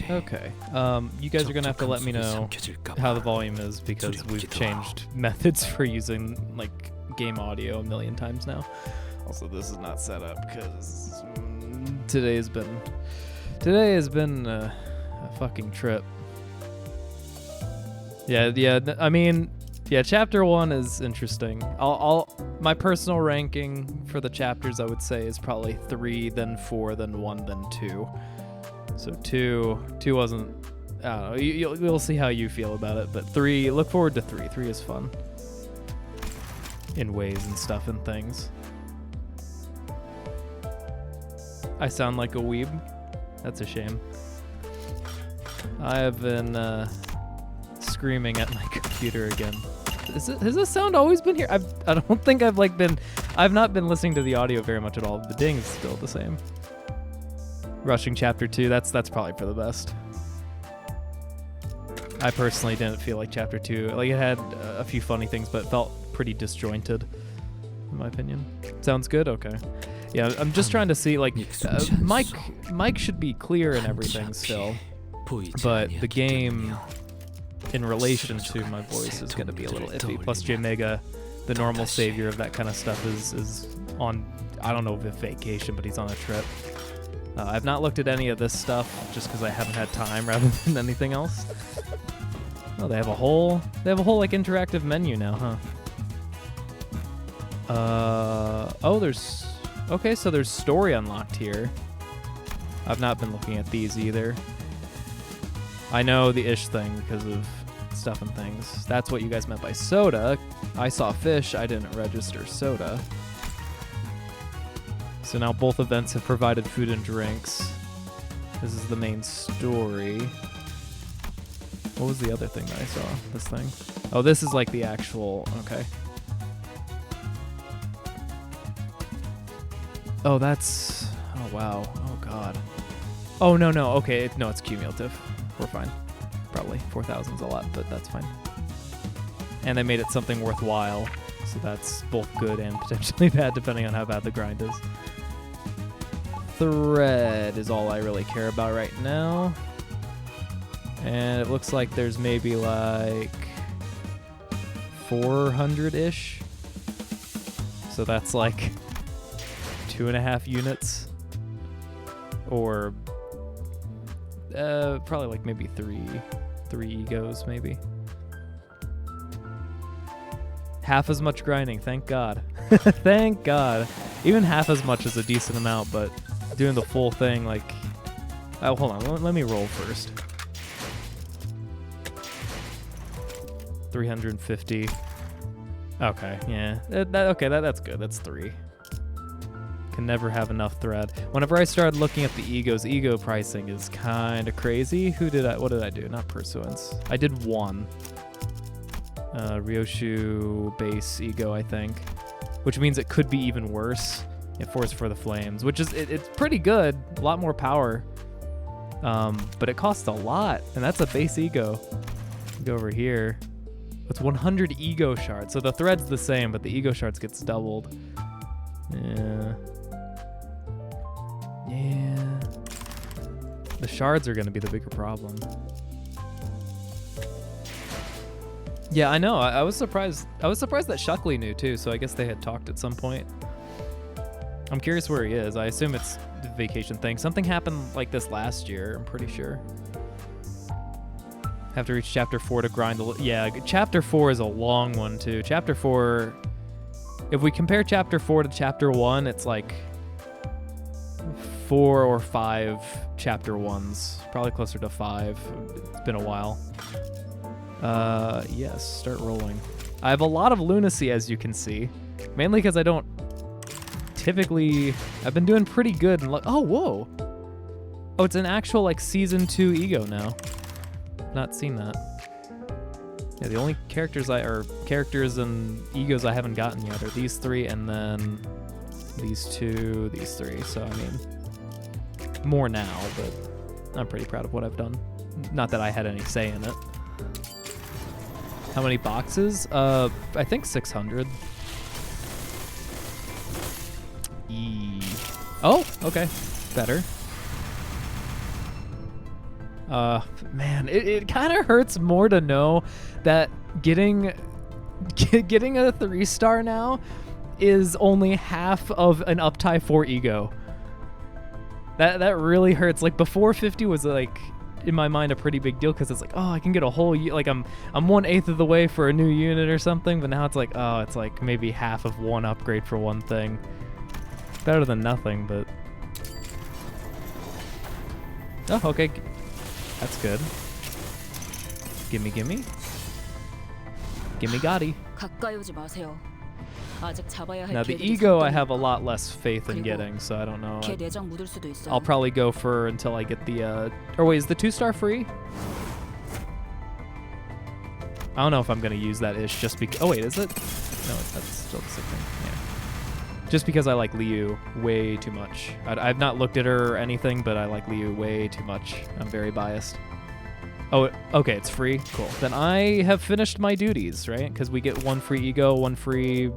Okay. You guys are gonna have to let me know how the volume is because we've changed methods for using like game audio a million times now. Also, this is not set up because today has been a fucking trip. Yeah. I mean, yeah. Chapter 1 is interesting. My personal ranking for the chapters, I would say, is probably 3, then 4, then 1, then 2. So 2 wasn't. I don't know. We'll see how you feel about it. But 3, look forward to 3. 3 is fun in ways and stuff and things. I sound like a weeb. That's a shame. I have been screaming at my computer again. Has this sound always been here? I don't think I've not been listening to the audio very much at all. The ding is still the same. Rushing chapter 2, that's probably for the best. I personally didn't feel like chapter 2, like it had a few funny things, but it felt pretty disjointed, in my opinion. Sounds good? Okay. Yeah, I'm just trying to see, like, mic should be clear and everything still, but the game, in relation to my voice, is going to be a little iffy. Plus, J Mega, the normal savior of that kind of stuff, is on, I don't know if vacation, but he's on a trip. I've not looked at any of this stuff just because I haven't had time rather than anything else. Oh, they have a whole like interactive menu now, huh? Okay, so there's story unlocked here. I've not been looking at these either. I know the ish thing because of stuff and things. That's what you guys meant by soda. I saw fish, I didn't register soda. So now both events have provided food and drinks. This is the main story. What was the other thing that I saw? This thing? Oh, this is like the actual, okay. Oh, that's, oh wow, oh god. Oh, no, okay, no, it's cumulative. We're fine. Probably 4,000 is a lot, but that's fine. And they made it something worthwhile, so that's both good and potentially bad depending on how bad the grind is. Thread is all I really care about right now. And it looks like there's maybe like 400-ish. So that's like 2.5 units. Or probably like maybe three egos maybe. Half as much grinding, thank God. Thank God. Even half as much is a decent amount, but doing the full thing, like, oh, hold on, let me roll first. 350. Okay, yeah, that's good. That's 3. Can never have enough thread. Whenever I started looking at the egos, ego pricing is kind of crazy. What did I do? Not pursuance. I did 1. Ryoshu base ego, I think, which means it could be even worse. Force for the Flames, which is it's pretty good, a lot more power, but it costs a lot, and that's a base ego. Go over here. It's 100 ego shards, so the thread's the same, but the ego shards gets doubled. Yeah. The shards are going to be the bigger problem. Yeah, I know. I was surprised. I was surprised that Shuckley knew too. So I guess they had talked at some point. I'm curious where he is. I assume it's the vacation thing. Something happened like this last year, I'm pretty sure. Have to reach chapter 4 to grind. Yeah, chapter 4 is a long one too. Chapter 4, if we compare chapter 4 to chapter 1, it's like 4 or 5 chapter 1s. Probably closer to 5. It's been a while. Yes, start rolling. I have a lot of lunacy, as you can see. Mainly because I don't typically, I've been doing pretty good. Oh, whoa. Oh, it's an actual like season 2 ego now. Not seen that. Yeah, the only characters and egos I haven't gotten yet are these 3 and then these 2, these 3. So, I mean, more now, but I'm pretty proud of what I've done. Not that I had any say in it. How many boxes? I think 600. Oh, okay. Better. Man, it kind of hurts more to know that getting a 3-star now is only half of an Uptie 4 ego. That really hurts. Like before 50 was like in my mind a pretty big deal because it's like, oh, I can get a whole like I'm 1/8 of the way for a new unit or something, but now it's like, oh, it's like maybe half of one upgrade for one thing. Better than nothing, but oh, okay. That's good. Gimme, gimme. Gimme Gotti. Now the ego I have a lot less faith in getting, so I don't know. I'll probably go for until I get the or wait, is the 2-star free? I don't know if I'm gonna use that ish just because. Oh wait, is it? No, that's still the same thing. Yeah. Just because I like Liu way too much. I've not looked at her or anything, but I like Liu way too much. I'm very biased. Oh, okay, it's free? Cool. Then I have finished my duties, right? Because we get 1 free ego, 1 free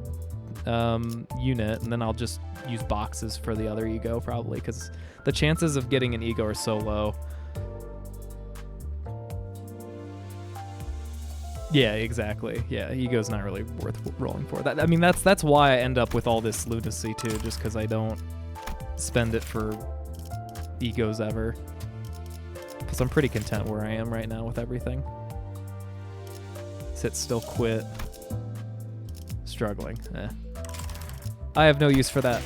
unit, and then I'll just use boxes for the other ego probably, because the chances of getting an ego are so low. Yeah, exactly. Yeah, ego's not really worth rolling for. That, I mean, that's why I end up with all this lunacy too, just because I don't spend it for egos ever. Because I'm pretty content where I am right now with everything. Sit still, quit. Struggling. I have no use for that.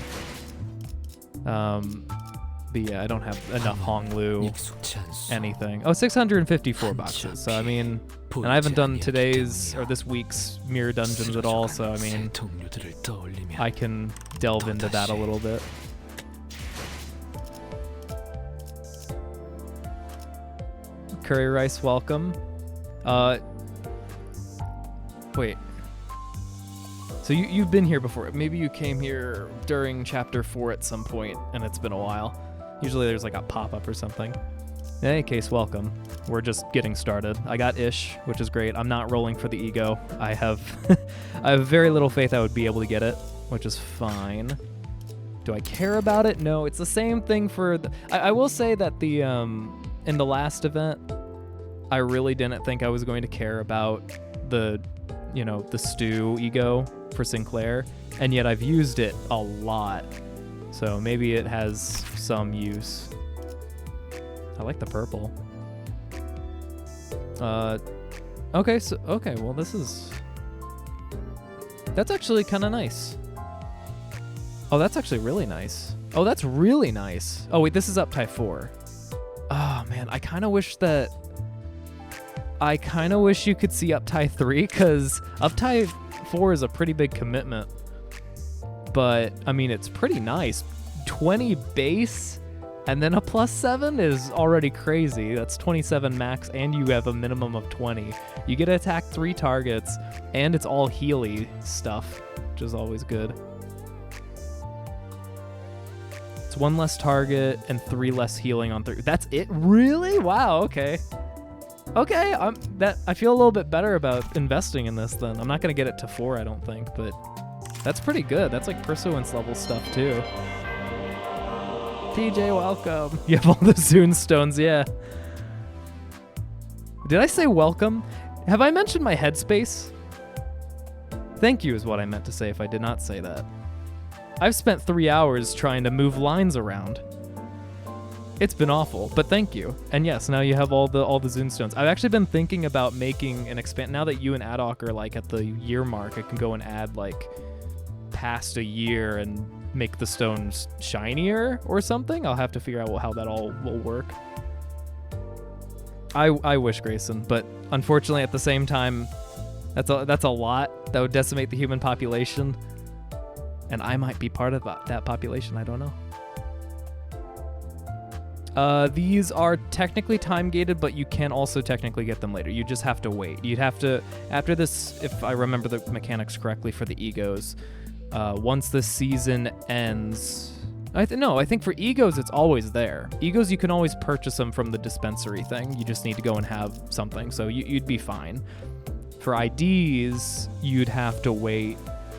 But yeah, I don't have enough Honglu anything. Oh, 654 boxes. So I mean, and I haven't done today's or this week's mirror dungeons at all. So I mean, I can delve into that a little bit. Curry rice, welcome. Wait. So you've been here before. Maybe you came here during chapter 4 at some point, and it's been a while. Usually there's like a pop-up or something. In any case, welcome. We're just getting started. I got Ish, which is great. I'm not rolling for the ego. I have I have very little faith I would be able to get it, which is fine. Do I care about it? No, it's the same thing for the... I will say that the in the last event, I really didn't think I was going to care about the, you know, the stew ego for Sinclair, and yet I've used it a lot. So maybe it has some use. I like the purple. Okay, so well that's actually kind of nice. Oh, that's actually really nice. Oh, that's really nice. Oh wait, this is Uptie 4. Oh man, I kind of wish you could see Uptie 3, because Uptie 4 is a pretty big commitment. But, I mean, it's pretty nice. 20 base and then a +7 is already crazy. That's 27 max, and you have a minimum of 20. You get to attack 3 targets, and it's all healy stuff, which is always good. It's 1 less target and 3 less healing on 3. That's it? Really? Wow, okay. Okay, I feel a little bit better about investing in this then. I'm not going to get it to 4, I don't think, but that's pretty good. That's like pursuance level stuff too. TJ, welcome. You have all the Zune stones, yeah. Did I say welcome? Have I mentioned my headspace? Thank you is what I meant to say if I did not say that. I've spent 3 hours trying to move lines around. It's been awful, but thank you. And yes, now you have all the Zune stones. I've actually been thinking about making an expand. Now that you and Adok are like at the year mark, I can go and add like past a year and make the stones shinier or something. I'll have to figure out how that all will work. I wish, Grayson, but unfortunately at the same time, that's a lot. That would decimate the human population, and I might be part of that population. I don't know. These are technically time gated, but you can also technically get them later. You just have to wait. You'd have to, after this, if I remember the mechanics correctly for the egos, once the season ends, I think for egos it's always there. Egos, you can always purchase them from the dispensary thing. You just need to go and have something, so you'd be fine. For IDs, you'd have to wait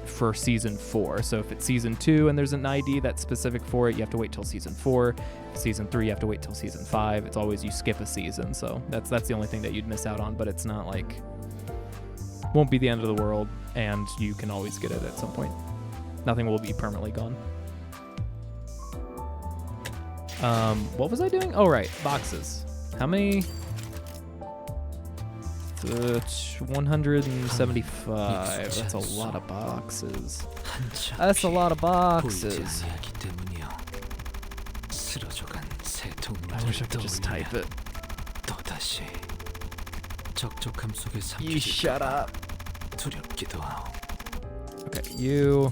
for season 4. So if it's season 2 and there's an ID that's specific for it, you have to wait till season 4. Season 3, you have to wait till season 5. It's always you skip a season, so that's the only thing that you'd miss out on. But it's not like, won't be the end of the world, and you can always get it at some point. Nothing will be permanently gone. What was I doing? Oh right, boxes. How many? 175. That's a lot of boxes. That's a lot of boxes. I wish I could just type it. You shut up. Okay, you.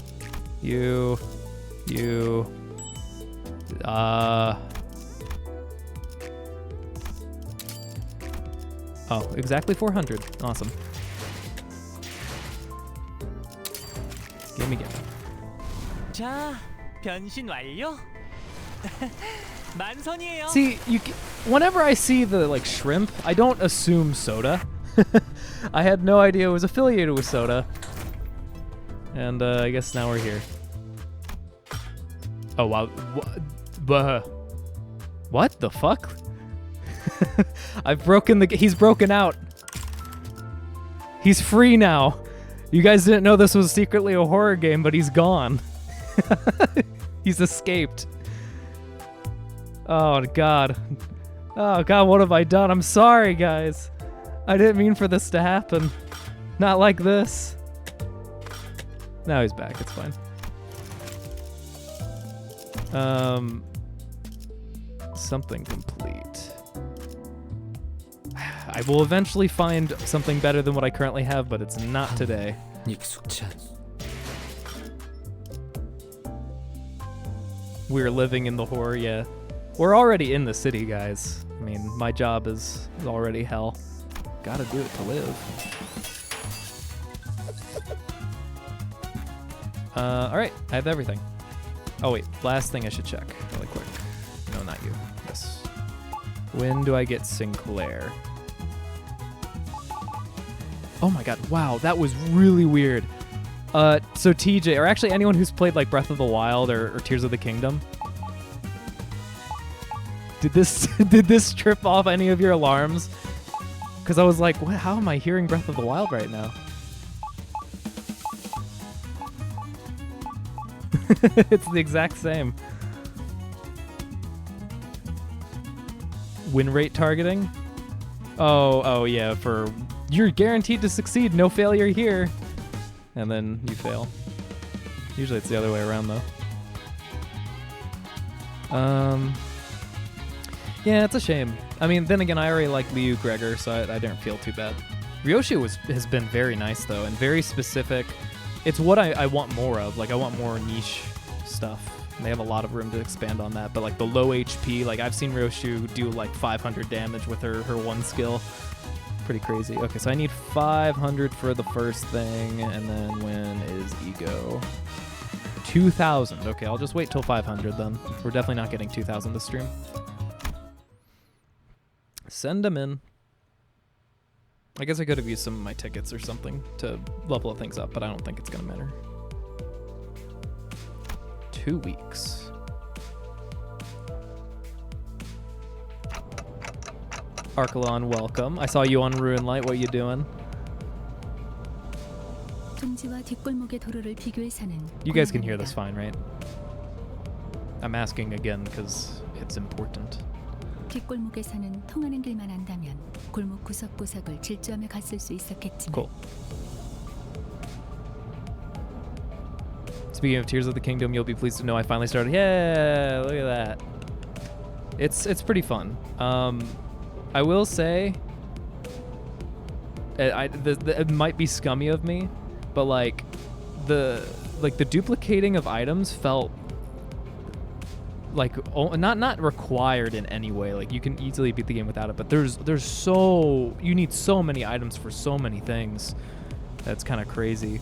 Oh, exactly 400. Awesome. Gimme. 자, 변신 완료. 만선이에요. See, whenever I see the like shrimp, I don't assume soda. I had no idea it was affiliated with soda. And I guess now we're here. Oh wow. What the fuck? He's broken out. He's free now. You guys didn't know this was secretly a horror game, but he's gone. He's escaped. Oh god. Oh god, what have I done? I'm sorry, guys. I didn't mean for this to happen. Not like this. Now he's back, it's fine. Something complete. I will eventually find something better than what I currently have, but it's not today. We're living in the horror, yeah. We're already in the city, guys. I mean, my job is already hell. Gotta do it to live. Alright, I have everything. Oh wait, last thing I should check really quick. No, not you. Yes. When do I get Sinclair? Oh my god, wow, that was really weird. So TJ, or actually anyone who's played like Breath of the Wild or Tears of the Kingdom, did this trip off any of your alarms? Because I was like, what? How am I hearing Breath of the Wild right now? It's the exact same. Win rate targeting? Oh yeah, for you're guaranteed to succeed, no failure here. And then you fail. Usually it's the other way around though. Yeah, it's a shame. I mean, then again, I already like Liu Gregor, so I didn't feel too bad. Ryoshi has been very nice though, and very specific. It's what I want more of. Like, I want more niche stuff. And they have a lot of room to expand on that. But like the low HP, like I've seen Ryoshi do like 500 damage with her one skill. Pretty crazy. Okay, so I need 500 for the first thing, and then when is Ego? 2,000. Okay, I'll just wait till 500 then. We're definitely not getting 2,000 this stream. Send them in. I guess I could have used some of my tickets or something to level things up, but I don't think it's gonna matter. 2 weeks. Archelon, welcome. I saw you on Ruin Light. What are you doing? You guys can hear this fine, right? I'm asking again because it's important. 뒷골목에서는 통하는 길만 안다면 골목 구석구석을 질주하며 갔을 수 있었겠지만. Cool. Speaking of Tears of the Kingdom, you'll be pleased to know I finally started. Yeah, look at that. It's pretty fun. I will say, it might be scummy of me, but like the duplicating of items felt like not required in any way. Like you can easily beat the game without it, but you need so many items for so many things. That's kind of crazy.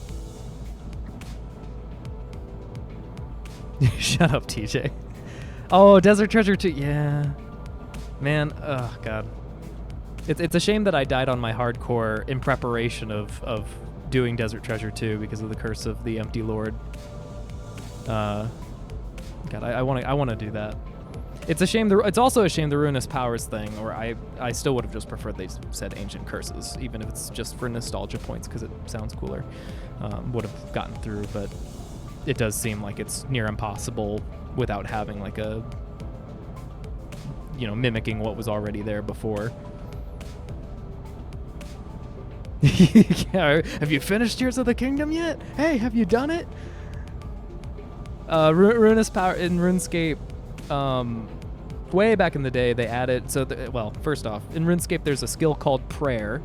Shut up, TJ. Oh, Desert Treasure 2. Yeah. Man, oh god. It's a shame that I died on my hardcore in preparation of doing Desert Treasure 2 because of the Curse of the Empty Lord. God, I want to do that. It's a shame. It's also a shame the Ruinous Powers thing, or I still would have just preferred they said Ancient Curses, even if it's just for nostalgia points because it sounds cooler. Would have gotten through, but it does seem like it's near impossible without having like a, mimicking what was already there before. Yeah, have you finished Tears of the Kingdom yet? Hey, have you done it? Ruinous Power in RuneScape. Way back in the day, they added. First off, in RuneScape, there's a skill called Prayer,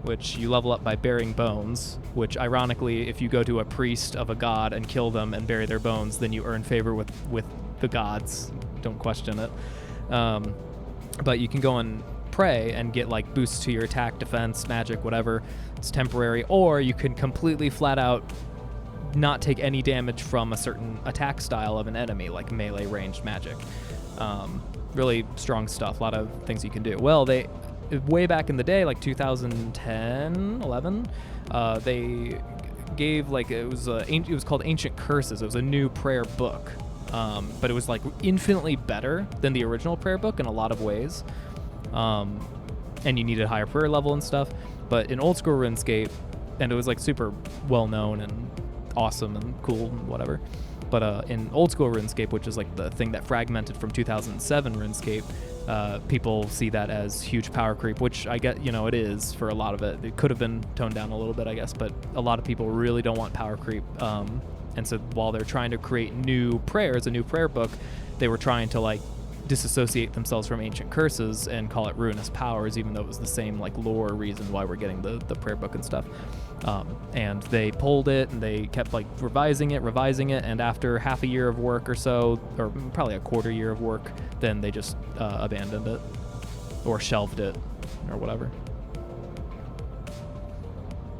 which you level up by burying bones. Which, ironically, if you go to a priest of a god and kill them and bury their bones, then you earn favor with the gods. Don't question it. But you can go and pray and get like boosts to your attack, defense, magic, whatever. It's temporary, or you can completely flat out not take any damage from a certain attack style of an enemy, like melee ranged magic. Really strong stuff. A lot of things you can do. Well, they way back in the day, like 2010, 11, they gave like it was called Ancient Curses. It was a new prayer book, but it was like infinitely better than the original prayer book in a lot of ways. And you needed a higher prayer level and stuff. But in old school RuneScape, and it was like super well known and awesome and cool and whatever. But in old school RuneScape, which is like the thing that fragmented from 2007 RuneScape, people see that as huge power creep, which I get, it is for a lot of it. It could have been toned down a little bit, I guess, but a lot of people really don't want power creep. And so while they're trying to create new prayers, a new prayer book, they were trying to like disassociate themselves from Ancient Curses and call it Ruinous Powers, even though it was the same like lore reason why we're getting the prayer book and stuff. And they pulled it and they kept like revising it, and after half a year of work or so, or probably a quarter year of work, then they just abandoned it or shelved it or whatever.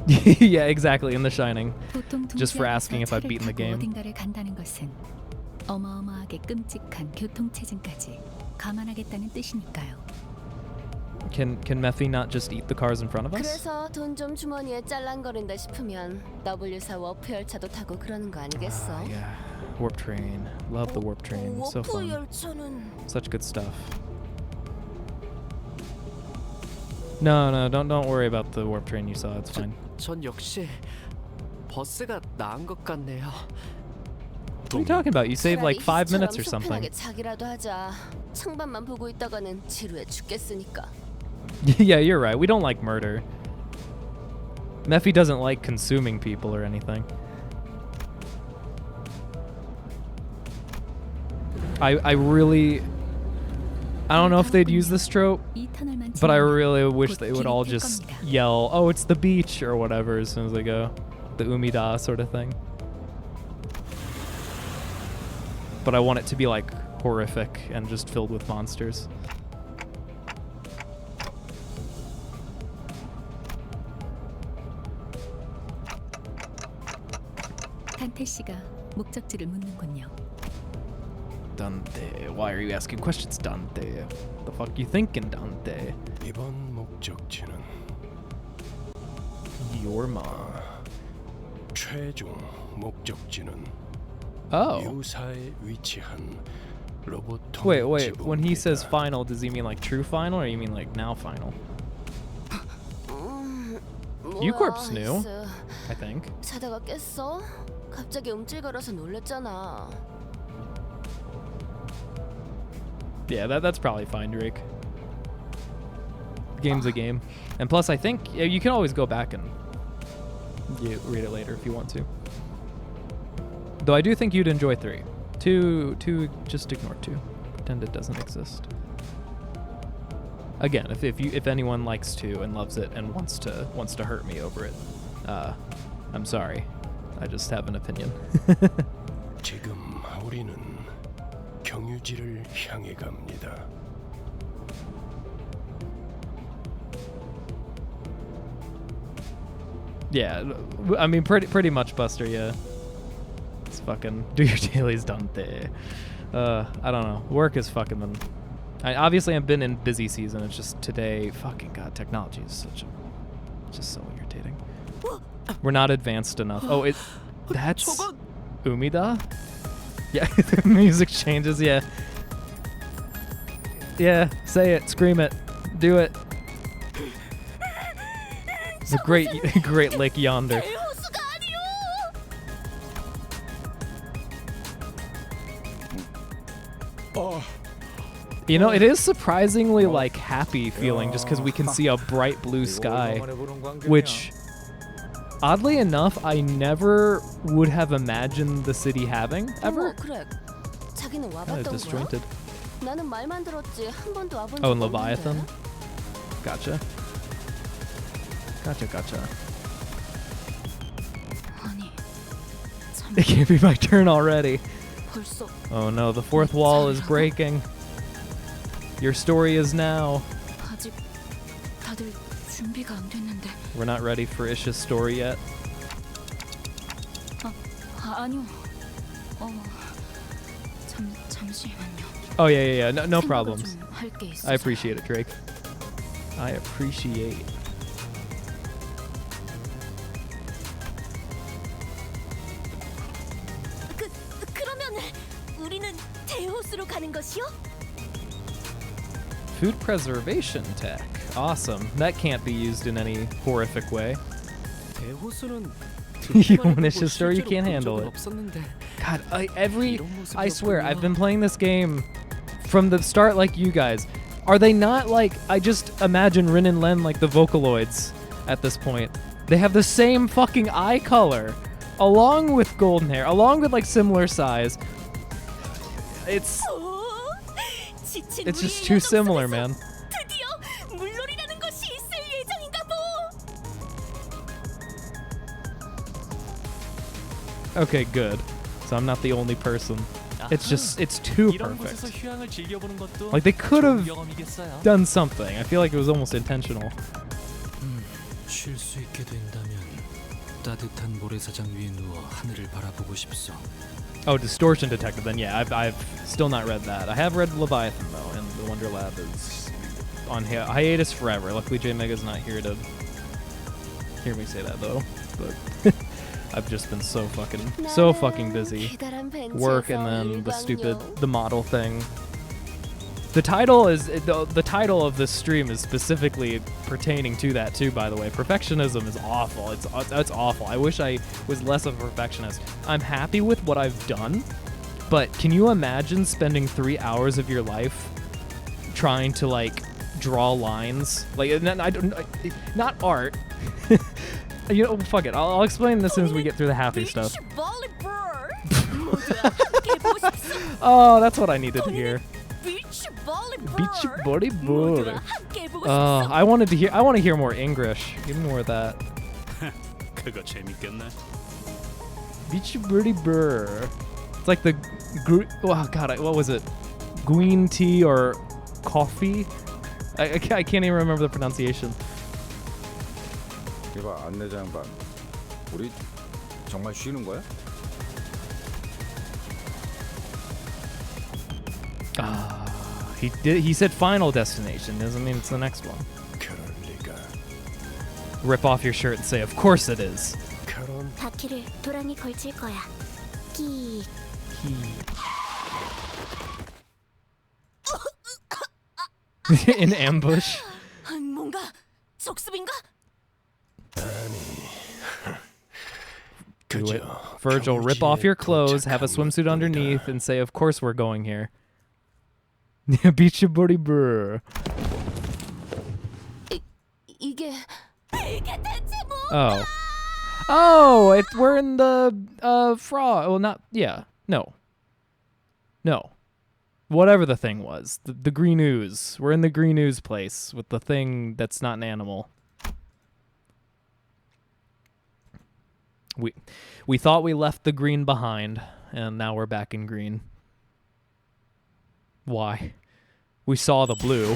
Yeah, exactly, in The Shining. Just for asking if I've beaten the game. 어마어마하게 끔찍한 교통체증까지 감안하겠다는 뜻이니까요. Can Mephi not just eat the cars in front of us? 그래서 돈 좀 주머니에 짤랑거린다 싶으면 W4 워프 열차도 타고 그러는 거 아니겠어? Yeah, warp train. Love the warp train. So fun. 열차는... Such good stuff. No, don't worry about the warp train you saw. It's fine. 전 역시 버스가 나은 것 같네요. What are you talking about? You saved like 5 minutes or something. 자기라도 하자. 창밖만 보고 있다가는 지루해 죽겠으니까. Yeah, you're right. We don't like murder. Mephi doesn't like consuming people or anything. I don't know if they'd use this trope, but I really wish they would all just yell, "Oh, it's the beach," or whatever as soon as they go. The umida sort of thing. But I want it to be like horrific and just filled with monsters. 단테 씨가 목적지를 묻는군요. Dante, why are you asking questions, Dante? The fuck you thinking, Dante? 이번 목적지는 Your mom. 최종 목적지는 Oh. 유사에 위치한 로봇 Wait. When he says final, does he mean like true final, or you mean like now final? U-Corp's new, I think. 자다가 깼어? 갑자기 움찔거려서 놀랬잖아. Yeah, that's probably fine, Drake. The game's a game. And plus, I think you can always go back and read it later if you want to. Though I do think you'd enjoy 3. 2, just ignore 2. Pretend it doesn't exist. Again, if anyone likes 2 and loves it and wants to hurt me over it, I'm sorry. I just have an opinion. 지금 우리는 경유지를 향해 갑니다. Yeah, I mean pretty much, Buster. Yeah. Fucking do your dailies, Dante. I don't know. Work is fucking them. Obviously, I've been in busy season. It's just today, fucking god, technology is just so irritating. We're not advanced enough. Oh, that's Umida? Yeah, the music changes, yeah. Yeah, say it, scream it, do it. The great lake yonder. 대호수가 아니오. You know, it is surprisingly like happy feeling just because we can see a bright blue sky, which oddly enough I never would have imagined the city having ever. 그래. 자기는 Kind 와봤던 of 거야? disjointed. 나는 말만 들었지 한 번도 와본 적 Oh, and 없는데. Leviathan. Gotcha. Gotcha. 아니, 참 It can't be my turn already. 벌써 Oh no, the fourth wall is breaking. Your story is now. 아직 다들 준비가 안 됐는데. We're not ready for Isha's story yet. 아니요. 잠시만요. Oh yeah. No problems. 좀 할 게 있어서. I appreciate it, Drake. I appreciate. 그러면 우리는 대호수로 가는 것이요? Food preservation tech. Awesome. That can't be used in any horrific way. 대호수는 You want Isha's story? You can't handle it. 없었는데. God, I swear, I've been playing this game from the start like you guys. Are they not like, I just imagine Rin and Len like the Vocaloids at this point. They have the same fucking eye color, along with golden hair, along with like similar size. It's just too similar, man. 드디어 물놀이라는 것이 있을 예정인가 보. Okay, good. So I'm not the only person. It's just, it's too 이런 곳에서 perfect. 휴양을 즐겨보는 것도 Like they could have 좋은 경험이겠어요. done something. I feel like it was almost intentional. 쉴 수 있게 된다면 따뜻한 모래사장 위에 누워 하늘을 바라보고 싶소. Oh, Distortion Detective. Then yeah, I've still not read that. I have read Leviathan though, and the Wonder Lab is on hiatus forever. Luckily, J Mega's not here to hear me say that though. But I've just been so fucking busy. Work and then the model thing. The title is the title of this stream is specifically pertaining to that too. By the way, perfectionism is awful. It's awful. I wish I was less of a perfectionist. I'm happy with what I've done, but can you imagine spending 3 hours of your life trying to like draw lines? Like, not art. You know, fuck it. I'll explain this as soon as we get through the happy stuff. Oh, that's what I needed to hear. Beach volleyball. I want to hear more English. Give me more of that. 그거 재밌겠네. Beach volleyball. It's like the oh god, what was it? Green tea or coffee? I can't even remember the pronunciation. 이봐 안내장반, 우리 정말 쉬는 거야? He said final destination. Doesn't mean it's the next one. 그럴 리가. Rip off your shirt and say, of course it is. 그런 바퀴를 도랑이 걸칠 거야. 끼. In ambush. 뭔가 적습인가? Do it. Virgil, rip off your clothes, have a swimsuit underneath, and say, of course we're going here. Beach your booty brr. 이게 대체 뭐? Oh, we're in the frog. Well, not no. Whatever the thing was, the green ooze. We're in the green ooze place with the thing that's not an animal. We thought we left the green behind, and now we're back in green. Why? We saw the blue.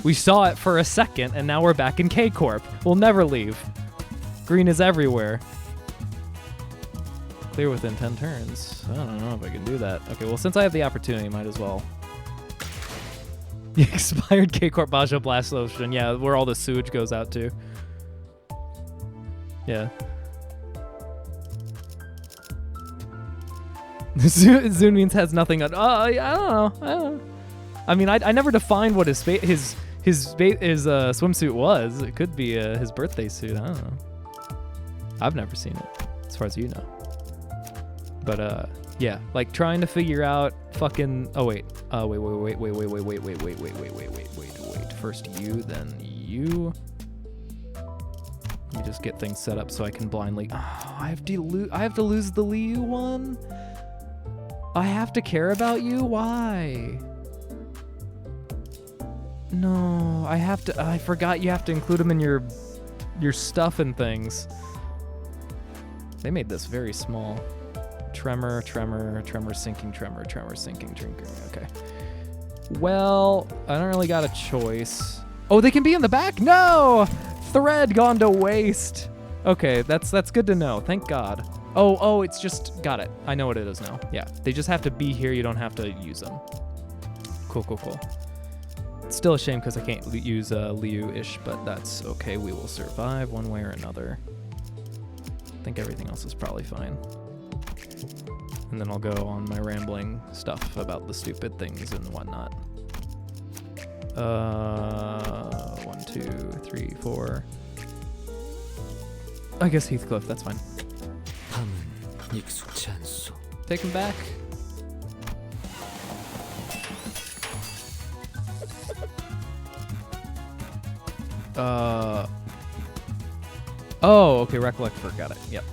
We saw it for a second, and now we're back in K-Corp. We'll never leave. Green is everywhere. Clear within 10 turns. I don't know if I can do that. Okay, well, since I have the opportunity, might as well. The expired K-Corp Baja Blast Lotion. Yeah, where all the sewage goes out to. Yeah. Zoom means has nothing on. I don't know. I mean, I never defined what his swimsuit was. It could be his birthday suit. I don't know. I've never seen it, as far as you know. But yeah, like trying to figure out fucking. Oh wait. Wait. First you, then you. Let me just get things set up so I can blindly. Oh, I have to lose the Liu one. I have to care about you? Why? No, I have to. I forgot you have to include them in your stuff and things. They made this very small. Tremor, sinking, tremor, sinking, drinking. Okay. Well, I don't really got a choice. Oh, they can be in the back? No! Thread gone to waste. Okay, that's good to know. Thank God. Oh, it's just, got it. I know what it is now. Yeah, they just have to be here. You don't have to use them. Cool. It's still a shame because I can't use Liu-ish, but that's okay. We will survive one way or another. I think everything else is probably fine. And then I'll go on my rambling stuff about the stupid things and whatnot. 1, 2, 3, 4. I guess Heathcliff, that's fine. Take him back. Oh, okay, recollect for, got it. Yep.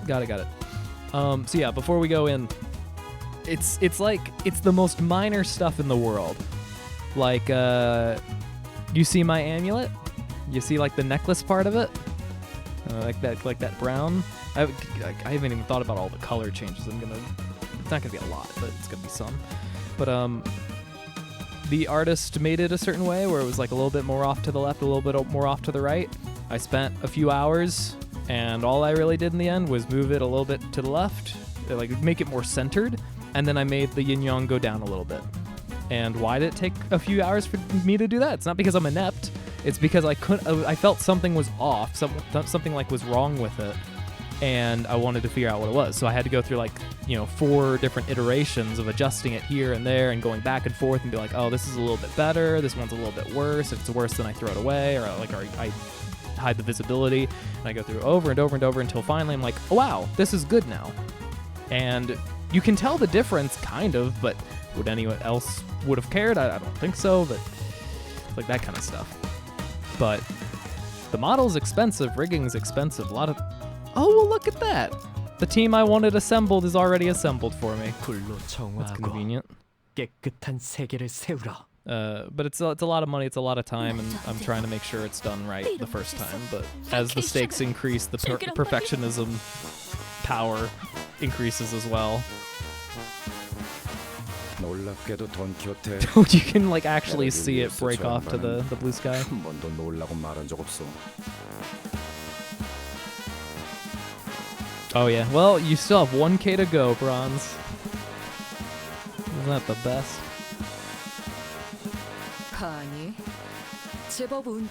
Got it. So yeah, before we go in, it's like, it's the most minor stuff in the world. Like, you see my amulet? You see like the necklace part of it? Like that brown? I haven't even thought about all the color changes. It's not gonna be a lot, but it's gonna be some. But the artist made it a certain way where it was like a little bit more off to the left, a little bit more off to the right. I spent a few hours, and all I really did in the end was move it a little bit to the left, like make it more centered, and then I made the yin yang go down a little bit. And why did it take a few hours for me to do that? It's not because I'm inept. It's because I felt something was off, something like was wrong with it, and I wanted to figure out what it was. So I had to go through like, 4 different iterations of adjusting it here and there and going back and forth and be like, oh, this is a little bit better. This one's a little bit worse. If it's worse, then I throw it away, or I hide the visibility. And I go through over and over and over until finally I'm like, oh, wow, this is good now. And you can tell the difference, kind of, but would anyone else would have cared? I don't think so, but it's like that kind of stuff. But the model's expensive, rigging's expensive, a lot of... Oh, well, look at that. The team I wanted assembled is already assembled for me. That's convenient. But it's a lot of money, it's a lot of time, and I'm trying to make sure it's done right the first time. But as the stakes increase, the perfectionism power increases as well. You can like actually see it break off to the blue sky. Oh yeah, well, you still have 1K to go, Bronze. Isn't that the best?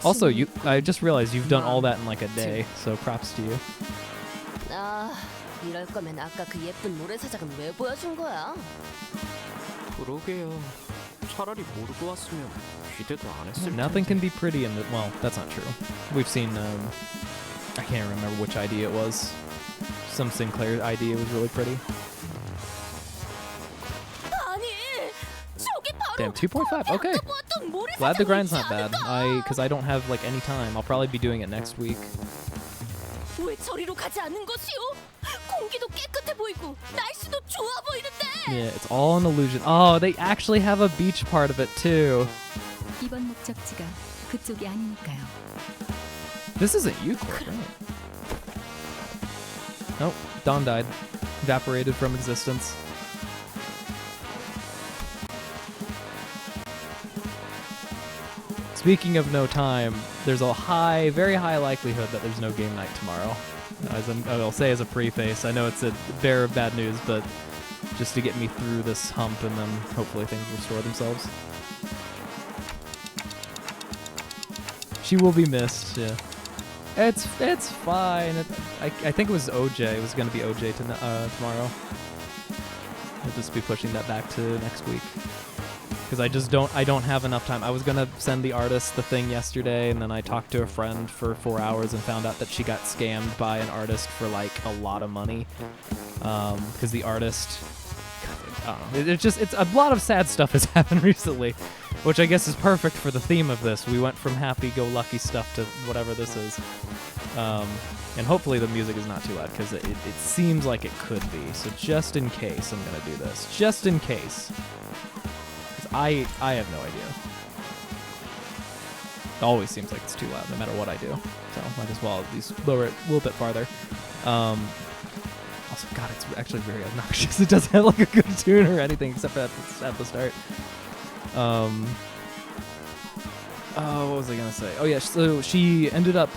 Also, I just realized you've done all that in like a day, so props to you. 이럴 거면 아까 그 예쁜 모래사장은 왜 보여준 거야? 그러게요. 차라리 모르고 왔으면 기대도 안 했을 텐데. Nothing can be pretty in it. Well, that's not true. We've seen, I can't remember which ID it was. Some Sinclair ID was really pretty. Damn, 2.5. Okay. Glad the grind's not bad. Because I don't have like any time. I'll probably be doing it next week. 왜 저리로 가지 않는 것이오? 공기도 깨끗해 보이고 날씨도 좋아 보이는데. Yeah, it's all an illusion. Oh, they actually have a beach part of it too. 이번 목적지가 그쪽이 아니니까요. This isn't Euclid, right? Nope, Dawn died. Evaporated from existence. Speaking of no time, there's a very high likelihood that there's no game night tomorrow. As I'll say as a preface, I know it's a bearer of bad news, but just to get me through this hump and then hopefully things restore themselves. She will be missed, yeah. It's fine. I think it was OJ. It was gonna be OJ tomorrow. We'll just be pushing that back to next week. Because I don't have enough time. I was gonna send the artist the thing yesterday, and then I talked to a friend for 4 hours and found out that she got scammed by an artist for like a lot of money. Because the artist, I don't know, it's a lot of sad stuff has happened recently, which I guess is perfect for the theme of this. We went from happy-go-lucky stuff to whatever this is. And hopefully the music is not too loud, because it seems like it could be. So just in case, I'm gonna do this. Just in case. Because I have no idea. It always seems like it's too loud, no matter what I do. So might as well at least lower it a little bit farther. Also, God, it's actually very obnoxious. It doesn't have like a good tune or anything except at the start. Oh, what was I gonna say? Oh yeah, so she ended up.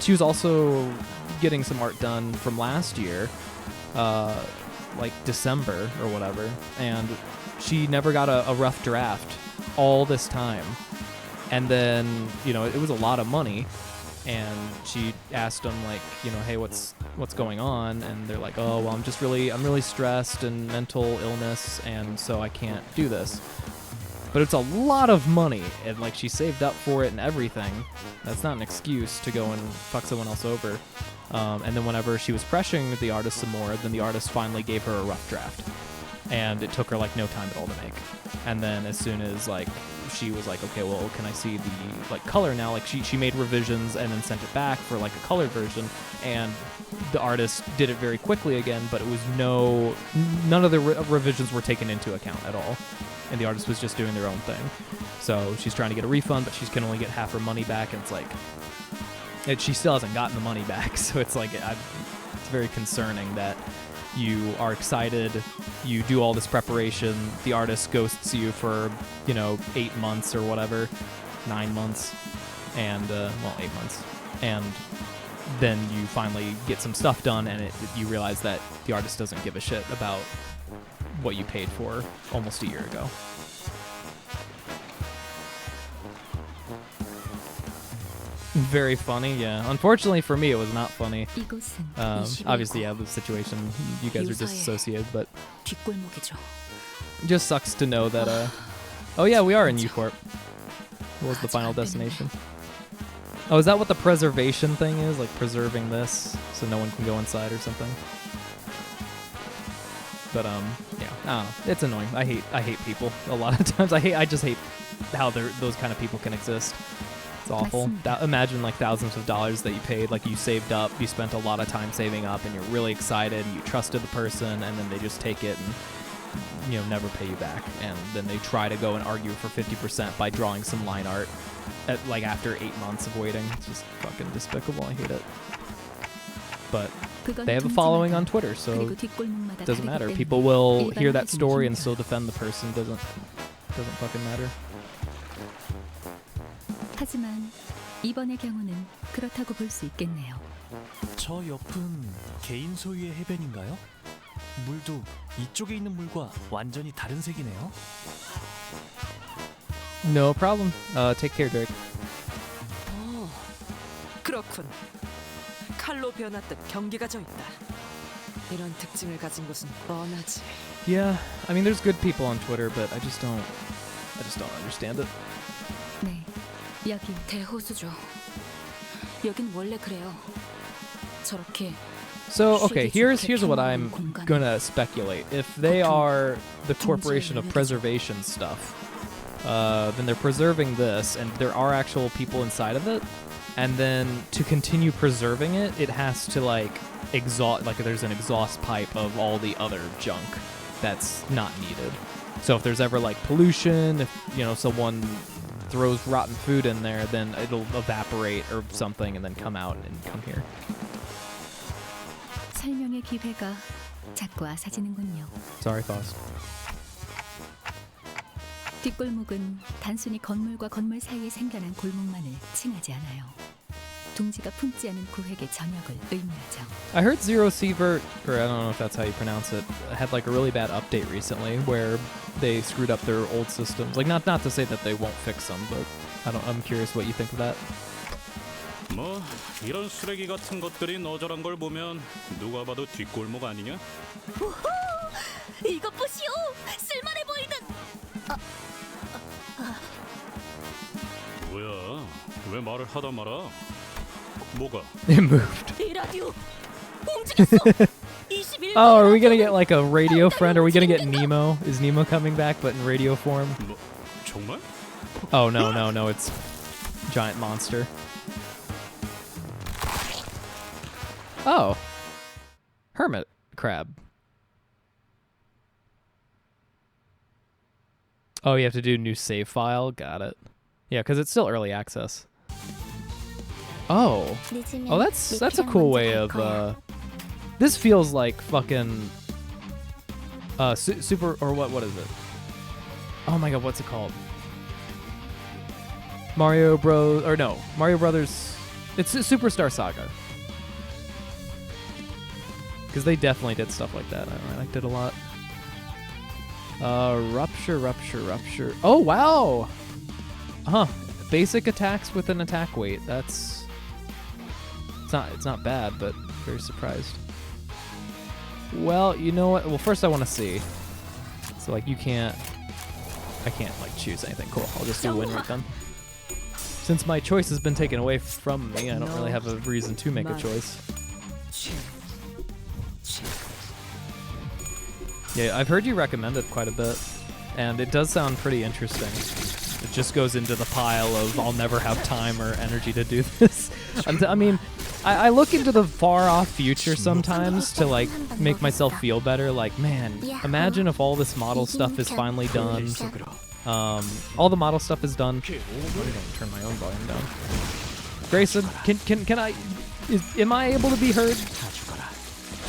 She was also getting some art done from last year, like December or whatever, and she never got a rough draft all this time. And then, you know, it was a lot of money, and she asked them, like, you know, hey, what's going on? And they're like, oh, well, I'm really stressed and mental illness, and so I can't do this. But it's a lot of money, and like she saved up for it and everything. That's not an excuse to go and fuck someone else over. And then whenever she was pressuring the artist some more, then the artist finally gave her a rough draft. And it took her like no time at all to make. And then as soon as like she was like, okay, well, can I see the like color now? Like she made revisions and then sent it back for like a colored version. And the artist did it very quickly again, but it was none of the revisions were taken into account at all. And the artist was just doing their own thing. So she's trying to get a refund, but she can only get half her money back, and it's like, she still hasn't gotten the money back. So it's like, it's very concerning that you are excited, you do all this preparation, the artist ghosts you for, 8 months or whatever, 9 months, and, 8 months. And then you finally get some stuff done, and you realize that the artist doesn't give a shit about what you paid for almost a year ago. Very funny, yeah. Unfortunately for me, it was not funny. Obviously, yeah, the situation, you guys are disassociated, but it just sucks to know that, oh yeah, we are in Newport. What was the final destination? Oh, is that what the preservation thing is? Like preserving this so no one can go inside or something? But yeah, I don't know. It's annoying. I hate people a lot of times. I just hate how those kind of people can exist. It's awful. Imagine like thousands of dollars that you paid, like you saved up, you spent a lot of time saving up, and you're really excited, and you trusted the person, and then they just take it and never pay you back, and then they try to go and argue for 50% by drawing some line art like after 8 months of waiting. It's just fucking despicable. I hate it. But they have a following on Twitter, so it doesn't matter. People will hear that story and still defend the person. Doesn't fucking matter. 하지만 이번의 경우는 그렇다고 볼 수 있겠네요. 저 옆은 개인 소유의 해변인가요? 물도 이쪽에 있는 물과 완전히 다른 색이네요. No problem. Take care, Drake. 그렇군. 칼로 변화듯 경계가 져 있다. 이런 특징을 가진 곳은 뻔하지. Yeah, I mean, there's good people on Twitter, but I just don't understand it. 네, 여기 대호수죠. 여긴 원래 그래요. 저렇게. So, okay, here's what I'm gonna speculate. If they are the Corporation of Preservation stuff, then they're preserving this, and there are actual people inside of it. And then to continue preserving it, it has to exhaust, there's an exhaust pipe of all the other junk that's not needed. So if there's ever pollution, if someone throws rotten food in there, then it'll evaporate or something and then come out and come here. 설명의 기회가 자꾸 아사지는군요. Sorry, Faust. 뒷골목은 단순히 건물과 건물 사이에 생겨난 골목만을 칭하지 않아요. 둥지가 품지 않은 구획의 전역을 의미하죠. I heard Zero Sievert, or I don't know if that's how you pronounce it, had a really bad update recently where they screwed up their old systems. Not to say that they won't fix them, but I'm curious what you think of that. 뭐 이런 쓰레기 같은 것들이 너저란 걸 보면 누가 봐도 뒷골목 아니냐? 우후! 이것 보시오! 쓸만해 보이는 뭐야? 왜 말을 하다 말아? 뭐가? It moved. 이 라디오 움직였어. 21. Oh, are we gonna get like a radio friend? Are we gonna get Nemo? Is Nemo coming back, but in radio form? 뭐 정말? Oh no, no, no! It's giant monster. Oh, hermit crab. Oh, you have to do new save file. Got it. Yeah, because it's still early access. Oh, oh, that's a cool way of. This feels like fucking. Super or what is it? Oh my god, what's it called? Mario Bros. Or no, Mario Brothers. It's Superstar Saga. Because they definitely did stuff like that. I liked it a lot. Rupture. Oh wow! Huh. Basic attacks with an attack weight. That's. It's not bad, but very surprised. Well, you know what? Well, first I want to see. So like I can't like choose anything. Cool. I'll just do win rate then. Since my choice has been taken away from me, I don't really have a reason to make a choice. Yeah, I've heard you recommend it quite a bit, and it does sound pretty interesting. It just goes into the pile of I'll never have time or energy to do this. I mean, I look into the far-off future sometimes to like make myself feel better. Like, man, imagine if all this model stuff is finally done. All the model stuff is done. I'm gonna turn my own volume down. Grayson, can I? Am I able to be heard?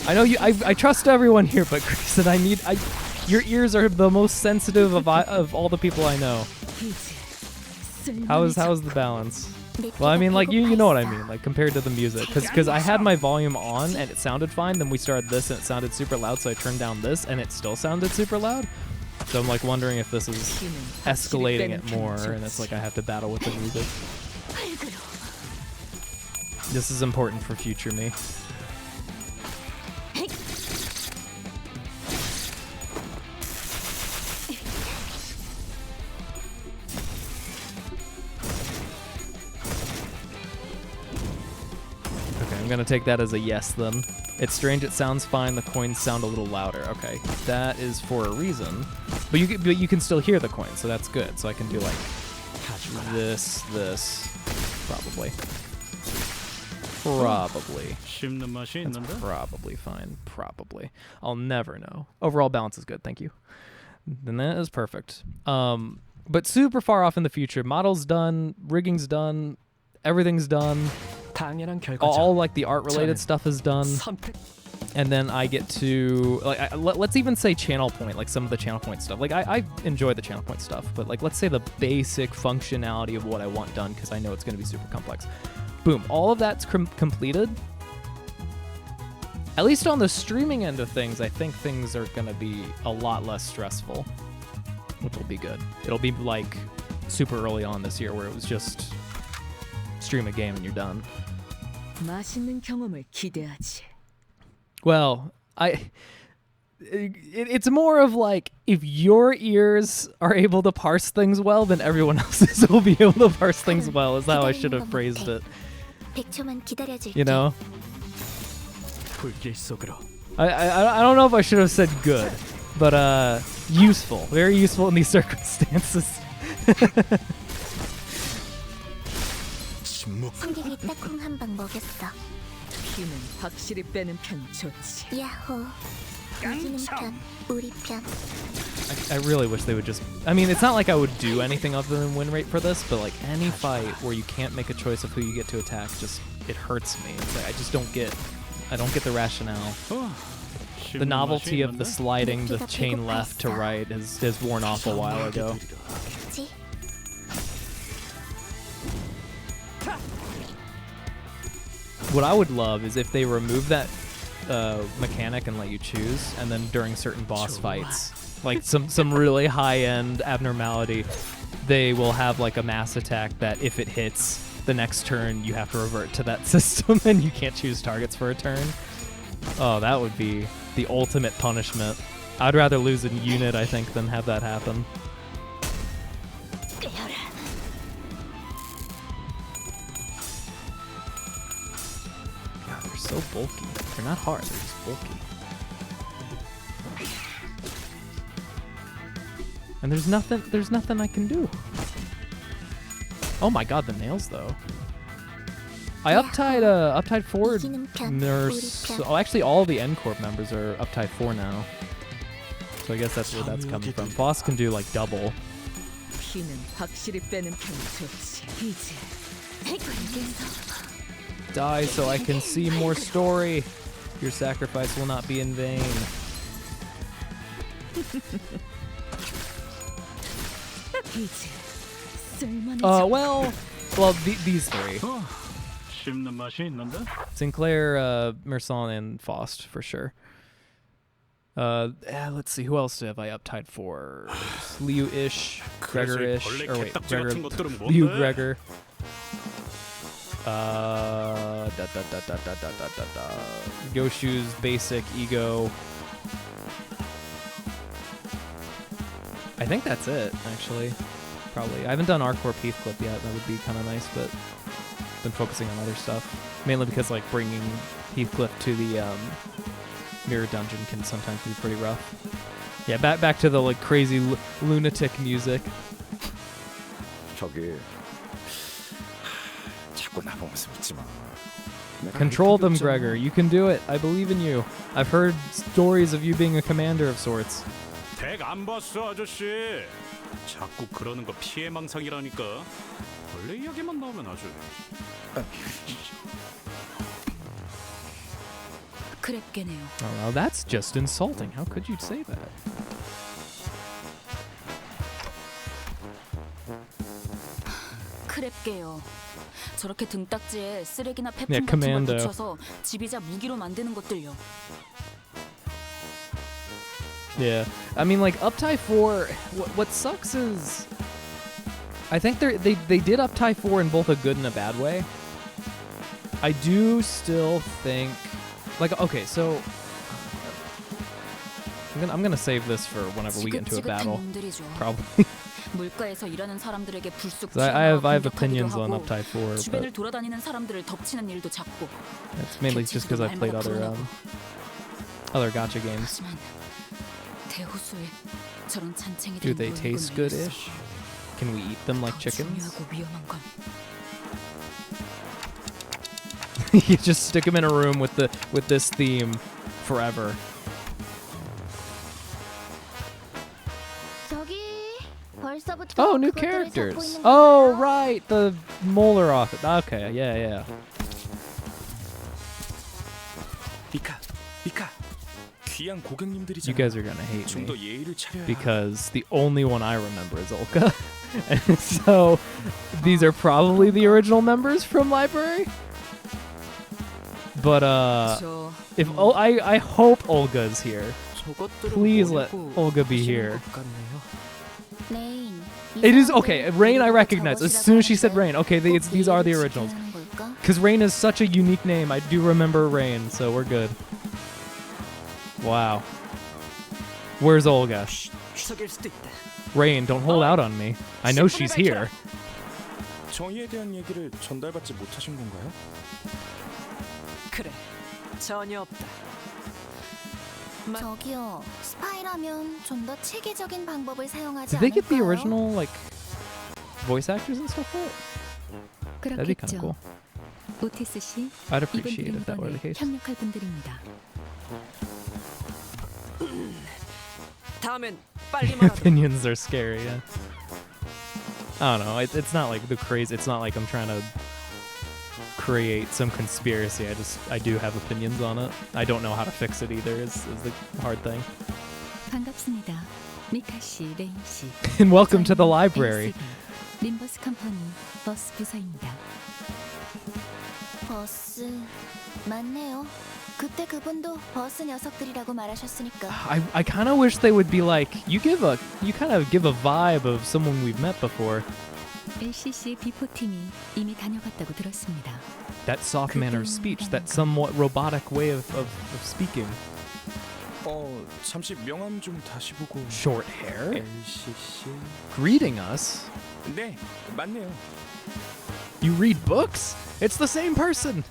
I know you. I trust everyone here, but Grayson, your ears are the most sensitive of all the people I know. How's the balance? Well, I mean, like you know what I mean, like compared to the music, because I had my volume on and it sounded fine. Then we started this and it sounded super loud, so I turned down this and it still sounded super loud. So I'm like wondering if this is escalating it more, and it's like I have to battle with the music. This is important for future me. I'm gonna take that as a yes then. It's strange, it sounds fine, the coins sound a little louder. Okay, that is for a reason. But you can still hear the coins, so that's good. So I can do like this, probably. That's probably fine, probably. I'll never know. Overall balance is good, thank you. Then that is perfect. But super far off in the future, model's done, rigging's done, everything's done. All like the art related stuff is done, and then I get to like let's even say channel point, like some of the channel point stuff. Like I enjoy the channel point stuff, but like let's say the basic functionality of what I want done, because I know it's going to be super complex. Boom, all of that's completed. At least on the streaming end of things, I think things are going to be a lot less stressful, which will be good. It'll be like super early on this year where it was just stream a game and you're done. Well, it's more of like, if your ears are able to parse things well, then everyone else's will be able to parse things well, is how I should have phrased it. You know? I don't know if I should have said good, but useful. Very useful in these circumstances. I really wish they would just. I mean, it's not like I would do anything other than win rate for this, but like any fight where you can't make a choice of who you get to attack, just it hurts me. It's like I just don't get the rationale. The novelty of the sliding the chain left to right has worn off a while ago. What I would love is if they remove that mechanic and let you choose, and then during certain boss fights, like some really high-end abnormality, they will have like a mass attack that if it hits, the next turn you have to revert to that system and you can't choose targets for a turn. Oh, that would be the ultimate punishment. I'd rather lose a unit, I think, than have that happen. God, they're so bulky. They're not hard, they're just bulky. And there's nothing I can do. Oh my god, the nails though. I uptied 4 nurse. Oh, actually all the N-Corp members are uptied 4 now. So I guess that's where that's coming from. Boss can do like double. Die so I can see more story. Your sacrifice will not be in vain. Well, these three. Sinclair, Merson, and Faust for sure. Let's see, who else have I uptied for? Liu-ish, Gregor-ish, or wait, Gregor, Liu Gregor. Yoshu's basic ego. I think that's it, actually. Probably. I haven't done R-Corp Heathcliff yet. That would be kind of nice, but been focusing on other stuff. Mainly because like bringing Heathcliff to the mirror dungeon can sometimes be pretty rough. Yeah, back to the like crazy lunatic music. Control them, Gregor. You can do it. I believe in you. I've heard stories of you being a commander of sorts. 덱 안 봤어, 아저씨. 자꾸 그러는 거 피해망상이라니까. 원래 이야기만 나오면 아주. 그랬겠네요. Oh, well, that's just insulting. How could you say that? 그랬게요. 저렇게 등딱지에 쓰레기나 폐품 Yeah, 같은 걸 commando. 붙여서 지비자 무기로 만드는 것들요. Yeah, I mean, like Uptie 4. What sucks is, I think they did Uptie 4 in both a good and a bad way. I do still think, like, okay, so I'm gonna save this for whenever we get into a battle, probably. 물가에서 일하는 사람들에게 불쑥 I have opinions 공격하기도 on 하고, Uptie 4, 주변을 but 돌아다니는 사람들을 덮치는 일도 작고. it's mainly just because I've played other gacha games. 하지만 대호수에 저런 잔챙이들이 Do they 모이는 taste 건 good-ish? Can we eat them like 더 chickens? 중요하고 위험한 건 You just stick them in a room with this theme forever. Oh, new characters. Oh, right, the molar author. Okay, yeah. You guys are gonna hate me because the only one I remember is Olga, and so these are probably the original members from Library. But if I hope Olga's here. Please let Olga be here. It is okay. Rain, I recognize as soon as she said Rain. Okay, these are the originals. Because Rain is such a unique name. I do remember Rain, so we're good. Wow. Where's Olga? Rain, don't hold out on me. I know she's here. 정의에 대한 얘기를 전달받지 못하신 건가요? 그래, 전혀 없다. 저기요, 스파이라면 좀 더 체계적인 방법을 사용하지 Did they get the 않을까요? original like voice actors and stuff for it? That'd be kind of cool. 오티스 씨, I'd appreciate if that were the case. 협력할 분들입니다. 다음엔 빨리 말하라. Opinions are scary. Yeah. I don't know. It's not like the crazy. It's not like I'm trying to create some conspiracy. I do have opinions on it. I don't know how to fix it either. Is the hard thing. 반갑습니다. 미카 씨, 레인 씨. And welcome to the library. 림버스 컴퍼니 버스 부서입니다. 버스 맞네요. 그때 그분도 버스 녀석들이라고 말하셨으니까. I kind of wish they would be like you kind of give a vibe of someone we've met before. LCC의 비포팀이 이미 다녀갔다고 들었습니다. That soft manner of speech, that somewhat robotic way of speaking. 잠시 명함 좀 다시 보고. Short hair? LCC. Greeting us? 네, 맞네요. You read books? It's the same person.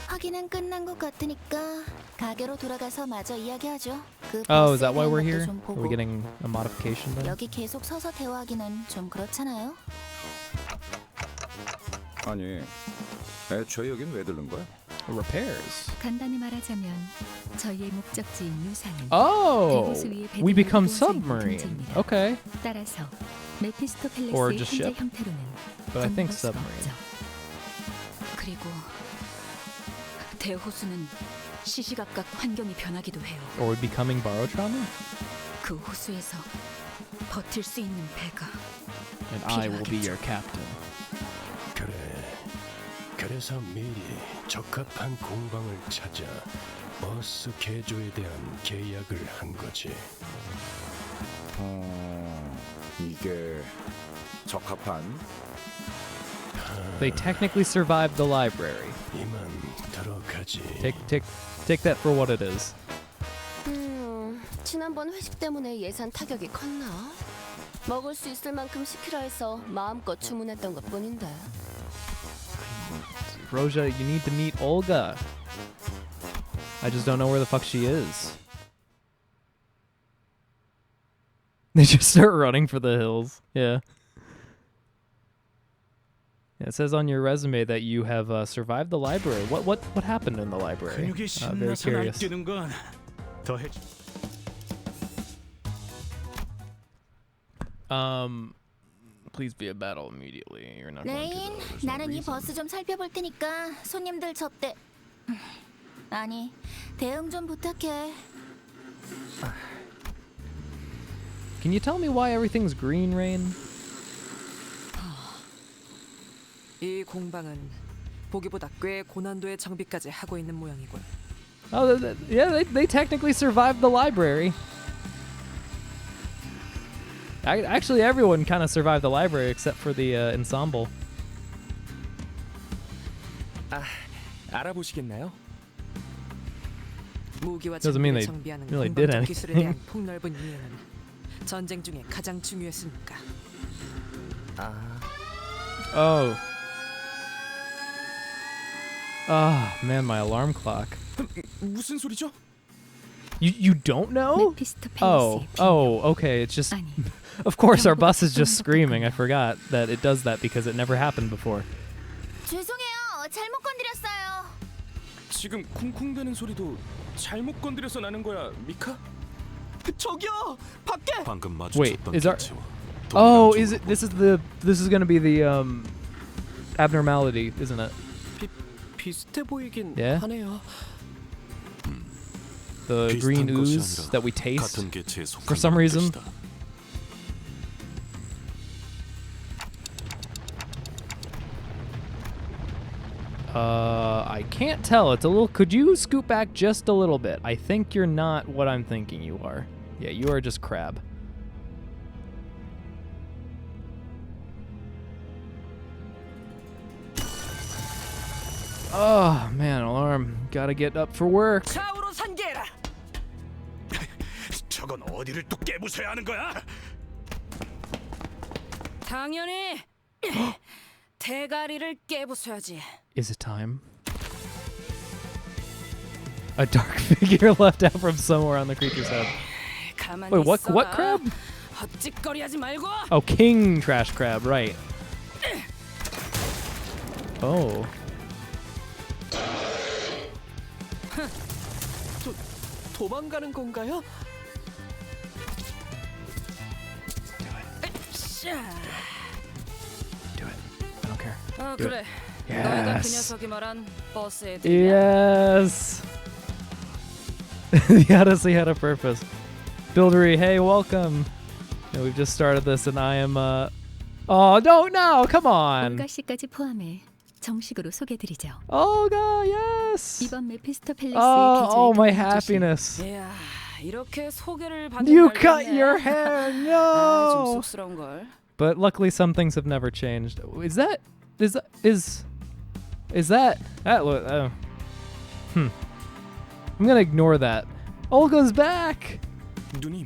확인은 끝난 것 같으니까 가게로 돌아가서 마저 이야기하죠. 그 Oh, is 버스에 that why 대한 we're 것도 here? 좀 Are 보고. we getting a modification then? 여기 계속 서서 대화하기는 좀 그렇잖아요. 아니, 애초에 여긴 왜 들른 거야? Repairs. 간단히 말하자면 저희의 목적지인 유산은 Oh, 대호수 위에 we become 배들이 모여서 있는 submarine. 존재입니다. Okay, 따라서 Or 메피스토펠레스의 just 현재 ship. 형태로는 but I think 건너갈 수가 submarine. 없죠. 그리고 대호수는 시시각각 환경이 변하기도 해요. Or we becoming Barotrauma? 그 호수에서 버틸 수 있는 배가 And I will be your captain. 그래서 미리 적합한 공방을 찾아 버스 개조에 대한 계약을 한 거지. 이게 적합한? They technically survived the library. 이만 들어가지. Take that for what it is. 지난번 회식 때문에 예산 타격이 컸나? 먹을 수 있을 만큼 시키라 해서 마음껏 주문했던 것뿐인데. Rodya, you need to meet Olga. I just don't know where the fuck she is. They just start running for the hills. Yeah. It says on your resume that you have survived the library. What happened in the library? 근육이 Very 신나서 curious. 날뛰는 건 더 해. Please be a battle immediately. You're not going to. 레인, There's no 나는 이 reason. 버스 좀 살펴볼 테니까 손님들 접대. 아니, 대응 좀 부탁해. Can you tell me why everything's green, Rain? 이 공방은 보기보다 꽤 고난도의 장비까지 하고 있는 모양이군. Oh, yeah, they technically survived the library. Actually, everyone kind of survived the library except for the ensemble. 알아보시겠나요? 무기와 Doesn't mean 장비를 they 정비하는 really did 공방적 기술에 대한 anything. 폭넓은 이해는 전쟁 중에 가장 중요했으니까. Oh. Oh, man, my alarm clock. 무슨 소리죠? You don't know? Oh, okay. It's just, 아니, of course, our bus is just screaming. I forgot that it does that because it never happened before. 죄송해요. 잘못 건드렸어요. 지금 쿵쿵대는 소리도 잘못 건드려서 나는 거야, 미카? 저기요, 밖에. 방금 Wait, 마주쳤던 is our? 기체와 Oh, is it? This is gonna be the abnormality, isn't it? 비슷해 보이긴 Yeah? 하네요. The green 비슷한 것이 ooze 아니라 that we taste 같은 개체에 속한 for some reason. 뜻이다. I can't tell. It's a little. Could you scoot back just a little bit? I think you're not what I'm thinking you are. Yeah, you are just crab. Oh man, alarm. Gotta get up for work. 좌우로 산계해라. 저건 어디를 또 깨부숴야 하는 거야? 당연히 대가리를 깨부숴야지. Is it time? A dark figure leapt out from somewhere on the creature's head. 가만히 Wait, what 있어봐. crab? 헛짓거리하지 말고. Oh, king trash crab, right. Oh. 도망가는 건가요? 샤. Do it. I don't care. Do 그래. it. 너희가 그 Yes. 녀석이 말한 버스 애들이야. Yes. The Odyssey had a purpose. Buildery, hey, welcome. And we've just started this, and I am. Oh no! Come on. 올가 씨까지 포함해 정식으로 소개드리죠. Olga, yes. 이번 메피스토펠레스의 Oh, my 개조에 도와주신 happiness. 이야, 이렇게 소개를 받는 You 날도 cut 있네. your hair. 좀 No. 쑥스러운 걸. but luckily some things have never changed. Is that? I'm gonna ignore that. Olga's back. 누님,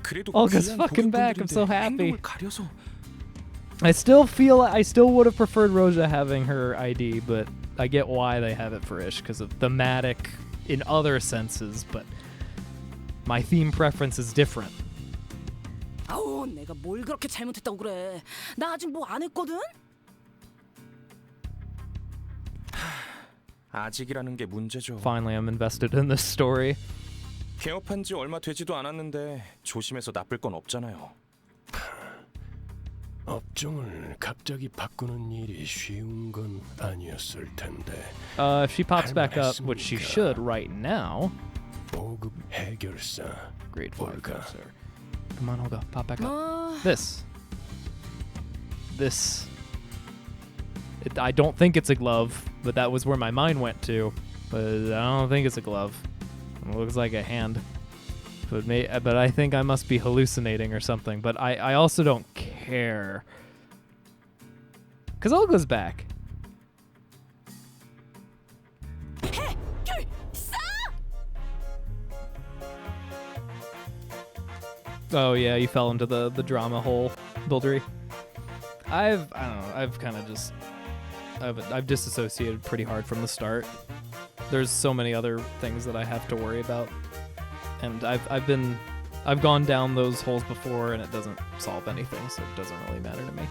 그래도 Olga's 귀한 fucking back. I'm 고객분들인데 so happy. 행동을 가려서 I still would have preferred Rodya having her ID, but I get why they have it for Ish because of thematic in other senses, but my theme preference is different. 아우, 내가 뭘 그렇게 잘못했다고 그래. 나 아직 뭐 안 했거든? 아직이라는 게 문제죠. Finally, I'm invested in this story. 개업한 지 얼마 되지도 않았는데 조심해서 나쁠 건 없잖아요. 업종을 갑자기 바꾸는 일이 쉬운 건 아니었을 텐데. If she pops back up, which she should right now. 5급 해결사. Grade 5 Olga. sir. Come on, Olga, pop back up. This. I don't think it's a glove, but that was where my mind went to. But I don't think it's a glove. It looks like a hand. But I think I must be hallucinating or something. But I also don't care. Because Olga's back. Oh yeah, you fell into the drama hole, Buildery. I don't know, I've disassociated pretty hard from the start. There's so many other things that I have to worry about. And I've gone down those holes before and it doesn't solve anything, so it doesn't really matter to me.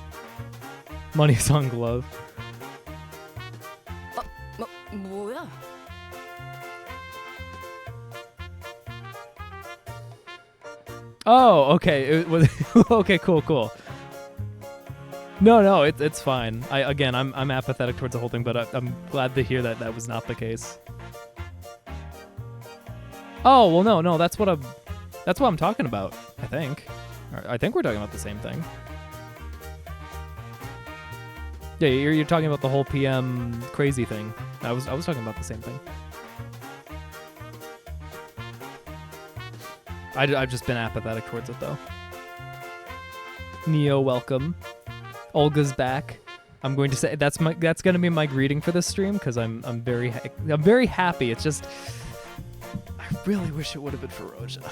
Money's on glove. 뭐야? Oh, okay. It was okay. Cool. No, it's fine. I'm apathetic towards the whole thing, but I'm glad to hear that was not the case. Oh well, no, that's what I'm talking about. I think we're talking about the same thing. Yeah, you're talking about the whole PM crazy thing. I was talking about the same thing. I've just been apathetic towards it though. Neo, welcome. Olga's back. I'm going to say that's going to be my greeting for this stream because I'm very happy. It's just I really wish it would have been for Rodya.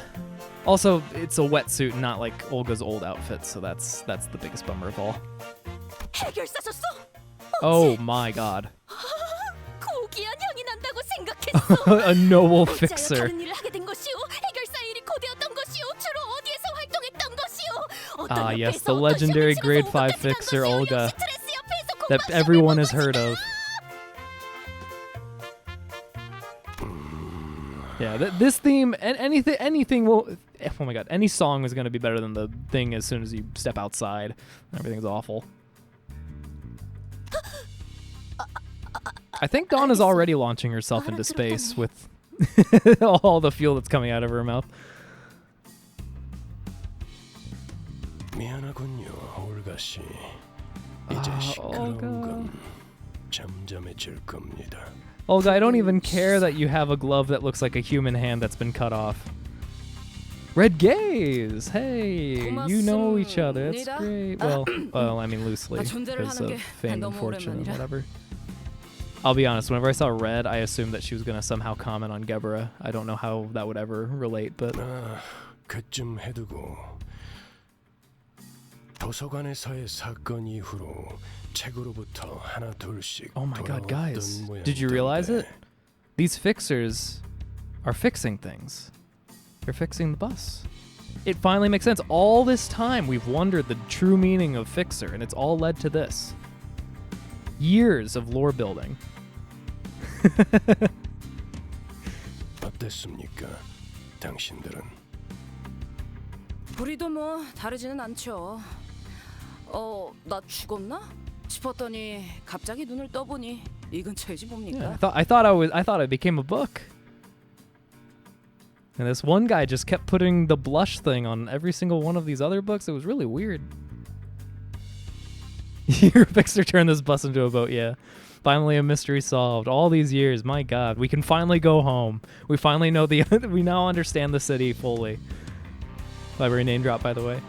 Also, it's a wetsuit, not like Olga's old outfit, so that's the biggest bummer of all. 해결사셨어? Oh my god. 고귀한 향이 난다고 생각했어. A noble 어째서 fixer. 다른 일을 하게 된 것이오? 해결사 일이 고되었던 것이오? 주로 어디에서 활동했던 것이오? Ah, yes, the legendary grade 5 fixer Olga that everyone has heard of. Yeah, this theme and anything will. Oh my god, any song is gonna be better than the thing as soon as you step outside. Everything's awful. I think Dawn is already launching herself into space with all the fuel that's coming out of her mouth. 미안하군요, 올가 씨. 이제 시끄러운 건 잠잠해질 겁니다. Olga, I don't even care that you have a glove that looks like a human hand that's been cut off. Red gaze! Hey, you know each other. That's great. Well, I mean loosely, because of fame and fortune and whatever. I'll be honest, whenever I saw Red, I assumed that she was going to somehow comment on Gebra. I don't know how that would ever relate, but... 그쯤 해두고 도서관에서의 사건 이후로 책으로부터 하나 둘씩 Oh my god, guys. Did you realize it? These fixers are fixing things. They're fixing the bus. It finally makes sense. All this time, we've wondered the true meaning of fixer, and it's all led to this. Years of lore building. 어땠습니까, 당신들은? 우리도 뭐 다르지는 않죠. 나 죽었나? 싶었더니 갑자기 눈을 떠보니 이 근처이지 뭡니까? Yeah, I thought I became a book. And this one guy just kept putting the blush thing on every single one of these other books. It was really weird. Your fixer turned this bus into a boat, yeah. Finally a mystery solved. All these years, my god. We can finally go home. We finally know we now understand the city fully. Library name drop, by the way.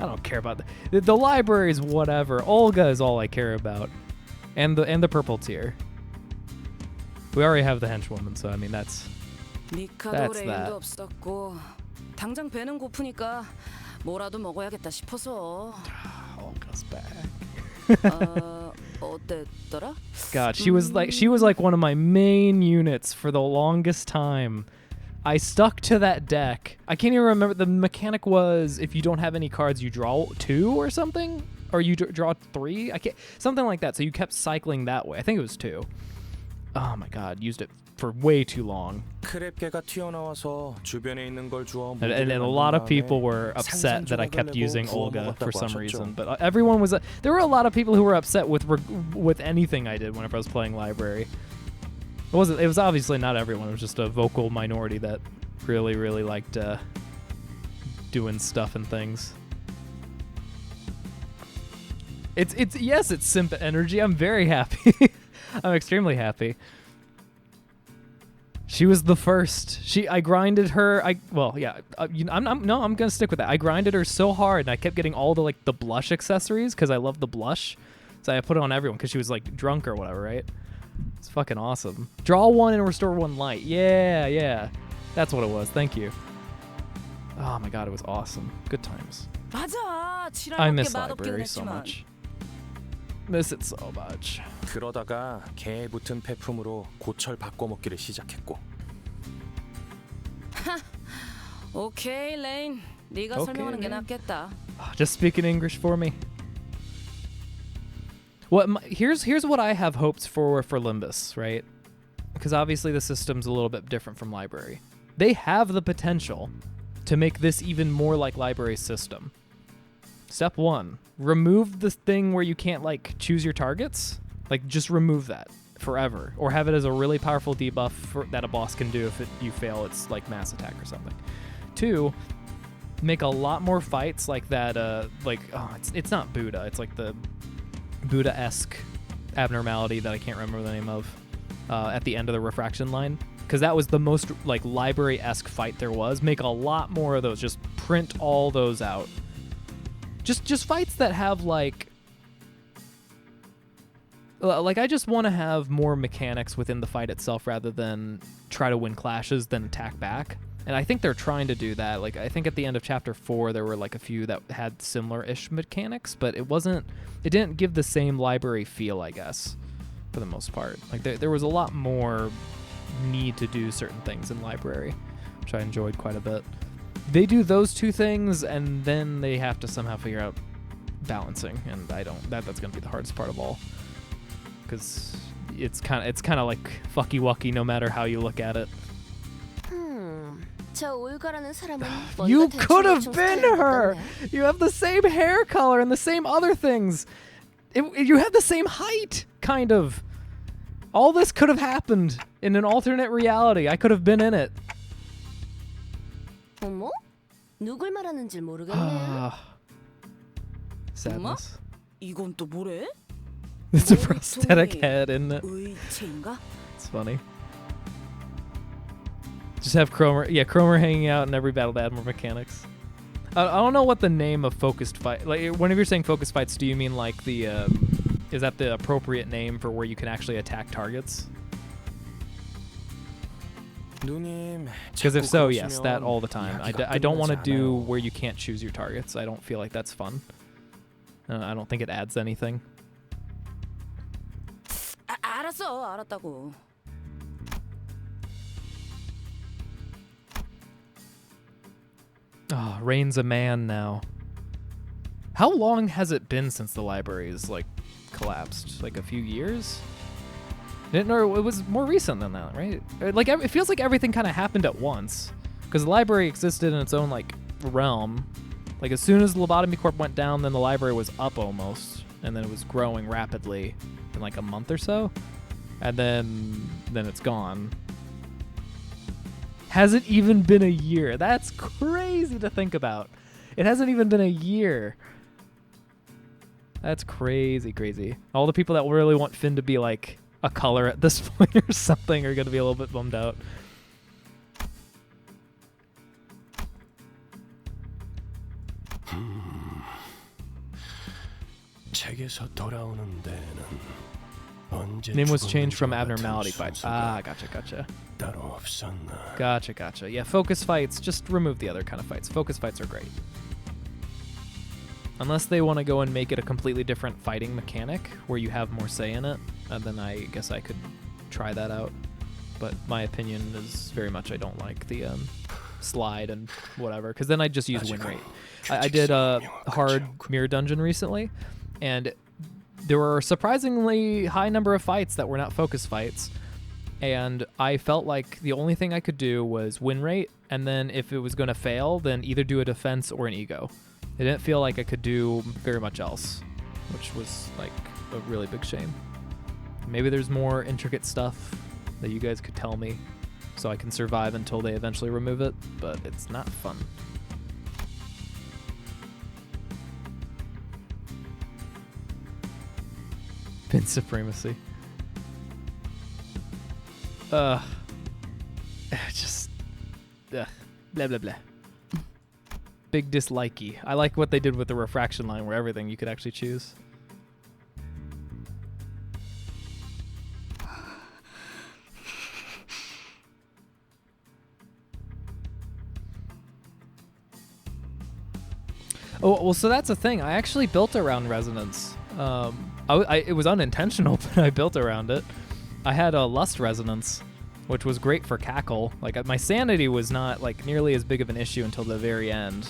I don't care about the library is whatever. Olga is all I care about, and the purple tier. We already have the henchwoman, so I mean that's 미카도 that. 레인도 없었고 당장 배는 고프니까 뭐라도 먹어야겠다 싶어서. Olga's back. 어땠더라? God, she was like one of my main units for the longest time. I stuck to that deck. I can't even remember. The mechanic was if you don't have any cards, you draw 2 or something, or you draw 3. I can't, something like that. So you kept cycling that way. I think it was 2. Oh my God, used it for way too long. 크랩개가 튀어나와서 주변에 있는 걸 주워 And a lot of people were upset that I kept using Olga for some reason. But everyone was. There were a lot of people who were upset with anything I did whenever I was playing library. It was obviously not everyone. It was just a vocal minority that really liked doing stuff and things. It's simp energy. I'm very happy. I'm extremely happy. She was the first. I grinded her. I'm gonna stick with that. I grinded her so hard, and I kept getting all the blush accessories because I love the blush. So I put it on everyone because she was like drunk or whatever, right? It's fucking awesome. Draw 1 and restore 1 light. Yeah. That's what it was. Thank you. Oh my God, it was awesome. Good times. 맞아. I miss library so much. Miss it so much. 그러다가 개에 붙은 폐품으로 고철 바꿔먹기를 시작했고. 오케이, 레인. 네가 설명하는 게 낫겠다. Just speak in English for me. Here's what I have hopes for Limbus, right? Because obviously the system's a little bit different from library. They have the potential to make this even more like library's system. Step 1, remove the thing where you can't choose your targets. Just remove that forever, or have it as a really powerful debuff that a boss can do if you fail its mass attack or something. 2, make a lot more fights like that. It's not Buddha. It's like the Buddha-esque abnormality that I can't remember the name of at the end of the refraction line, because that was the most library-esque fight there was. Make a lot more of those. Just print all those out. Just fights that have I just want to have more mechanics within the fight itself rather than try to win clashes then attack back. And I think they're trying to do that. I think at the end of chapter 4 there were a few that had similar-ish mechanics, but it didn't give the same library feel, I guess, for the most part. There was a lot more need to do certain things in library, which I enjoyed quite a bit. They do those 2 things, and then they have to somehow figure out balancing, and that's going to be the hardest part of all, because it's kind of like fucky wucky no matter how you look at it. 저 올가라는 사람은 You could have been her. You have the same hair color and the same other things. You have the same height, kind of. All this could have happened in an alternate reality. I could have been in it. 어머? 누굴 말하는지 모르겠네. Sadness. 이건 또 뭐래? It's a prosthetic head, isn't it? 의체인가? It's funny. Just have Cromer hanging out in every battle to add more mechanics. I don't know what the name of focused fight. Whenever you're saying focused fights, do you mean is that the appropriate name for where you can actually attack targets? Because if so, yes, that all the time. I don't want to do where you can't choose your targets. I don't feel like that's fun. I don't think it adds anything. 알았다고. Oh, Rain's a man now. How long has it been since the library is collapsed? A few years? No, it was more recent than that, right? It feels like everything kind of happened at once, because the library existed in its own realm. As soon as the Lobotomy Corp went down, then the library was up almost, and then it was growing rapidly in a month or so, and then it's gone. Hasn't even been a year. That's crazy to think about. It hasn't even been a year. That's crazy. All the people that really want Finn to be a color at this point or something are going to be a little bit bummed out. 세계에서 돌아오는 데에는 언제 Name was changed from 죽었는지와 같은 abnormality fights. 순서가 Gotcha. 따로 없었나. Gotcha. Yeah, focus fights, just remove the other kind of fights. Focus fights are great. Unless they want to go and make it a completely different fighting mechanic where you have more say in it, then I guess I could try that out. But my opinion is very much I don't like the slide and whatever, because then I just use win rate. I did a hard mirror dungeon recently, and there were a surprisingly high number of fights that were not focus fights, and I felt like the only thing I could do was win rate, and then if it was going to fail, then either do a defense or an ego. It didn't feel like I could do very much else, which was like a really big shame. Maybe there's more intricate stuff that you guys could tell me so I can survive until they eventually remove it, but it's not fun. Pin supremacy. Just blah blah blah. Big dislikey. I like what they did with the refraction line where everything you could actually choose. Oh, well, so that's the thing. I actually built around resonance. It was unintentional, but I built around it. I had a lust resonance, which was great for cackle. Like, my sanity was not like nearly as big of an issue until the very end,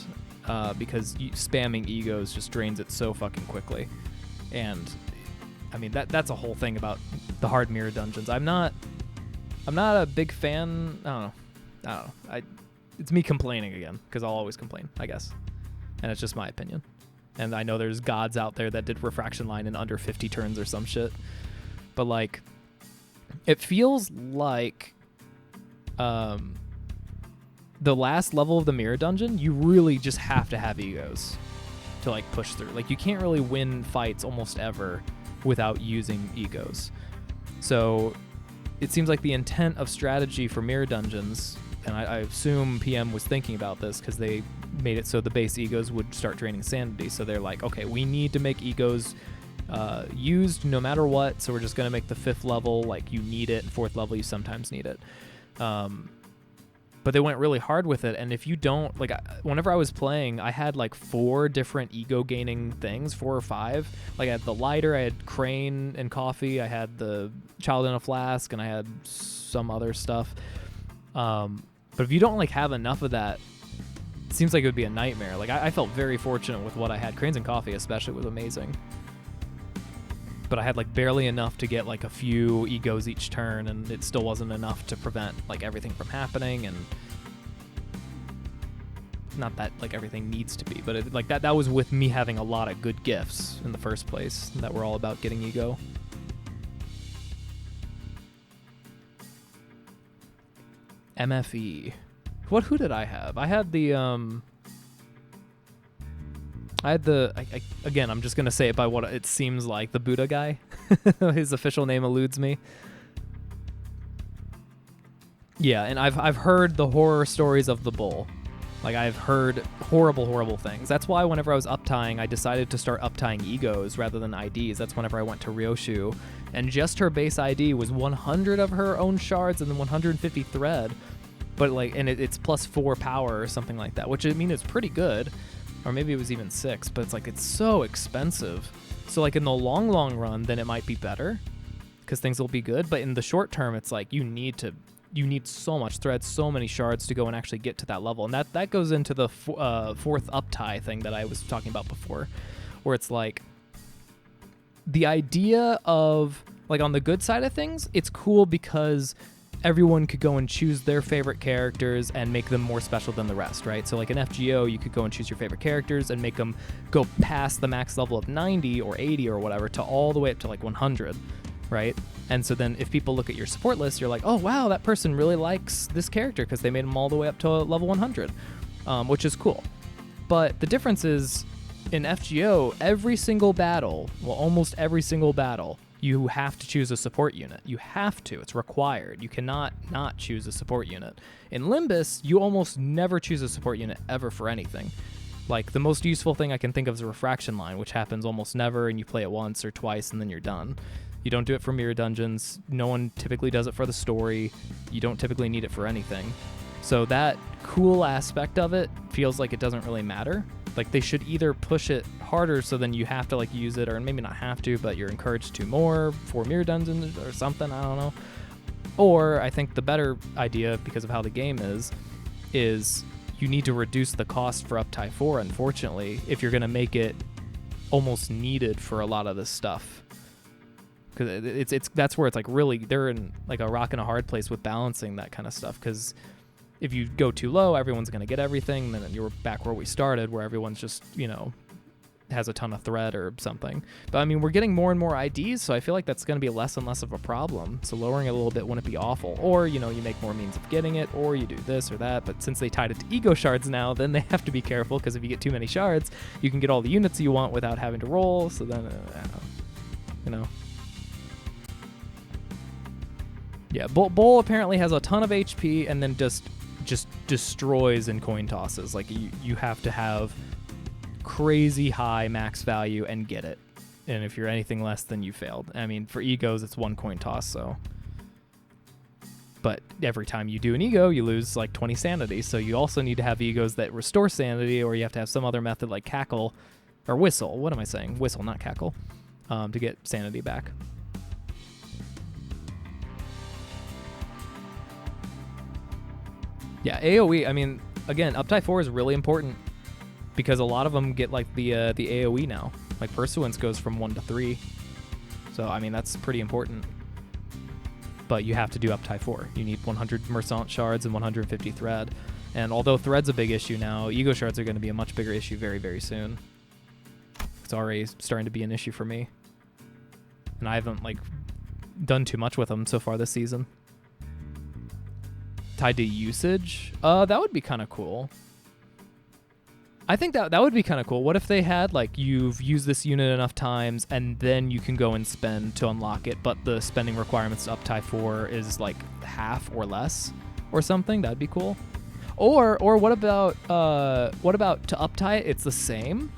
because spamming egos just drains it so fucking quickly. And I mean, that's a whole thing about the hard mirror dungeons. I'm not a big fan. I don't know. It's me complaining again, because I'll always complain, I guess. And it's just my opinion. And I know there's gods out there that did refraction line in under 50 turns or some shit. But like, it feels like the last level of the mirror dungeon, you really just have to have egos to like push through. Like, you can't really win fights almost ever without using egos. So it seems like the intent of strategy for mirror dungeons, and I assume PM was thinking about this because they made it so the base egos would start draining sanity. So they're like, okay, we need to make egos used no matter what, so we're just going to make the 5th level like you need it, and 4th level you sometimes need it. But they went really hard with it, and if you don't, like, whenever I was playing, I had like 4 different ego gaining things, 4 or 5. Like, I had the lighter, I had crane and coffee, I had the child in a flask, and I had some other stuff. But if you don't like have enough of that, it seems like it would be a nightmare. Like, I felt very fortunate with what I had. Cranes and coffee especially was amazing. But I had like barely enough to get like a few egos each turn, and it still wasn't enough to prevent like everything from happening. And not that like everything needs to be, but it, like that was with me having a lot of good gifts in the first place that were all about getting ego. MFE. Who did I have? I had the again, I'm just gonna say it by what it seems like, the Buddha guy. His official name eludes me. Yeah, and I've heard the horror stories of the bull. Like, I've heard horrible things. That's why whenever I was uptying, I decided to start uptying egos rather than IDs. That's whenever I went to Ryoshu, and just her base ID was 100 of her own shards and then 150 thread. But like, and it's plus 4 power or something like that, which I mean is pretty good. Or maybe it was even 6, but it's like, it's so expensive. So like in the long run, then it might be better because things will be good. But in the short term, it's like you need so much thread, so many shards to go and actually get to that level. And that goes into the 4th uptie thing that I was talking about before, where it's like the idea of like, on the good side of things, it's cool because everyone could go and choose their favorite characters and make them more special than the rest, right? So like in FGO, you could go and choose your favorite characters and make them go past the max level of 90 or 80 or whatever to all the way up to like 100, right? And so then if people look at your support list, you're like, oh wow, that person really likes this character because they made them all the way up to level 100, which is cool. But the difference is, in FGO, every single battle, well, almost every single battle, you have to choose a support unit. You have to. It's required. You cannot not choose a support unit. In Limbus, you almost never choose a support unit ever for anything. Like, the most useful thing I can think of is a refraction line, which happens almost never, and you play it once or twice, and then you're done. You don't do it for mirror dungeons. No one typically does it for the story. You don't typically need it for anything. So that cool aspect of it feels like it doesn't really matter. Like, they should either push it harder so then you have to, like, use it, or maybe not have to, but you're encouraged to more for mirror dungeons or something, I don't know. Or I think the better idea, because of how the game is you need to reduce the cost for Uptie 4, unfortunately, if you're going to make it almost needed for a lot of this stuff. Because it's that's where it's like really, they're in like a rock and a hard place with balancing that kind of stuff. Because if you go too low, everyone's going to get everything. Then you're back where we started, where everyone's just, you know, has a ton of thread or something. But I mean, we're getting more and more IDs, so I feel like that's going to be less and less of a problem. So lowering it a little bit wouldn't be awful. Or, you know, you make more means of getting it, or you do this or that. But since they tied it to ego shards now, then they have to be careful, because if you get too many shards, you can get all the units you want without having to roll. So then, you know. Yeah, Bull apparently has a ton of HP and then just destroys in coin tosses. Like, you have to have crazy high max value and get it, and if you're anything less, then you failed. I mean, for egos it's one coin toss, so, but every time you do an ego you lose like 20 sanity, so you also need to have egos that restore sanity, or you have to have some other method like cackle or whistle, what am I saying, whistle not cackle, to get sanity back. Yeah, AoE, I mean, again, Uptie 4 is really important, because a lot of them get like the AoE now. Like Pursuance goes from 1 to 3. So, I mean, that's pretty important. But you have to do Uptie 4. You need 100 Mercant shards and 150 thread. And although thread's a big issue now, ego shards are going to be a much bigger issue very, very soon. It's already starting to be an issue for me. And I haven't like done too much with them so far this season. Tied to usage? That would be kind of cool. I think that would be kind of cool. What if they had, like, you've used this unit enough times, and then you can go and spend to unlock it, but the spending requirements to Uptie 4 is, like, half or less or something? That'd be cool. Or what about to Uptie it, it's the same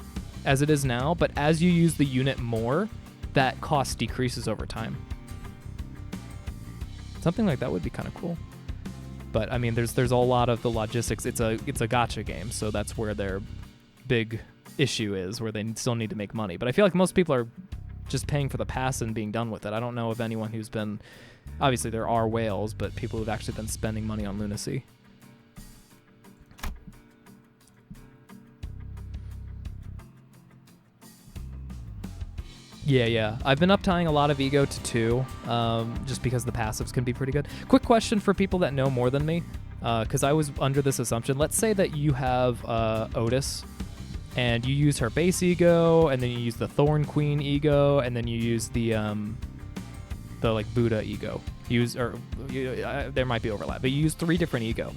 as it is now, but as you use the unit more, that cost decreases over time. Something like that would be kind of cool. But I mean, there's a lot of the logistics. It's a gacha game, so that's where their big issue is, where they still need to make money. But I feel like most people are just paying for the pass and being done with it. I don't know of anyone who's been, obviously there are whales, but people who've actually been spending money on Lunacy. Yeah. I've been uptying a lot of ego to 2, just because the passives can be pretty good. Quick question for people that know more than me, because I was under this assumption. Let's say that you have Otis, and you use her base ego, and then you use the Thorn Queen ego, and then you use the like Buddha ego. There might be overlap, but you use 3 different ego.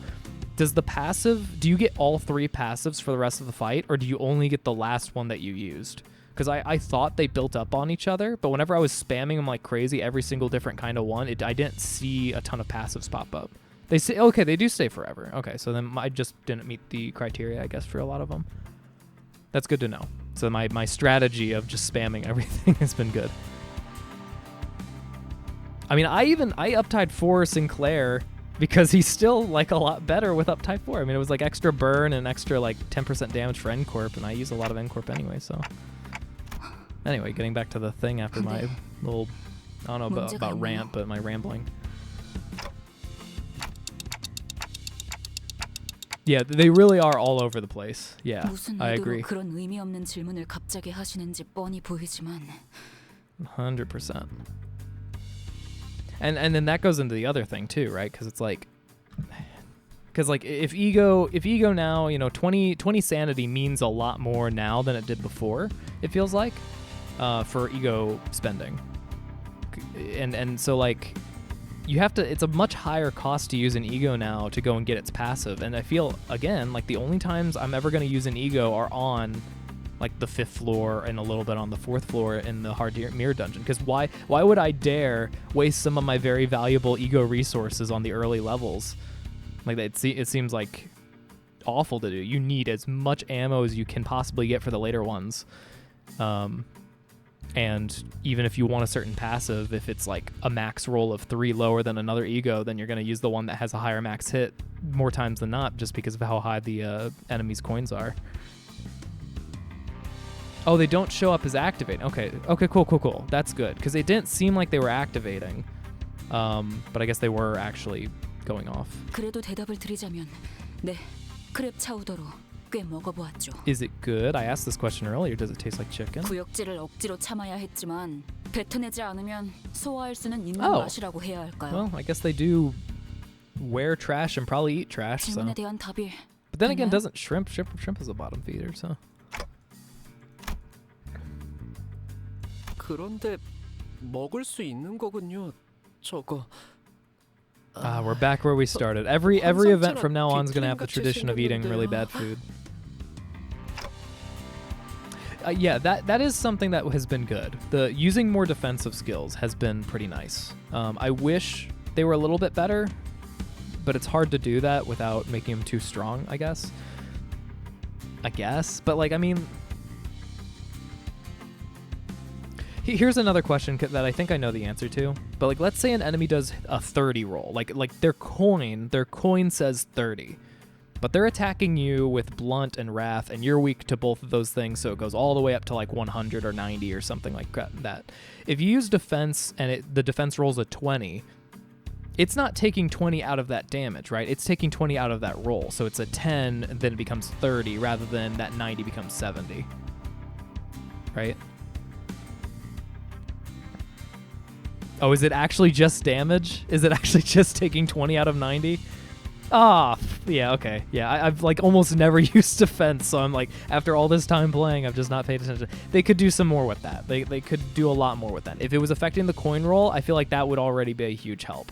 Does the passive, do you get all 3 passives for the rest of the fight, or do you only get the last one that you used? Because I thought they built up on each other, but whenever I was spamming them like crazy, every single different kind of one, I didn't see a ton of passives pop up. They say, okay, they do stay forever. Okay, so then I just didn't meet the criteria, I guess, for a lot of them. That's good to know. So my strategy of just spamming everything has been good. I mean, I uptied 4 Sinclair because he's still like a lot better with Uptie 4. I mean, it was like extra burn and extra like 10% damage for N-Corp, and I use a lot of N-Corp anyway, so. Anyway, getting back to the thing after my little, I don't know about rant, but my rambling. Yeah, they really are all over the place. Yeah, I agree. 그런 의미 없는 질문을 갑자기 하시는지 뻔히 보이지만 100%. And then that goes into the other thing too, right? Because it's like, if ego now, you know, 20 sanity means a lot more now than it did before. It feels like, for ego spending, and so like, you have to, it's a much higher cost to use an ego now to go and get its passive. And I feel, again, like the only times I'm ever going to use an ego are on like the 5th floor and a little bit on the 4th floor in the hard mirror dungeon. Because why would I dare waste some of my very valuable ego resources on the early levels? Like it seems like awful to do. You need as much ammo as you can possibly get for the later ones. And even if you want a certain passive, if it's like a max roll of 3 lower than another ego, then you're going to use the one that has a higher max hit more times than not, just because of how high the enemy's coins are. Oh, they don't show up as activating. Okay, cool. That's good, because it didn't seem like they were activating. But I guess they were actually going off. 그래도 대답을 드리자면, 네, 크랩 차우더로 꽤 먹어보았죠. Is it good? I asked this question earlier. Does it taste like chicken? 구역질을 억지로 참아야 했지만 뱉어내지 않으면 소화할 수는 있는 Oh. 맛이라고 해야 할까요? Well, I guess they do wear trash and probably eat trash. So. 질문에 대한 답이. But then again, 되나요? doesn't shrimp is a bottom feeder, so. 그런데 먹을 수 있는 거군요. 저거. We're back where we started. Every event from now on is going to have the tradition of eating really bad food. Yeah, that is something that has been good. The using more defensive skills has been pretty nice. I wish they were a little bit better, but it's hard to do that without making them too strong, I guess. But like, I mean, here's another question that I think I know the answer to. But like, let's say an enemy does a 30 roll. Like their coin says 30. But they're attacking you with Blunt and Wrath, and you're weak to both of those things, so it goes all the way up to like 100 or 90 or something like that. If you use defense and the defense rolls a 20, it's not taking 20 out of that damage, right? It's taking 20 out of that roll. So it's a 10, and then it becomes 30, rather than that 90 becomes 70. Right? Oh, is it actually just damage? Is it actually just taking 20 out of 90? Ah, yeah, okay. Yeah, I've like almost never used defense, so I'm like, after all this time playing, I've just not paid attention. They could do some more with that. They could do a lot more with that. If it was affecting the coin roll, I feel like that would already be a huge help.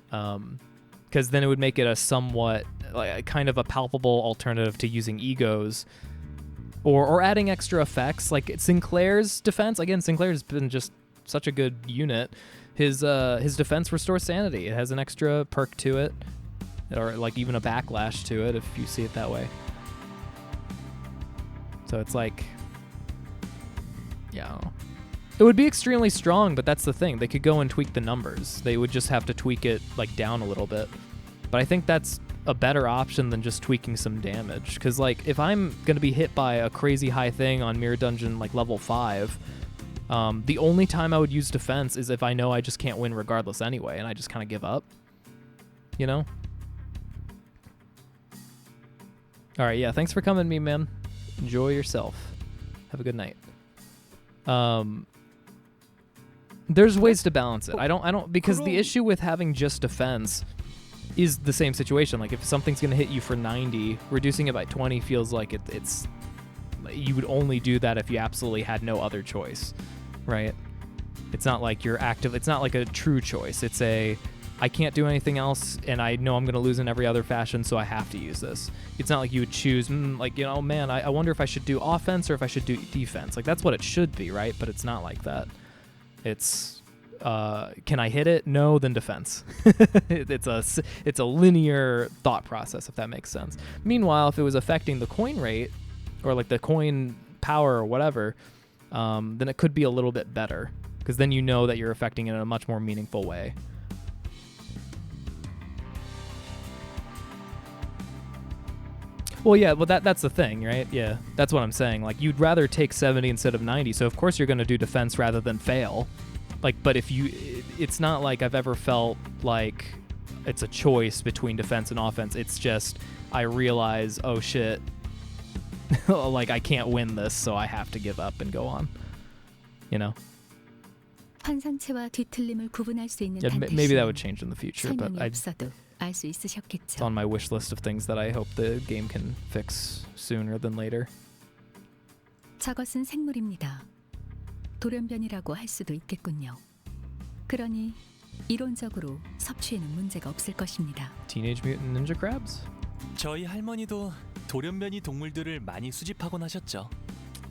Because then it would make it a somewhat, like, kind of a palpable alternative to using egos, or adding extra effects. Like Sinclair's defense, again, Sinclair's been just such a good unit. His defense restores sanity. It has an extra perk to it, or like even a backlash to it if you see it that way. So it's like, yeah, I don't know. It would be extremely strong, but that's the thing. They could go and tweak the numbers. They would just have to tweak it like down a little bit. But I think that's a better option than just tweaking some damage. Because like, if I'm gonna be hit by a crazy high thing on Mirror Dungeon like level 5, the only time I would use defense is if I know I just can't win regardless anyway, and I just kind of give up. You know? All right, yeah, thanks for coming, me man. Enjoy yourself. Have a good night. There's ways to balance it. I don't because the issue with having just defense is the same situation. Like if something's gonna hit you for 90, reducing it by 20 feels like it's you would only do that if you absolutely had no other choice, right? It's not like you're active. It's not like a true choice. It's a I can't do anything else, and I know I'm going to lose in every other fashion, so I have to use this. It's not like you would choose, like, you know, man, I wonder if I should do offense or if I should do defense. Like, that's what it should be, right? But it's not like that. It's, can I hit it? No, then defense. It's a linear thought process, if that makes sense. Meanwhile, if it was affecting the coin rate, or like the coin power or whatever, then it could be a little bit better, because then you know that you're affecting it in a much more meaningful way. Well, yeah, well, that's the thing, right? Yeah, that's what I'm saying. Like, you'd rather take 70 instead of 90, so of course you're going to do defense rather than fail. Like, but if you... It's not like I've ever felt like it's a choice between defense and offense. It's just, I realize, oh shit, like, I can't win this, so I have to give up and go on. You know? 환상체와 뒤틀림을 구분할 수 있는 Yeah, maybe that would change in the future, but 알 수 있으셨겠죠. It's on my wish list of things that I hope the game can fix sooner than later. 저것은 생물입니다. 돌연변이라고 할 수도 있겠군요. 그러니 이론적으로 섭취에는 문제가 없을 것입니다. Teenage Mutant Ninja Crabs? 저희 할머니도 돌연변이 동물들을 많이 수집하곤 하셨죠.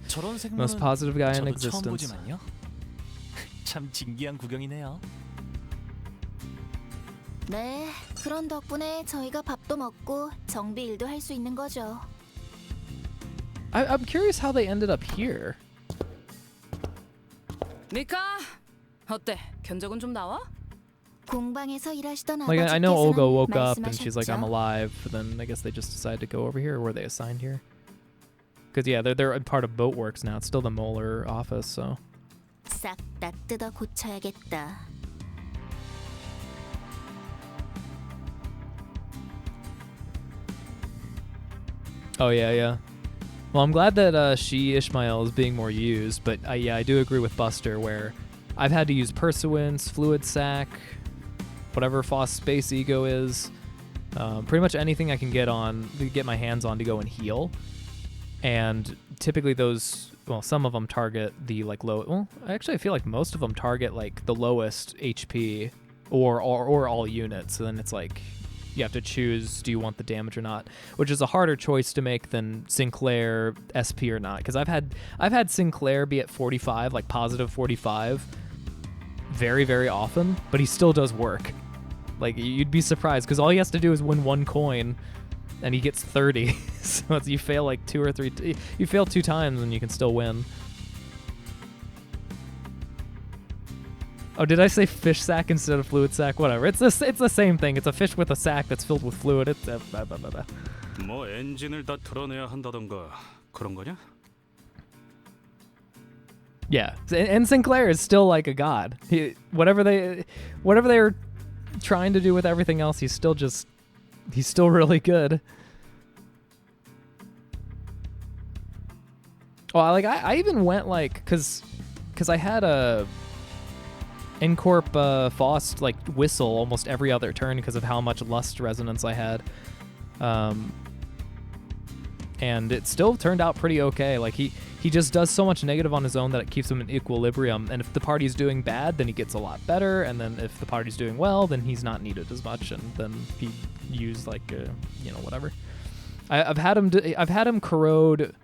저런 생물은 Most positive guy in 저도 처음 existence. 보지만요. 참 진기한 구경이네요. 네, 그런 덕분에 저희가 밥도 먹고 정비 일도 할 수 있는 거죠. I'm curious how they ended up here. 미카, 어때? 견적은 좀 나와? 공방에서 일하시던 Like I know Olga 아버지께서는 woke up and she's like, I'm 말씀하셨죠. alive. But then I guess they just decided to go over here. Or were they assigned here? Because yeah, they're a part of Boatworks now. It's still the Moeller office, so. 싹 다 뜯어 고쳐야겠다. Oh yeah. Well, I'm glad that She Ishmael is being more used, but yeah, I do agree with Buster where I've had to use Pursuance, Fluid Sac, whatever Foss Space Ego is, pretty much anything I can get my hands on to go and heal. And typically those, well, some of them target the like low. Well, actually, I feel like most of them target like the lowest HP or all units. So then it's like you have to choose, do you want the damage or not, which is a harder choice to make than Sinclair SP or not, because I've had Sinclair be at 45, like positive 45 very, very often, but he still does work. Like you'd be surprised because all he has to do is win one coin and he gets 30. So you fail like you fail 2 times and you can still win. Oh, did I say fish sack instead of fluid sack? Whatever. It's the same thing. It's a fish with a sack that's filled with fluid. It's 뭐 엔진을 다 드러내야 한다던가 그런 거냐? Yeah, and Sinclair is still like a god. Whatever they were trying to do with everything else, he's still really good. Oh, I even went like cause I had a Incorp Faust like whistle almost every other turn because of how much lust resonance I had, and it still turned out pretty okay. Like he just does so much negative on his own that it keeps him in equilibrium, and if the party's doing bad then he gets a lot better, and then if the party's doing well then he's not needed as much, and then he used like whatever. I've had him corrode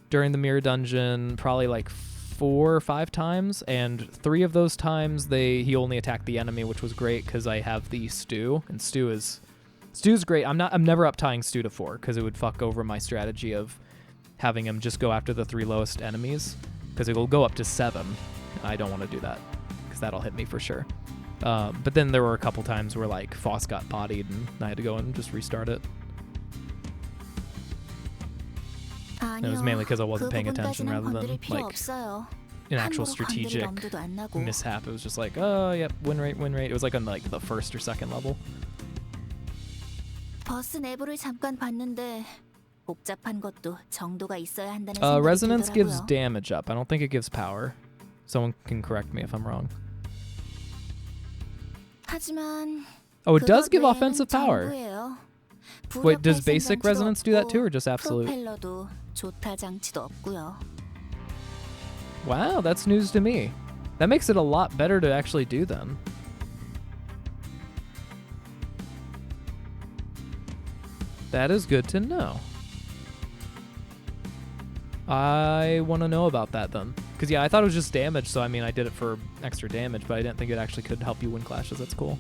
during the mirror dungeon probably like 4 or 5 times, and 3 of those times he only attacked the enemy, which was great because I have the stew, and stew's great. I'm never uptying stew to 4 because it would fuck over my strategy of having him just go after the 3 lowest enemies, because it will go up to 7. I don't want to do that because that'll hit me for sure. But then there were a couple times where like Foss got bodied and I had to go and just restart it. And it was mainly because I wasn't paying attention rather than like an actual strategic mishap. It was just like, oh, yep, win rate. It was like on like the 1st or 2nd level. 버스 내부를 잠깐 봤는데 복잡한 것도 정도가 있어야 한다는 생각이 Resonance gives 들더라고요. damage up. I don't think it gives power. Someone can correct me if I'm wrong. 하지만 Oh, it does 그것 give 외에는 offensive power. 전부예요. Wait, does 부력할 basic 생장치도 resonance do that too, or 없고 just absolute? 프로펠러도 조타 장치도 없고요. Wow, that's news to me. That makes it a lot better to actually do then. That is good to know. I want to know about that then. Because yeah, I thought it was just damage, so I mean I did it for extra damage, but I didn't think it actually could help you win clashes. That's cool.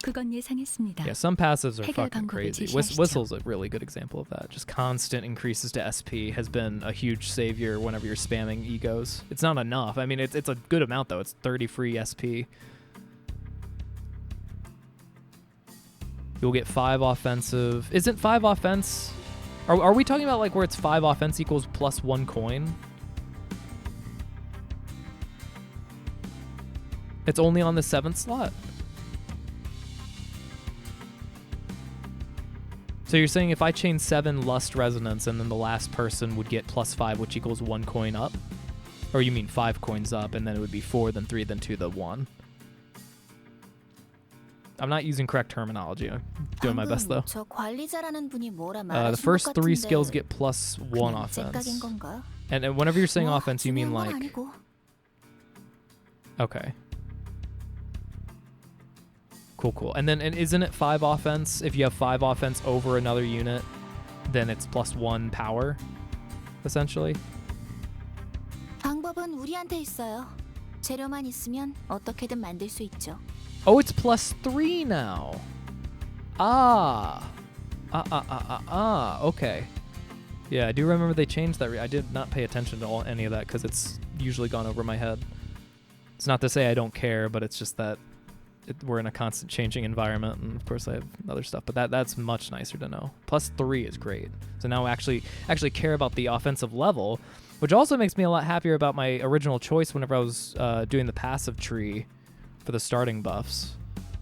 그건 예상했습니다. Yeah, some passives are 해결 fucking 방법을 crazy. 제시하시죠. Whistle's a really good example of that. Just constant increases to SP has been a huge savior whenever you're spamming egos. It's not enough. I mean, it's a good amount though. It's 30 free SP. You'll get 5 offensive. Isn't 5 offense? Are we talking about like where it's 5 offense equals plus 1 coin? It's only on the 7th slot. So you're saying if I chain 7 Lust Resonance and then the last person would get plus 5, which equals 1 coin up? Or you mean 5 coins up, and then it would be 4, then 3, then 2, then 1. I'm not using correct terminology. I'm doing my best though. 저 관리자라는 분이 뭐라 The 말하신 것 first 3 같은데 skills get plus 1 그냥 offense. 째깍인 건가? And whenever you're saying 뭐, offense, you mean 중요한 건 like... 아니고. Okay. Cool. And isn't it 5 offense? If you have 5 offense over another unit, then it's plus 1 power, essentially? 방법은 우리한테 있어요. 재료만 있으면 어떻게든 만들 수 있죠. Oh, it's +3 now. Okay. Yeah, I do remember they changed that. I did not pay attention to any of that because it's usually gone over my head. It's not to say I don't care, but it's just that we're in a constant changing environment, and of course I have other stuff. But that's much nicer to know. +3 is great. So now I actually care about the offensive level, which also makes me a lot happier about my original choice whenever I was doing the passive tree for the starting buffs.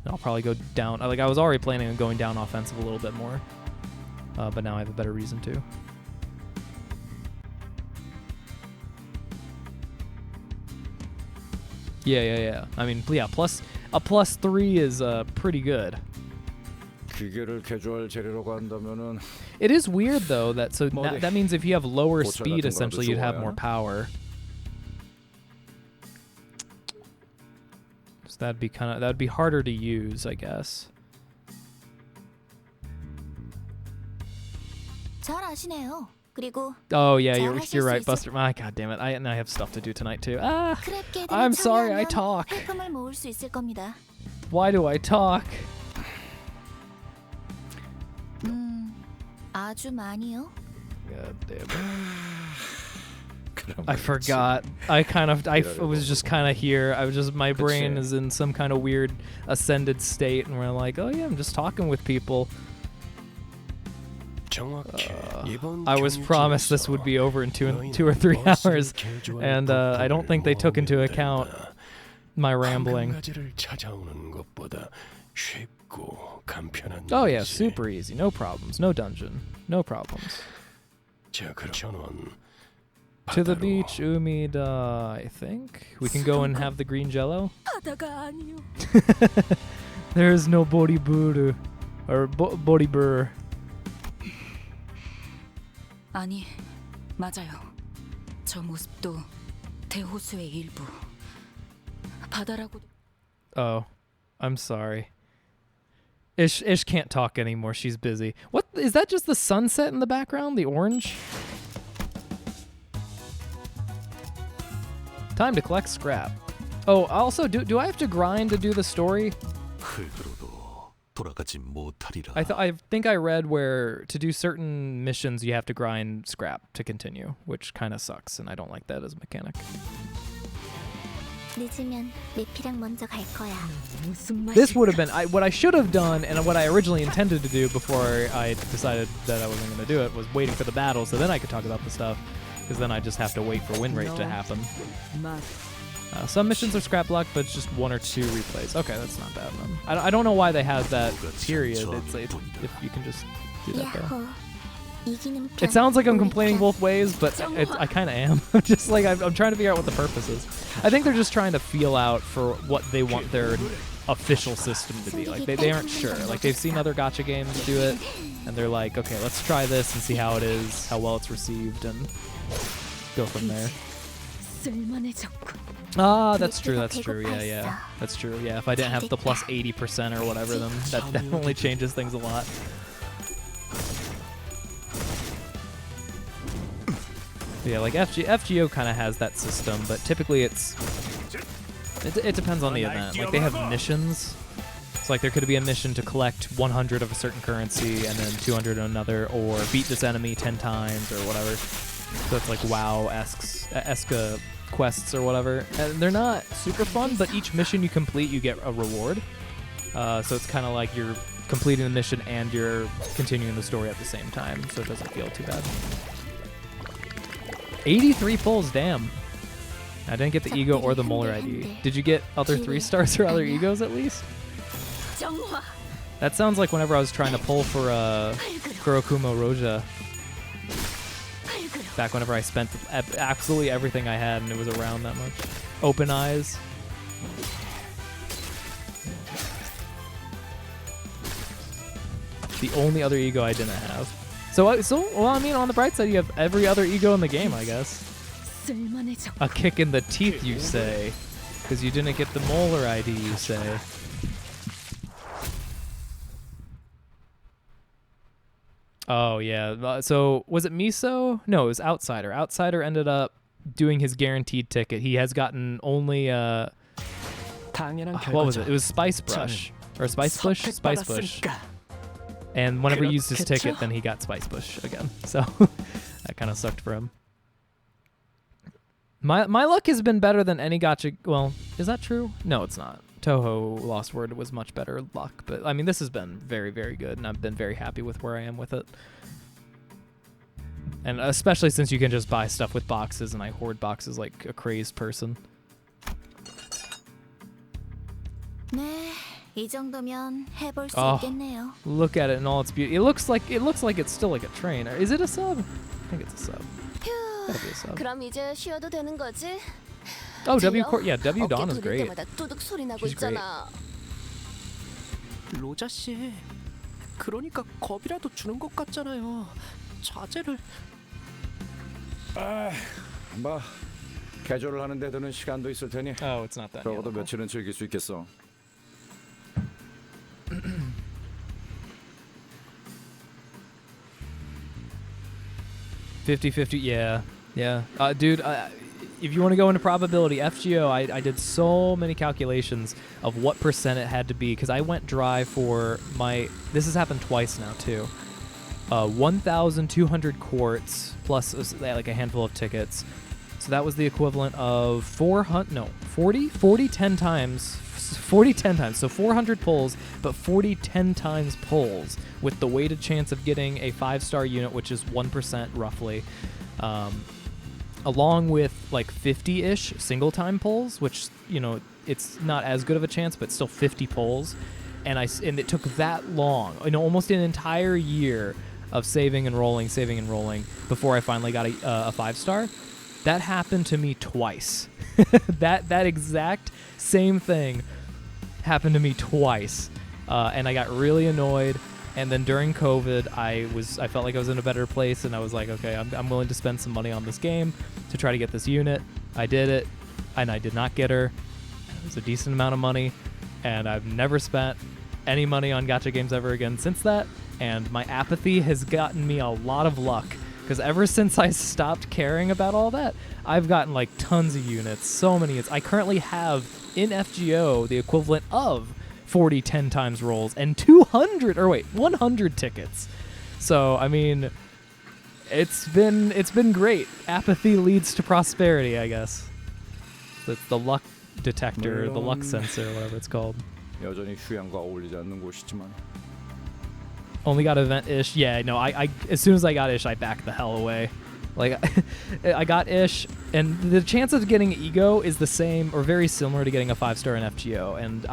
And I'll probably go down. Like I was already planning on going down offensive a little bit more, but now I have a better reason to. Yeah. I mean, yeah, +3 is pretty good. 기계를 개조할 재료라고 한다면은 It is weird though that that means if you have lower 고철 speed, 같은 essentially 거라도 you'd have 좋아요. more power. So that'd be harder to use, I guess. 잘 아시네요. 그리고 Oh yeah, you're 잘하실 수 right, 있을- Buster. My God damn it! I have stuff to do tonight too. 크랩게들을 I'm sorry I 참여하면 talk. 상품을 모을 수 있을 겁니다. Why do I talk? 아주 많이요. God damn it. I forgot. I was just kind of here. My brain is in some kind of weird ascended state, and we're like, oh yeah, I'm just talking with people. I was promised this would be over in 2 or 3 hours, and I don't think they took into account my rambling. Oh yeah, super easy, no problems, no dungeon, no problems. To the beach, Umida, I think. We can go and have the green jello. 바다가 아니요. There is no Bodiburu, or Bodibur. 아니, 맞아요. 저 모습도 대호수의 일부. 바다라고. Oh, I'm sorry. Ish can't talk anymore. She's busy. What is that? Just the sunset in the background? The orange? Time to collect scrap. Oh, also, do I have to grind to do the story? I think I read where to do certain missions you have to grind scrap to continue, which kind of sucks, and I don't like that as a mechanic. 늦으면 내피랑 먼저 갈 거야. This would have been what I should have done, and what I originally intended to do before I decided that I wasn't going to do it was waiting for the battle, so then I could talk about the stuff, because then I just have to wait for win rate to happen. Some missions are scrap block, but it's just 1 or 2 replays. Okay, that's not bad. I don't know why they have that period. It's like, if you can just do that though. It sounds like I'm complaining both ways, but I kind of am. Just like I'm trying to figure out what the purpose is. I think they're just trying to feel out for what they want their official system to be. Like they aren't sure. Like they've seen other gacha games do it, and they're like, okay, let's try this and see how it is, how well it's received, and go from there. Ah, that's true. Yeah. That's true. Yeah, if I didn't have the plus 80% or whatever, then that definitely changes things a lot. Yeah, like FGO kind of has that system, but typically it depends on the event. Like they have missions. So like there could be a mission to collect 100 of a certain currency and then 200 of another, or beat this enemy 10 times or whatever. So it's like WoW-esque quests or whatever. And they're not super fun, but each mission you complete, you get a reward. So it's kind of like you're completing the mission and you're continuing the story at the same time, so it doesn't feel too bad. 83 pulls, damn. I didn't get the ego or the molar ID. Did you get other 3 stars or other egos at least? That sounds like whenever I was trying to pull for Kurokumo Rodya. Back whenever I spent absolutely everything I had and it was around that much. Open eyes. The only other ego I didn't have. So well, I mean, on the bright side, you have every other ego in the game, I guess. A kick in the teeth, you say, because you didn't get the molar ID, you say. Oh yeah. So was it Miso? No, it was Outsider. Outsider ended up doing his guaranteed ticket, he has gotten only 당연한 what was it? 결과죠. It was Spice Brush or Spice Bush, Spice Bush. And whenever he used his ticket, then he got Spice Bush again. So that kind of sucked for him. My luck has been better than any gacha. Well, is that true? No, it's not. Toho Lost Word was much better luck, but I mean, this has been very, very good, and I've been very happy with where I am with it. And especially since you can just buy stuff with boxes, and I hoard boxes like a crazed person. 네, 이 정도면 해볼 수 Oh, 있겠네요. look at it in all its beauty. It looks like it's still like a train. Is it a sub? I think it's a sub. Gotta be a sub. 그럼 이제 쉬어도 되는 거지? Oh, W Dawn is 어깨 great. 때마다 뚜둑 소리 나고 She's great. 있잖아. 로자 씨, 그러니까 겁이라도 주는 것 같잖아요. 자제를. 뭐 개조를 하는 데 드는 시간도 있을 테니 Oh, it's not that. 적어도 며칠은 즐길 수 있겠어. 50-50, yeah. Dude, if you want to go into probability, FGO, I did so many calculations of what percent it had to be, because I went dry for my... This has happened twice now, too. 1,200 quartz, plus like a handful of tickets. So that was the equivalent of 40 10 times. 40 10 times, so 400 pulls, but 40 10 times pulls with the weighted chance of getting a 5-star unit, which is 1% roughly, along with like 50-ish single-time pulls, which, you know, it's not as good of a chance, but still 50 pulls, and it took that long, you know, almost an entire year of saving and rolling before I finally got a 5-star. That happened to me twice. that exact same thing happened to me twice, and I got really annoyed. And then during COVID, I felt like I was in a better place, and I was like, okay, I'm willing to spend some money on this game to try to get this unit. I did it, and I did not get her. It was a decent amount of money, and I've never spent any money on gacha games ever again since that. And my apathy has gotten me a lot of luck, because ever since I stopped caring about all that, I've gotten like tons of units, so many. I currently have in FGO the equivalent of 40 10 times rolls and 100 tickets. So I mean, it's been great. Apathy leads to prosperity, I guess. That's the luck detector, the luck sensor, whatever it's called. 여전히 휴양과 어울리지 않는 곳이지만. Only got event-ish. Yeah, no, I as soon as I got ish, I backed the hell away. Like, I got ish, and the chance of getting ego is the same or very similar to getting a 5-star in FGO, and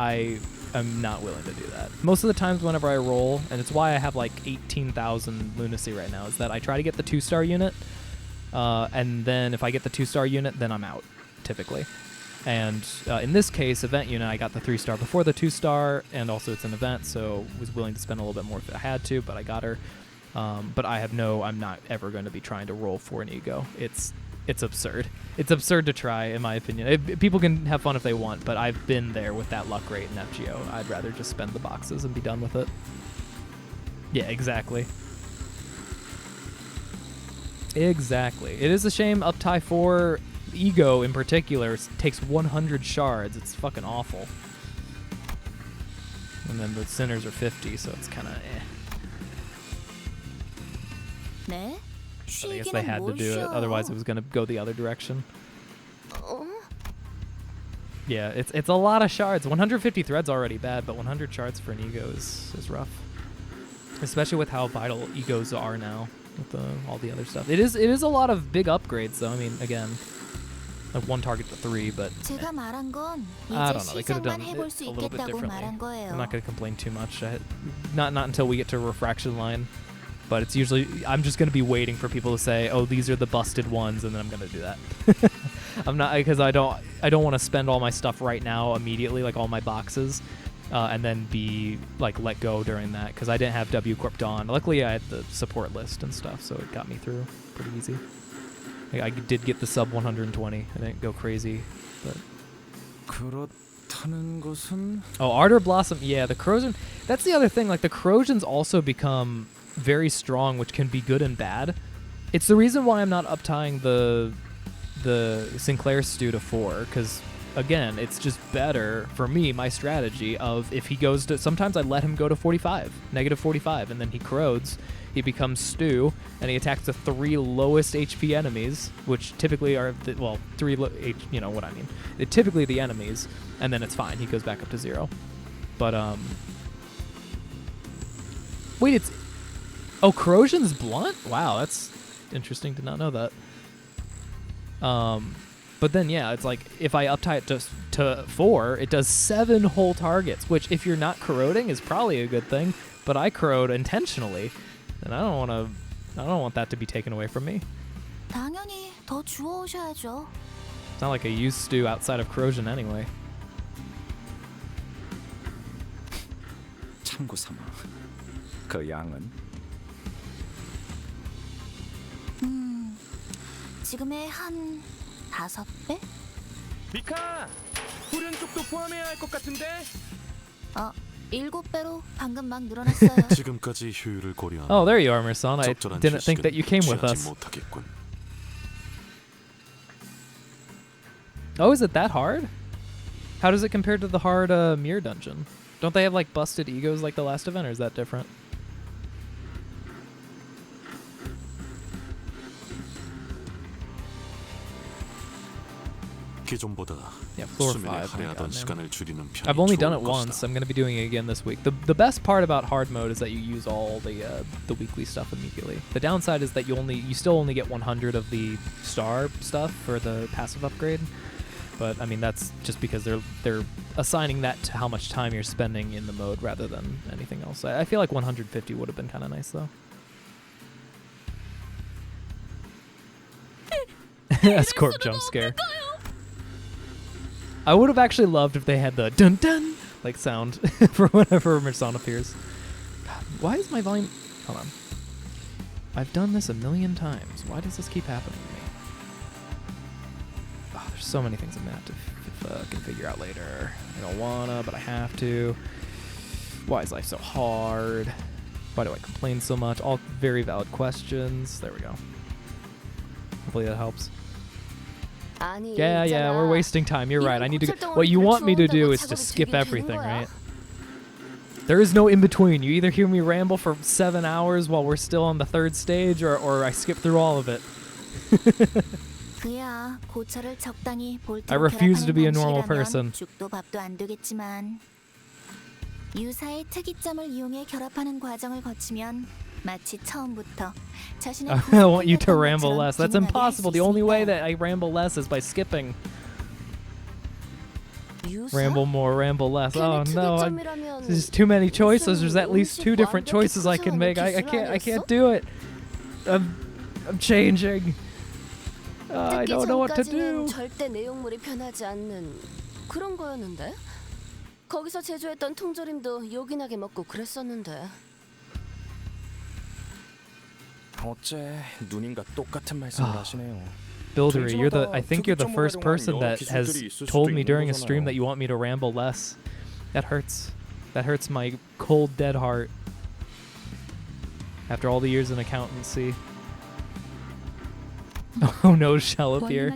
I'm not willing to do that. Most of the times whenever I roll, and it's why I have like 18,000 lunacy right now, is that I try to get the 2-star unit, and then if I get the 2-star unit, then I'm out, typically. And in this case, event unit, I got the 3-star before the 2-star, and also it's an event, so was willing to spend a little bit more if I had to, but I got her. But I'm not ever going to be trying to roll for an ego. It's absurd. It's absurd to try, in my opinion. People can have fun if they want, but I've been there with that luck rate in FGO. I'd rather just spend the boxes and be done with it. Yeah, exactly. Exactly. It is a shame Uptie 4 ego in particular takes 100 shards. It's fucking awful. And then the sinners are 50, so it's kind of eh. 네? But I guess they had to do it, otherwise it was going to go the other direction. Yeah, it's a lot of shards. 150 threads already bad, but 100 shards for an ego is rough. Especially with how vital egos are now with all the other stuff. It is a lot of big upgrades though. I mean, again, like 1 target to 3, but 제가 말한 건 I 이제 don't know. They could have done 시작만 it 해볼 수 a little bit 있겠다고 differently. 말한 I'm 거예요. not going to complain too much. Not until we get to refraction line. But it's usually, I'm just going to be waiting for people to say, oh, these are the busted ones, and then I'm going to do that. I'm not, because I don't want to spend all my stuff right now immediately, like all my boxes, and then be like let go during that, because I didn't have W Corp Dawn. Luckily, I had the support list and stuff, so it got me through pretty easy. I did get the sub 120. I didn't go crazy, but. 그렇다는 것은. Oh, Ardor Blossom, yeah, the corrosion. That's the other thing. Like the corrosions also become very strong, which can be good and bad. It's the reason why I'm not uptying the the Sinclair stew to 4 because, again, it's just better for me, my strategy of if he goes to... Sometimes I let him go to 45, negative 45, and then he corrodes. He becomes stew, and he attacks the 3 lowest HP enemies, which typically are... you know what I mean. They're typically the enemies, and then it's fine. He goes back up to 0. But, wait, it's... Oh, corrosion's blunt? Wow, that's interesting. Did not know that. But then, yeah, it's like if I uptie it to 4, it does 7 whole targets, which if you're not corroding is probably a good thing. But I corrode intentionally, and I don't want that to be taken away from me. 당연히 더 주워 오셔야죠. It's not like I use stew outside of corrosion anyway. 참고 삼아. 그 양은 지금의 한 5배? 미카! 후륜 쪽도 포함해야 할 것 같은데? 7배로 방금 막 늘어났어요. 지금까지 효율을 고려한 Oh, there you are, Merson. I didn't think that you came with us. 못하겠군. Oh, is it that hard? How does it compare to the hard mirror dungeon? Don't they have like busted egos like the last event, or is that different? 기존보다 Yeah, floor 수면에 5. 할애하던 시간을 줄이는 편이 I've only done 좋을 it 것이다. once. I'm going to be doing it again this week. The best part about hard mode is that you use all the weekly stuff immediately. The downside is that you still only get 100 of the star stuff for the passive upgrade. But I mean that's just because they're assigning that to how much time you're spending in the mode rather than anything else. I feel like 150 would have been kind of nice though. Escort jump scare. I would have actually loved if they had the dun dun like sound for whenever Merson appears. God, why is my volume... Hold on. I've done this a million times. Why does this keep happening to me? Oh, there's so many things I'm going to have to figure out later. I don't wanna, but I have to. Why is life so hard? Why do I complain so much? All very valid questions. There we go. Hopefully that helps. Yeah, we're wasting time. You're right. I need to go. What you want me to do is to skip everything, right? There is no in between. You either hear me ramble for 7 hours while we're still on the 3rd stage, or I skip through all of it. I refuse to be a normal person. 유사의 특이점을 이용해 결합하는 과정을 거치면 마치 처음부터 자신의 I want you to ramble less. That's impossible. The only way that I ramble less is by skipping. Ramble more, ramble less. Oh no, there's too many choices. There's at least 2 different choices I can make. I can't do it. I'm changing. I don't know what to do. 절대 내용물이 변하지 않는 그런 거였는데. 거기서 제조했던 통조림도 요긴하게 먹고 그랬었는데. 어째 누님과 똑같은 말씀을 하시네요. Buildery, I think you're the first person that has told me during a stream that you want me to ramble less. That hurts. That hurts my cold, dead heart. After all the years in accountancy. Oh no, shell appear.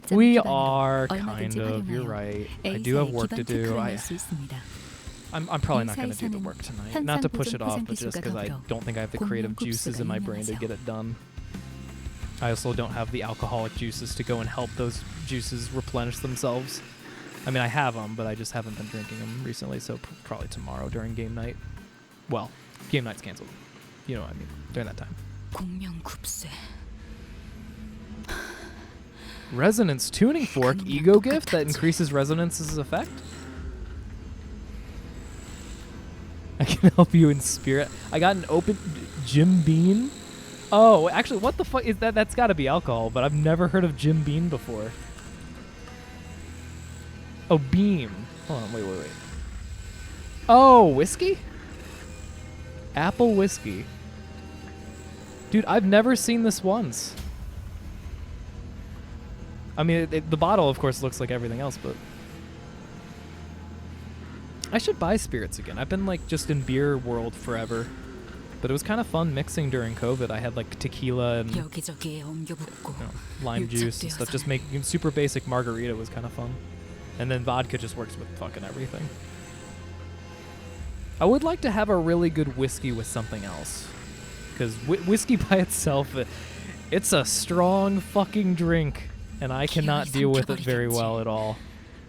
We are kind of, you're right. I do have work to do. I'm probably not going to do the work tonight. Not to push it off, but just because I don't think I have the creative juices in my brain to get it done. I also don't have the alcoholic juices to go and help those juices replenish themselves. I mean, I have them, but I just haven't been drinking them recently, so probably tomorrow during game night. Well, game night's canceled. You know what I mean, during that time. Resonance tuning fork, ego gift that increases resonance's effect. I can help you in spirit. I got an open Jim Bean. Oh, actually, what the fuck is that? That's got to be alcohol, but I've never heard of Jim Bean before. Oh, Beam. Hold on, wait. Oh, whiskey? Apple whiskey. Dude, I've never seen this once. I mean, the bottle, of course, looks like everything else, but... I should buy spirits again. I've been, like, just in beer world forever. But it was kind of fun mixing during COVID. I had like tequila and 여기저기에 옮겨붙고 lime juice and stuff. Just making super basic margarita was kind of fun. And then vodka just works with fucking everything. I would like to have a really good whiskey with something else. Because whiskey by itself, it's a strong fucking drink. And I cannot deal with it very well at all.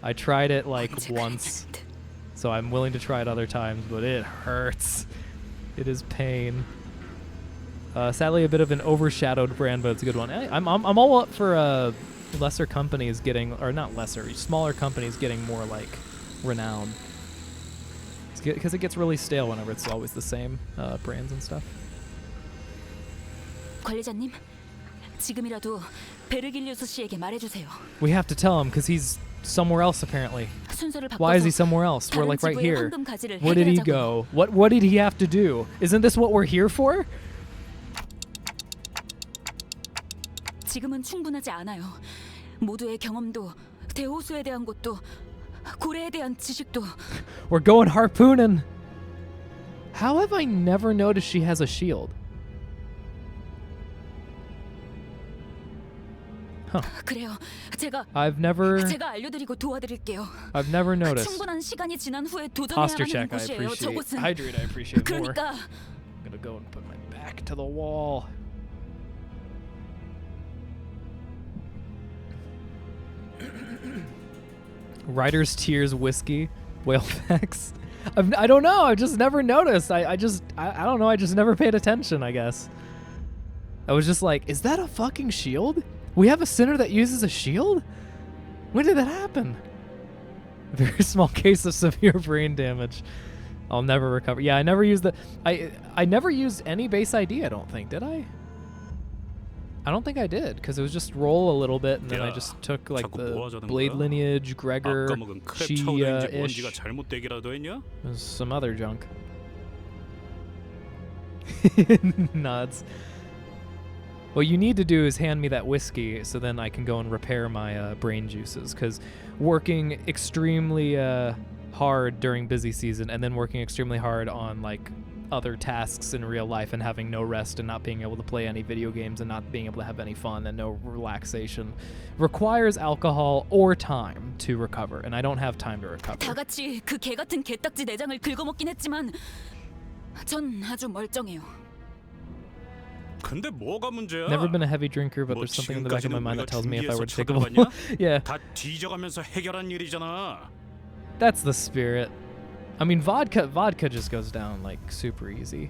I tried it like once. So I'm willing to try it other times, but it hurts. It is pain. Sadly, a bit of an overshadowed brand, but it's a good one. I'm all up for lesser companies getting, or not lesser, smaller companies getting more like renowned. Because it gets really stale whenever it's always the same brands and stuff. 관리자님, 지금이라도 베르길리우스 씨에게 말해주세요. We have to tell him because he's somewhere else apparently. Why is he somewhere else? We're like right here. Where did he go? What did he have to do? Isn't this what we're here for? 지금은 충분하지 않아요. 모두의 경험도, 대호수에 대한 것도, 고래에 대한 지식도. We're going harpooning. How have I never noticed she has a shield? Huh. 그래요. 제가 알려드리고 도와드릴게요. I've never noticed. 충분한 시간이 지난 후에 Posture 도전해야 하는 check, I 곳이에요. appreciate. 저곳은. Hydrate, I appreciate more. 그러니까. I'm gonna go and put my back to the wall. Writer's Tears whiskey, whale facts. I don't know. I just never noticed. I don't know. I just never paid attention, I guess. I was just like, is that a fucking shield? We have a sinner that uses a shield? When did that happen? A very small case of severe brain damage. I'll never recover. Yeah, I never used I never used any base ID, I don't think, did I? I don't think I did, because it was just roll a little bit, and then I just took like the Blade Lineage, Gregor, Shia-ish. There's some other junk. Nods. What you need to do is hand me that whiskey, so then I can go and repair my brain juices, because working extremely hard during busy season, and then working extremely hard on like other tasks in real life and having no rest and not being able to play any video games and not being able to have any fun and no relaxation requires alcohol or time to recover, and I don't have time to recover. 다 같이 그 개 같은 개딱지 내장을 긁어먹긴 했지만 전 아주 멀쩡해요. 근데 뭐가 문제야? Never been a heavy drinker, but there's something in the back of my mind that tells me if I were to take a ball. Yeah. 다 뒤져가면서 해결한 일이잖아. That's the spirit. I mean, vodka just goes down like super easy.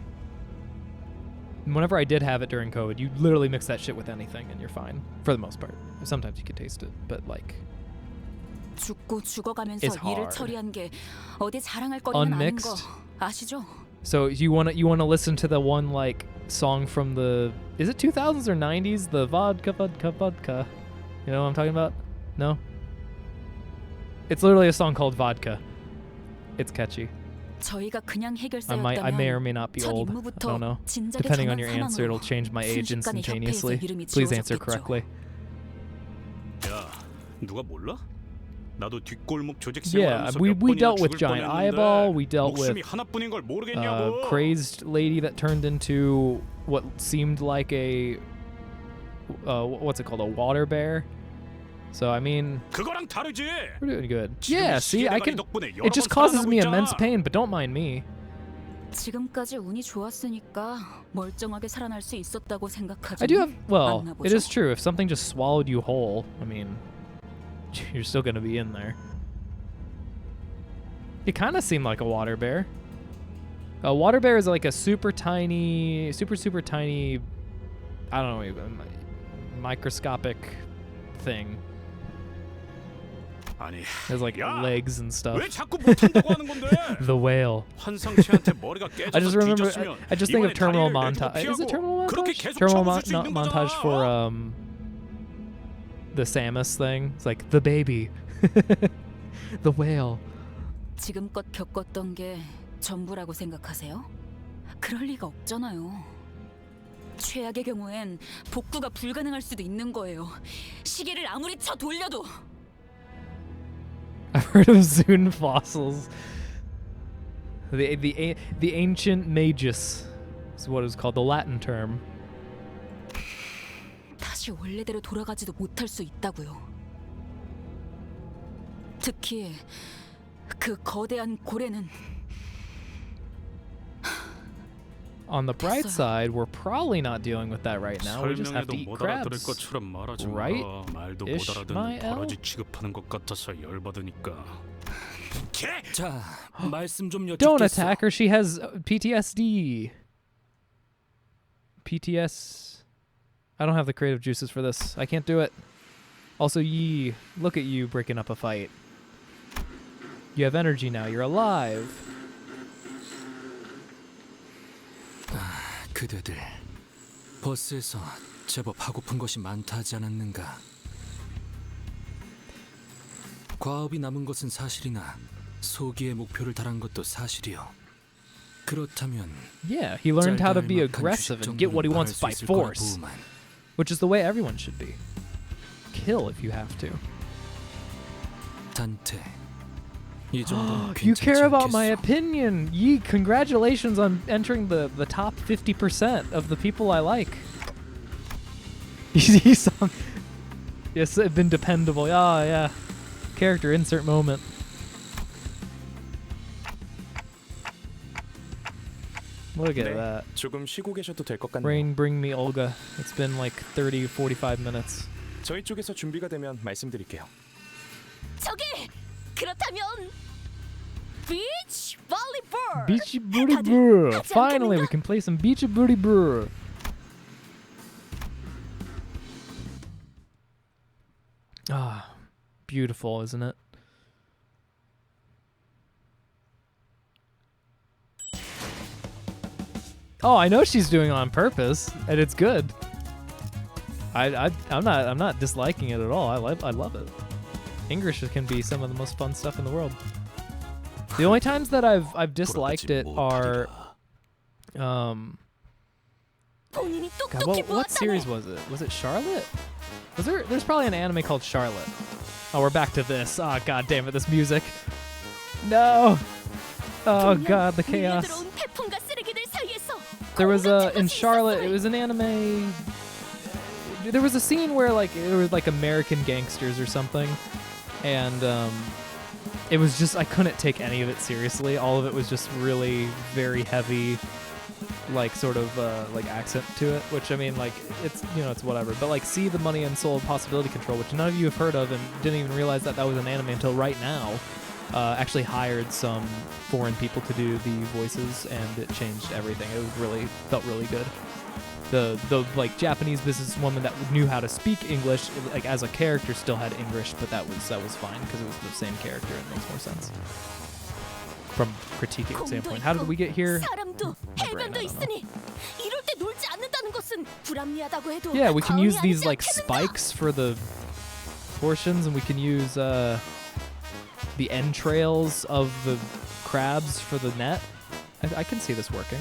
Whenever I did have it during COVID, you literally mix that shit with anything and you're fine for the most part. Sometimes you can taste it, but like 죽고 죽어가면서 it's 일을 hard. 처리한 게 어디 자랑할 거리는 아닌 거 Unmixed. 아시죠? So you want to listen to the one like song from the, is it 2000s or 90s? The vodka. You know what I'm talking about? No? It's literally a song called Vodka. It's catchy. 저희가 그냥 I may or may not be old. I don't know. Depending on your answer, it'll change my age instantaneously. Please answer correctly. 야, 누가 몰라? 나도 뒷골목 조직 Yeah, 생활하면서 we 몇 dealt 번이나 with 죽을 giant 뻔했는데 eyeball. We dealt with 목숨이 하나뿐인 걸 모르겠냐고. crazed lady that turned into what seemed like a what's it called, a water bear. So I mean, 그거랑 다르지. we're doing good. Yeah, see, I can. It just causes me immense pain, but don't mind me. 지금까지 운이 좋았으니까 멀쩡하게 살아날 수 있었다고 생각하지. I do have. Well, it is true. If something just swallowed you whole, I mean, you're still gonna be in there. It kind of seemed like a water bear. A water bear is like a super tiny, super tiny, I don't know, microscopic thing. 아니, Has like legs and stuff. 왜 자꾸 못한다고 하는 건데? The whale. 환상체한테 머리가 I just 깨져서 remember. 뒤졌으면 I just think of 이번에 terminal 다리를 montage. 내두고 Is it 피하고 terminal 그렇게 montage? 계속 Terminal 접을 수 있는 montage 거잖아. for the Samus thing. It's like the baby, the whale. 지금껏 겪었던 게 전부라고 생각하세요? 그럴 리가 없잖아요. 최악의 경우엔 복구가 불가능할 수도 있는 거예요. 시계를 아무리 쳐 돌려도. I've heard of Zune fossils. The ancient magus. It's what is called the Latin term. 다시 원래대로 돌아가지도 못할 수 있다고요. 특히 그 거대한 고래는 On the bright side, we're probably not dealing with that right now. We just have to 설명해도 eat 못 알아들을 crabs. 것처럼 말하지 마. Right? 말도 못 알아듣는 Ishmael? 버러지 취급하는 것 같아서 열받으니까. 자, 말씀 좀 Don't 여쭙겠어. attack her. She has PTSD. PTS. I don't have the creative juices for this. I can't do it. Also, Yi, look at you breaking up a fight. You have energy now. You're alive. 그대들 버스에서 제법 하고픈 것이 많다 하지 않았는가? 과업이 남은 것은 사실이나 소기의 목표를 달한 것도 사실이요. 그렇다면 Yeah, he learned how to be 짤달막한 aggressive 주식 and get what he 정도는 wants 바랄 수 by 있을 거라 force, 보만. which is the way everyone should be. Kill if you have to. 단테, 이 정도는 You 괜찮지 care about my 않겠소? opinion. Yee, congratulations on entering the top 50% of the people I like. He's yes, been dependable. Oh, yeah. Character insert moment. Look at that. 조금 쉬고 계셔도 될 것 같네요. Rain, bring me Olga. It's been like 30, 45 minutes. 저희 쪽에서 준비가 되면 말씀드릴게요. 저기 그렇다면 비치 볼리볼. Beachy Booty Brr. Finally, we can play some Beachy Booty Brr. Ah, beautiful, isn't it? Oh, I know she's doing it on purpose, and it's good. I'm not disliking it at all. I love it. English can be some of the most fun stuff in the world. The only times that I've disliked it are God, what series was it? Was it Charlotte? Was there's probably an anime called Charlotte. Oh, we're back to this. Oh, god damn it, this music. No. Oh god, the chaos. There was in Charlotte, it was an anime. There was a scene where like it was like American gangsters or something, and it was just I couldn't take any of it seriously. All of it was just really very heavy, like sort of like accent to it. Which I mean, like it's it's whatever. But like See the Money and Soul of Possibility Control, which none of you have heard of and didn't even realize that was an anime until right now. Actually hired some foreign people to do the voices, and it changed everything. It felt really good. The like Japanese businesswoman that knew how to speak English, like as a character, still had English, but that was fine because it was the same character. It makes more sense from critiquing standpoint. How did we get here? Yeah, we can use these like spikes for the portions, and we can use the entrails of the crabs for the net. I can see this working.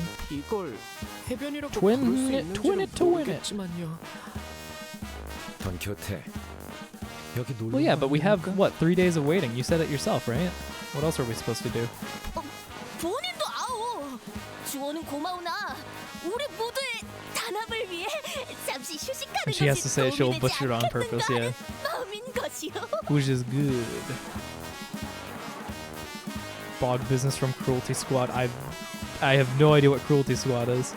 Twin it. Well, yeah, but we have, what, 3 days of waiting? You said it yourself, right? What else are we supposed to do? 본인도 아오. 주원은 고마우나 우리 모두의 단합을 위해 잠시 휴식하는 And she has to say it, she'll butcher it on purpose, yeah. 마음인 것이요. Which is good. Bog business from Cruelty Squad. I have no idea what Cruelty Squad is.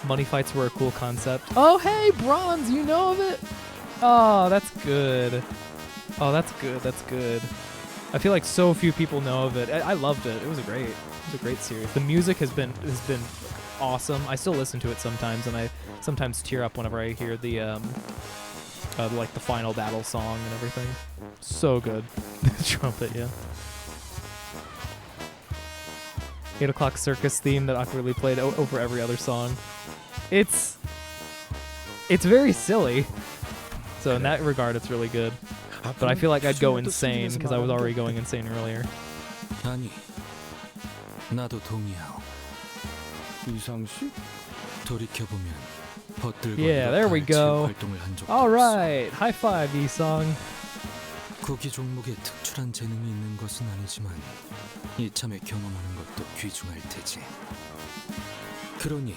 Money fights were a cool concept. Oh, hey, Bronze, you know of it? Oh, that's good. Oh, that's good. That's good. I feel like so few people know of it. I loved it. It was a great series. The music has been awesome. I still listen to it sometimes, and I sometimes tear up whenever I hear the like the final battle song and everything. So good. The trumpet, yeah. 8 o'clock circus theme that awkwardly played over every other song. It's very silly. So in that regard, it's really good. But I feel like I'd go insane because I was already going insane earlier. 아니, 나도 동의하오. 이상식? 돌이켜보면 벗들과 Yeah, there we go. 활동을 한 적도 All right, high five, E-Song. 구기 종목에 특출한 재능이 있는 것은 아니지만 이참에 경험하는 것도 귀중할 테지. 그러니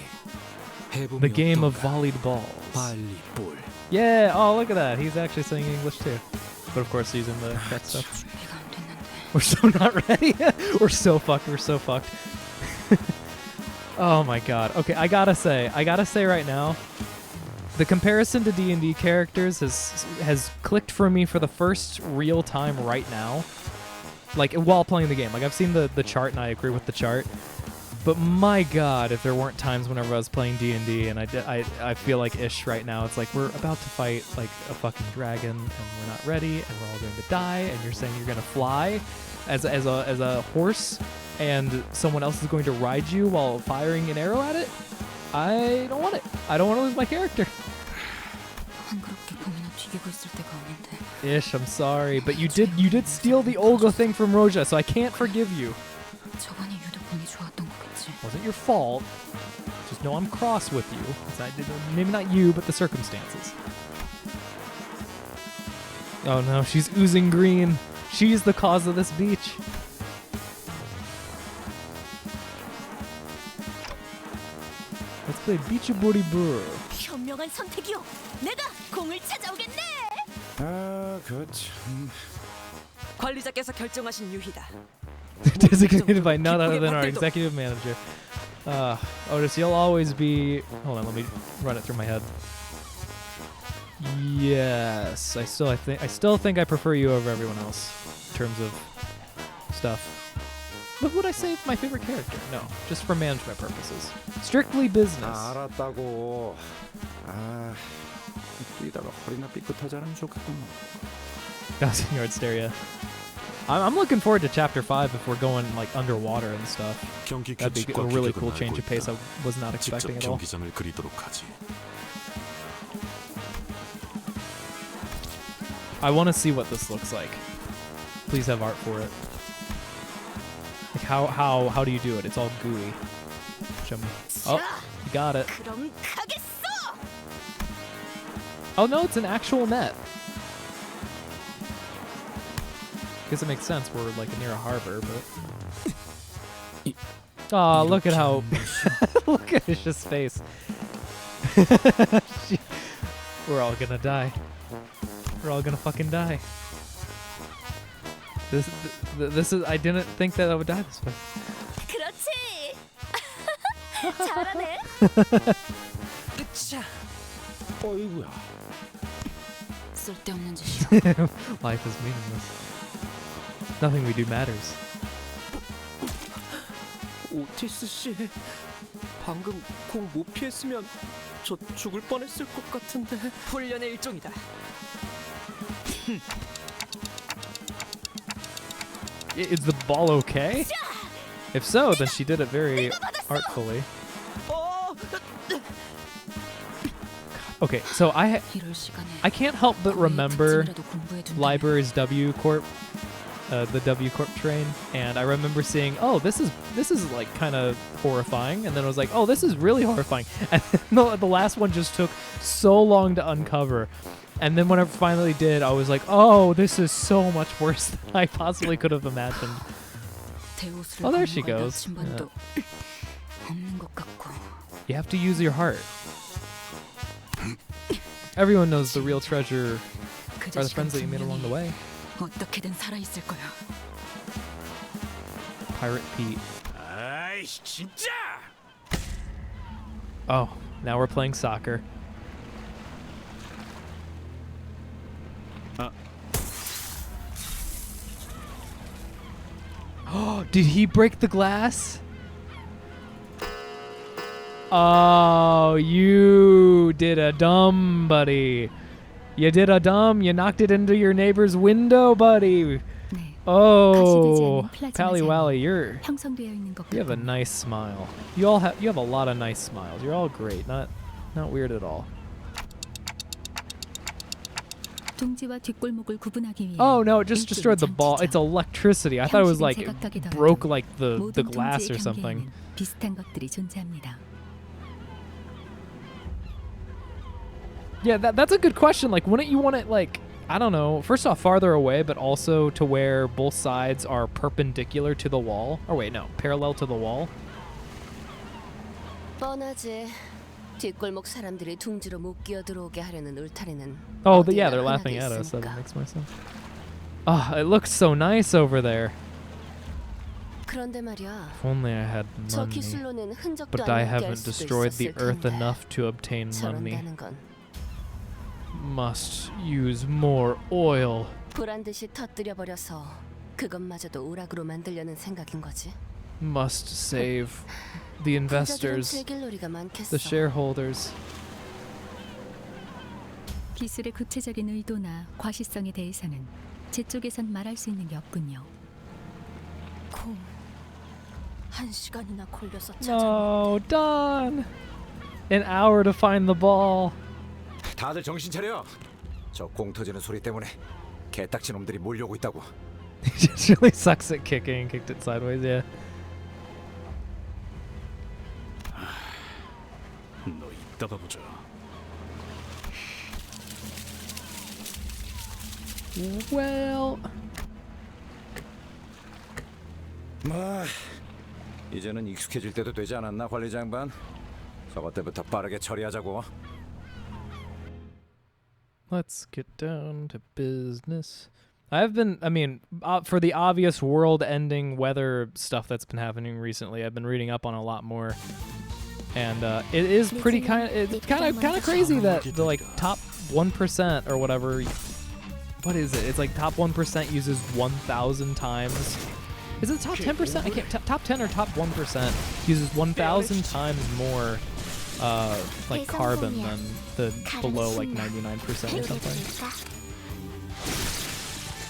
해봄이 The game of 어떤가? volleyed balls. 발리볼. Yeah, oh, look at that. He's actually saying English too. But of course, using the correct stuff. 준비가 안 됐는데. We're so not ready. We're so fucked. We're so fucked. Oh my god. Okay, I gotta say right now, the comparison to D&D characters has clicked for me for the first real time right now. Like, while playing the game. Like, I've seen the chart, and I agree with the chart. But my god, if there weren't times whenever I was playing D&D, and I feel like ish right now, it's like we're about to fight like a fucking dragon, and we're not ready, and we're all going to die, and you're saying you're gonna fly as a horse, and someone else is going to ride you while firing an arrow at it? I don't want it. I don't want to lose my character. 한그렇게 공이나 튀기고 있을 때가 아닌데. Ish, I'm sorry, but you did steal the Olga thing from Rodya, so I can't forgive you. 저번에 유독 운이 좋았던 거겠지. Wasn't your fault. Just know I'm cross with you. Maybe not you, but the circumstances. Oh no, she's oozing green. She's the cause of this beach. Let's play Beach Booty Burr. 현명한 선택이요. 내가 공을 찾아오겠네. 아, 참. 관리자께서 결정하신 유희다. Designated by none other than our executive manager. Otis, you'll always be... Hold on, let me run it through my head. Yes, I still think I prefer you over everyone else in terms of stuff. But would I say my favorite character? No, just for management purposes. Strictly business. 알았다고. 아, 뛰다가 허리나 삐끗하지 않으면 좋겠구만. Thousand Yard Stare, yeah. I'm looking forward to Chapter 5 if we're going like underwater and stuff. That'd be a really cool change of pace I was not expecting at all. 경기장을 그리도록 하지. I want to see what this looks like. Please have art for it. Like how do you do it? It's all gooey. Show me. Oh, you got it. 그럼 가겠어. Oh no, it's an actual net. Guess it makes sense. We're like near a harbor, but. Aw, look at how. Look at his face. We're all gonna die. We're all gonna fucking die. This is. I didn't think that I would die this way. 그렇지. 잘하네. 으쌰. 어이구야. 쓸데없는 짓이야. Life is meaningless. Nothing we do matters. 오티스 씨, 방금 공 못 피했으면 저 죽을 뻔했을 것 같은데. 훈련의 일종이다. Is the ball okay? If so, then she did it very artfully. Okay, so I can't help but remember Library's W Corp, the W Corp train, and I remember seeing, oh, this is like kind of horrifying, and then I was like, oh, this is really horrifying, and then the last one just took so long to uncover, and then when I finally did, I was like, oh, this is so much worse than I possibly could have imagined. Oh, there she goes. Yeah. You have to use your heart. Everyone knows the real treasure are the friends that you made along the way. 어떻게든 살아있을 거야. Pirate Pete. 아이씨, 진짜! Oh, now we're playing soccer. Oh, did he break the glass? Oh, you did a dumb, buddy. You did a dumb. You knocked it into your neighbor's window, buddy. Oh, Pally Wally, you have a nice smile. You have a lot of nice smiles. You're all great. Not weird at all. Oh no, it just destroyed the ball. It's electricity. I thought it was like it broke like the glass or something. Yeah, that's a good question. Like, wouldn't you want it, like, I don't know, first off, farther away, but also to where both sides are perpendicular to the wall? Or wait, no, parallel to the wall? 뻔하지. 뒷골목 사람들이 둥지로 못 끼어들어오게 하려는 울타리는 Oh, yeah, 어디에나 they're laughing 흔하게 at us. That 있으니까. makes more sense. Ah, it looks so nice over there. 그런데 말이야. If only I had 저 money. 기술로는 흔적도 But I 안 남게 할 haven't 수도 destroyed the 있었을 earth 텐데. enough to obtain money. 저런다는 건 Must use more oil. 보란 듯이 터뜨려 버려서 그것마저도 오락으로 만들려는 생각인 거지. Must save the 부자들은 investors, 즐길 놀이가 많겠어. the shareholders. 기술의 구체적인 의도나 과시성에 대해서는 제 쪽에선 말할 수 있는 게 없군요. 콩. 1시간이나 걸려서 찾아. No, done. An hour to find the ball. 다들 정신 차려. 저 공 터지는 소리 때문에 개딱지 놈들이 몰려오고 있다고. He just really sucks at kicking. Kicked it sideways, yeah. 너 이따가 보자. Well, 뭐 이제는 익숙해질 때도 되지 않았나 관리자 양반? 저것 때부터 빠르게 처리하자고. let's get down to business. For the obvious world-ending weather stuff that's been happening recently, I've been reading up on a lot more, and it is pretty kind of crazy that the like top 1% or whatever. What is it? It's like top 1% uses 1,000 times. Is it top 10%? I can't. Top 10 or top 1% uses 1,000 times more like carbon than the below like 99% or something.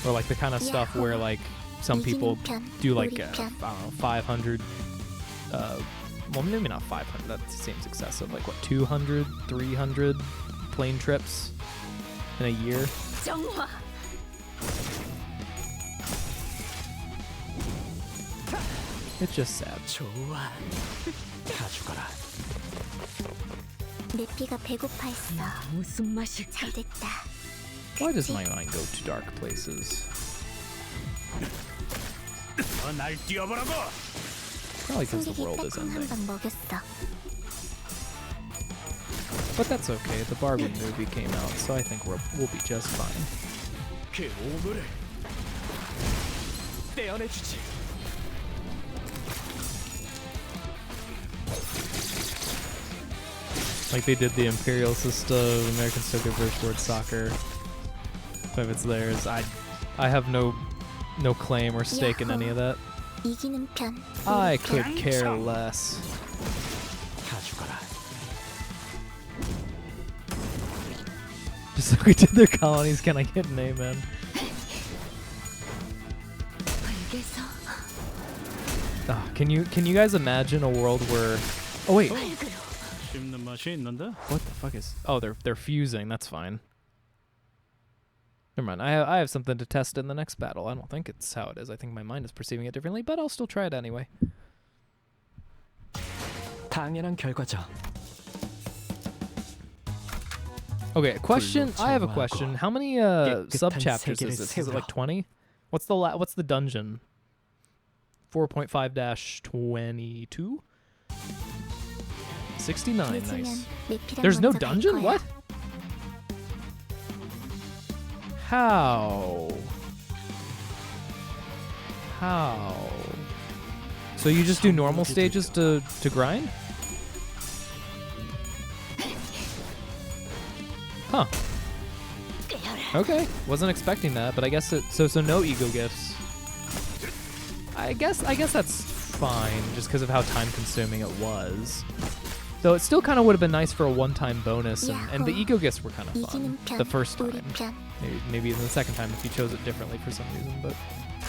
Or like the kind of stuff where like some people do like I don't know, 500. Well, maybe not 500. That seems excessive. Like what, 200, 300 plane trips in a year? It's just sad. 좋아. 가져가라. 내 피가 배고파했어. 무슨 맛일까? 잘 됐다. Why does my mind go to dark places? 날 뛰어보라고. Probably because the 승객이 world is 딱콩 ending. 한 방 먹였어. But that's okay. The Barbie movie came out, so I think we'll be just fine. 그 오물을 떼어내주지. Like they did the Imperial system, American Soccer versus World Soccer. So if it's theirs, I have no claim or stake in any of that. 이기는 편. I could care less. 가져가라. Just like we did their colonies, can I get an amen? Can you guys imagine a world where? Oh wait. 씹는 맛이 있는데? What the fuck is? Oh, they're fusing. That's fine. Never mind. I have something to test in the next battle. I don't think it's how it is. I think my mind is perceiving it differently, but I'll still try it anyway. 당연한 결과죠. Okay, question. I have a question. How many sub-chapters is this? Is it like 20? What's the dungeon? 4.5-22? 69. Nice. There's no dungeon? What? How? So you just do normal stages to grind? Huh. Okay, wasn't expecting that, but I guess so no ego gifts. I guess that's fine, just because of how time-consuming it was. Though it still kind of would have been nice for a one-time bonus, and the ego gifts were kind of fun the first time. Maybe even the second time if you chose it differently for some reason, but.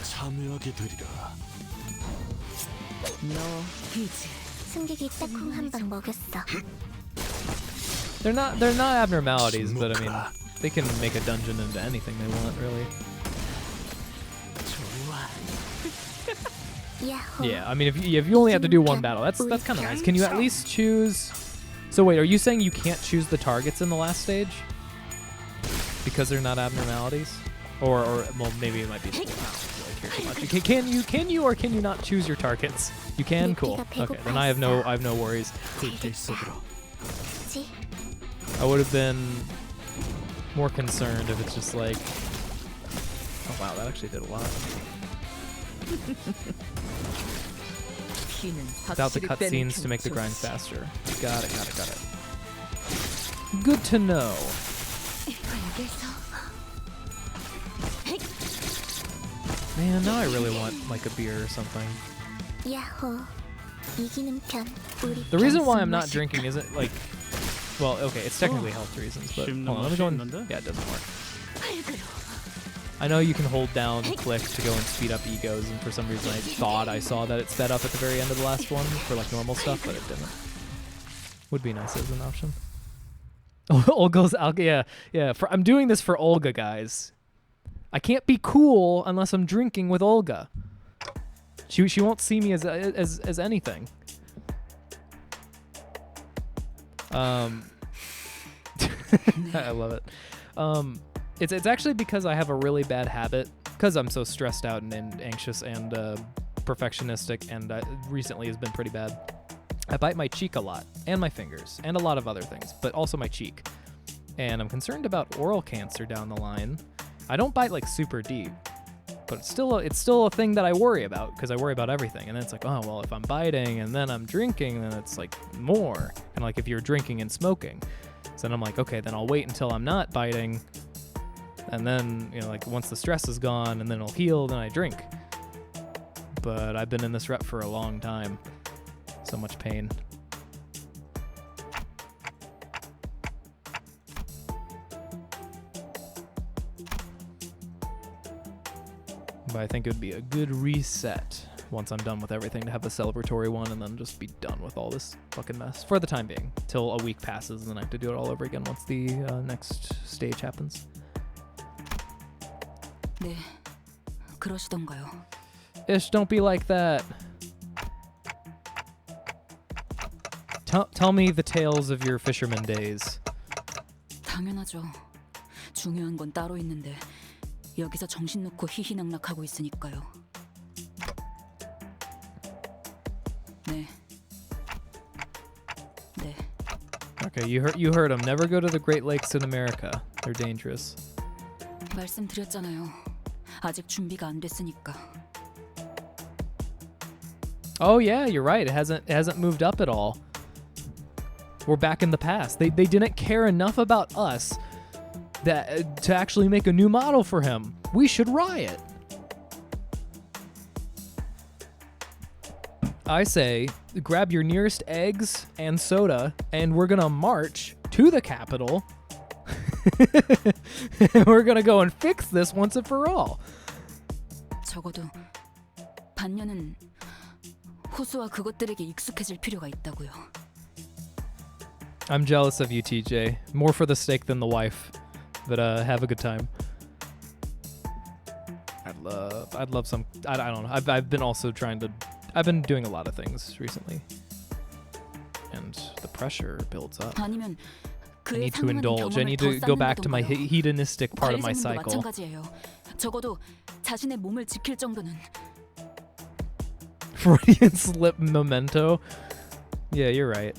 참여하게 되리라. 승객이 딱콩 한 방 먹였어. They're not abnormalities, but I mean, they can make a dungeon into anything they want, really. Yeah, I mean, if you only have to do one battle, that's kind of nice. Can you at least choose? So wait, are you saying you can't choose the targets in the last stage because they're not abnormalities, or well, maybe it might be. here too much. Can you or can you not choose your targets? You can? Cool. Okay, then I have no worries. I would have been more concerned if it's just like, oh wow, that actually did a lot. Without the cutscenes to make the grind faster. Got it. Good to know. Man, now I really want like a beer or something. The reason why I'm not drinking isn't like, well, okay, it's technically health reasons, but hold on, let me go in. Yeah, it doesn't work. I know you can hold down and click to go and speed up egos, and for some reason I thought I saw that it sped up at the very end of the last one for like normal stuff, but it didn't. Would be nice as an option. Olga's Olga, yeah. I'm doing this for Olga, guys. I can't be cool unless I'm drinking with Olga. She won't see me as anything. I love it. It's actually because I have a really bad habit, because I'm so stressed out and anxious and perfectionistic, and recently has been pretty bad. I bite my cheek a lot, and my fingers, and a lot of other things, but also my cheek. And I'm concerned about oral cancer down the line. I don't bite like super deep, but it's still a thing that I worry about, because I worry about everything. And then it's like, oh well, if I'm biting and then I'm drinking, then it's like more. And like if you're drinking and smoking, so then I'm like, okay, then I'll wait until I'm not biting, and then like once the stress is gone and then it'll heal, then I drink. But I've been in this rut for a long time. So much pain. But I think it would be a good reset once I'm done with everything to have the celebratory one and then just be done with all this fucking mess for the time being, till a week passes and then I have to do it all over again once the next stage happens. 네, 그러시던가요? Ish, don't be like that. Tell me the tales of your fisherman days. 당연하죠. 중요한 건 따로 있는데 여기서 정신 놓고 희희낙낙하고 있으니까요. 네. Okay, you heard him. Never go to the Great Lakes in America. They're dangerous. 말씀드렸잖아요. 아직 준비가 안 됐으니까. Oh yeah, you're right. It hasn't moved up at all. We're back in the past. They didn't care enough about us that to actually make a new model for him. We should riot. I say, grab your nearest eggs and soda, and we're gonna march to the Capitol. We're gonna go and fix this once and for all. 적어도 반년은 호수와 그것들에게 익숙해질 필요가 있다고요. I'm jealous of you, TJ. More for the steak than the wife. But have a good time. I'd love some. I don't know. I've been also I've been doing a lot of things recently, and the pressure builds up. I need to indulge. I need to go back to my hedonistic part of my cycle. 적어도 자신의 몸을 지킬 정도는. Freudian slip memento. Yeah, you're right.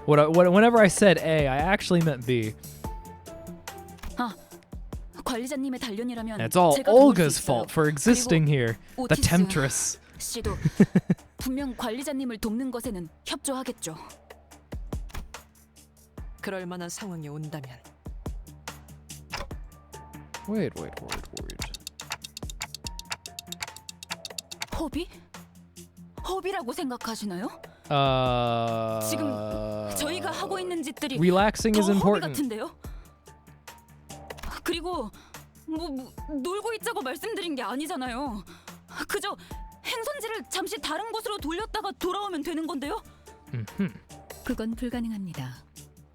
Whenever I said A, I actually meant B. 관리자님의 단련이라면 it's all Olga's fault for existing here. The temptress. 씨도 분명 관리자님을 돕는 것에는 협조하겠죠. 그럴 만한 상황이 온다면. Wait. 허비? 허비라고 생각하시나요? 지금 저희가 하고 있는 짓들이 Relaxing is 더 허비 important. 같은데요? 그리고 뭐 놀고 있자고 말씀드린 게 아니잖아요. 그저 행선지를 잠시 다른 곳으로 돌렸다가 돌아오면 되는 건데요. 그건 불가능합니다.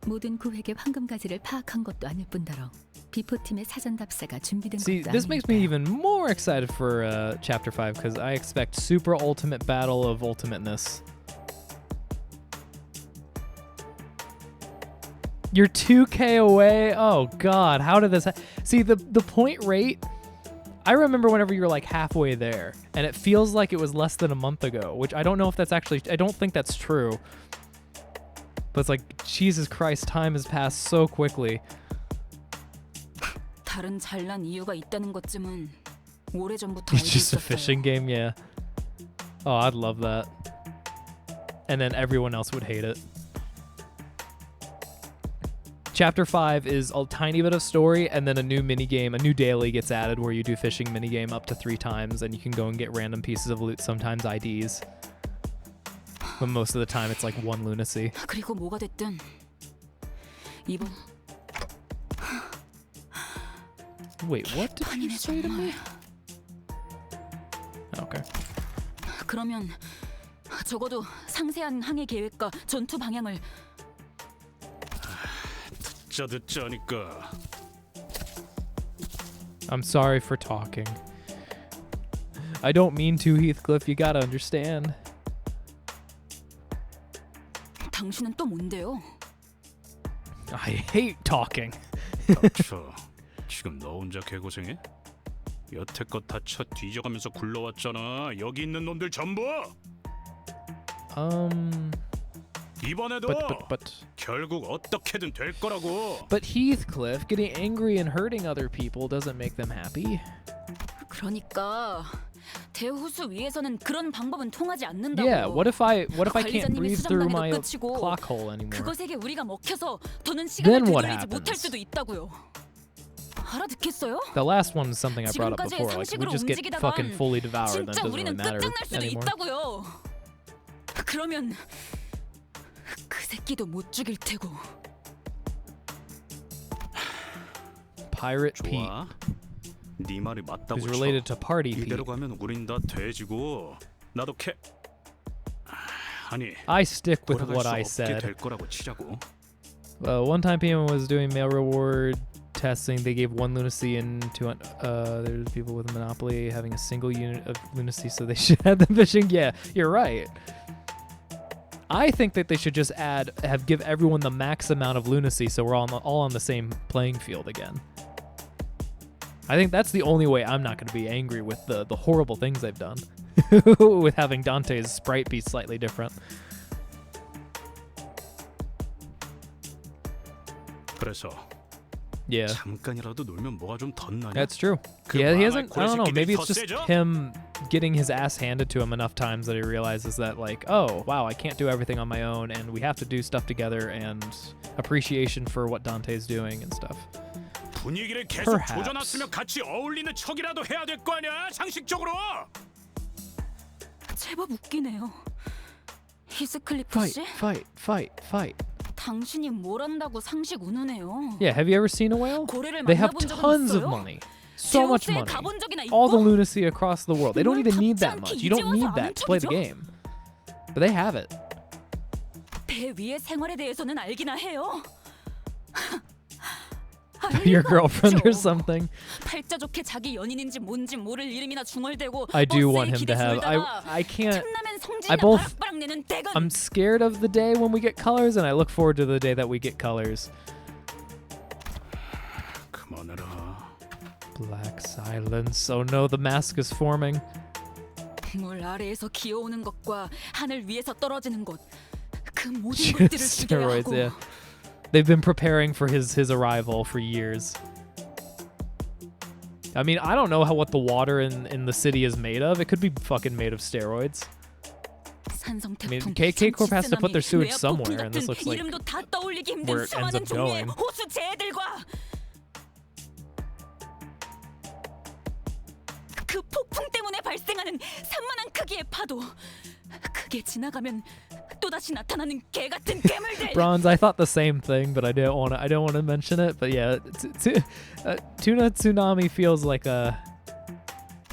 모든 구획의 황금가지를 파악한 것도 아닐 뿐더러 비포팀의 사전 답사가 준비된 See, 것도 this makes me even more excited for Chapter 5 because I expect super ultimate battle of ultimateness. You're 2K away? Oh god, how did this See, the point rate, I remember whenever you were like halfway there, and it feels like it was less than a month ago, which I don't know if that's actually, I don't think that's true. But it's like, Jesus Christ, time has passed so quickly. 다른 잘난 이유가 있다는 것쯤은 오래전부터 It's 알고 just a 있었어요. fishing game, yeah. Oh, I'd love that. And then everyone else would hate it. Chapter 5 is a tiny bit of story, and then a new minigame, a new daily gets added where you do fishing minigame up to 3 times, and you can go and get random pieces of loot, sometimes IDs. But most of the time it's like 1 lunacy. 그리고 뭐가 됐든 이번 Wait, what did you say to me? Okay. 그러면 적어도 상세한 항해 계획과 전투 방향을 듣자 하니까. I'm sorry for talking. I don't mean to, Heathcliff. You gotta understand. 당신은 또 뭔데요? I hate talking. 닥쳐. 지금 너 혼자 개고생해? 여태껏 다 쳐 뒤져가면서 굴러왔잖아. 여기 있는 놈들 전부. 이번에도 결국 어떻게든 될 거라고. But Heathcliff, getting angry and hurting other people doesn't make them happy. 그러니까 대호수 위에서는 그런 방법은 통하지 않는다고. Yeah, what if I can't 관리자님이 breathe through my 수정당해도 끝이고 clock hole anymore? 그것에게 우리가 먹혀서 더는 Then 시간을 what 되돌리지 happens? 못할 수도 있다고요. 알아듣겠어요? The last one is something I brought up 지금까지의 before. Like, we 상식으로 just get 움직이다간 fucking fully devoured, then it 진짜 doesn't 우리는 really matter 끝장날 수도 anymore. 있다고요. 그러면 그 새끼도 못 죽일 테고. Pirate Pete. 좋아. 네 말이 맞다고 Who's related to Party Pete. 이대로 가면 우린 다 돼지고 나도 아니. I stick with 돌아갈 what 수 I 없게 said. 될 거라고 치자고. One time PM was doing mail reward testing. They gave 1 lunacy and 2. There's people with a monopoly having a single unit of lunacy, so they should have them fishing. Yeah, you're right. I think that they should just give everyone the max amount of lunacy, so we're all on the same playing field again. I think that's the only way I'm not going to be angry with the horrible things they've done with having Dante's sprite be slightly different. 그래서 Yeah. 잠깐이라도 놀면 뭐가 좀 덧나냐? That's true. Yeah, he hasn't. I don't know. Maybe it's just him getting his ass handed to him enough times that he realizes that, like, oh wow, I can't do everything on my own, and we have to do stuff together, and appreciation for what Dante's doing and stuff. 분위기를 계속 조져놨으면 같이 어울리는 척이라도 해야 될 거 아니야? 상식적으로. 제법 웃기네요. 히스클리프 씨? Fight. 당신이 뭘 안다고 상식 운우네요. Yeah, have you ever seen a whale? 고래를 They have 만나본 적은 tons of 있어요? money. So much 대호수에 money. 가본 적이나 All the 있고? lunacy across the world. They don't even need that 않게 much. You don't 이제 need 와서 that to play the 아는 game. But they have it. 배 위의 생활에 대해서는 알기나 해요. Your girlfriend or something. 팔자 좋게 자기 연인인지 뭔지 모를 이름이나 중얼대고 I do want 버스에 him to have. 기대 I can't. 틈나면 성질이나 I both. 바락바락 내는 대건. I'm scared of the day when we get colors, and I look forward to the day that we get colors. 그만해라. Black silence. Oh no, the mask is forming. 물 아래에서 기어오는 것과 하늘 위에서 떨어지는 것, 그 모든 것들을 죽여야 Steroids, 하고. yeah. They've been preparing for his arrival for years. I mean, I don't know what the water in the city is made of. It could be fucking made of steroids. I mean, KK Corp has to put their sewage somewhere, and this looks like 이름도 다 떠올리기 힘든 where it ends 수많은 up 종류의 going. 호수 재해들과 그 폭풍 때문에 발생하는 산만한 크기의 파도, 그게 지나가면 또다시 나타나는 개 같은 괴물들. Bronze, I thought the same thing, but I don't want to mention it. But yeah, tuna tsunami feels like a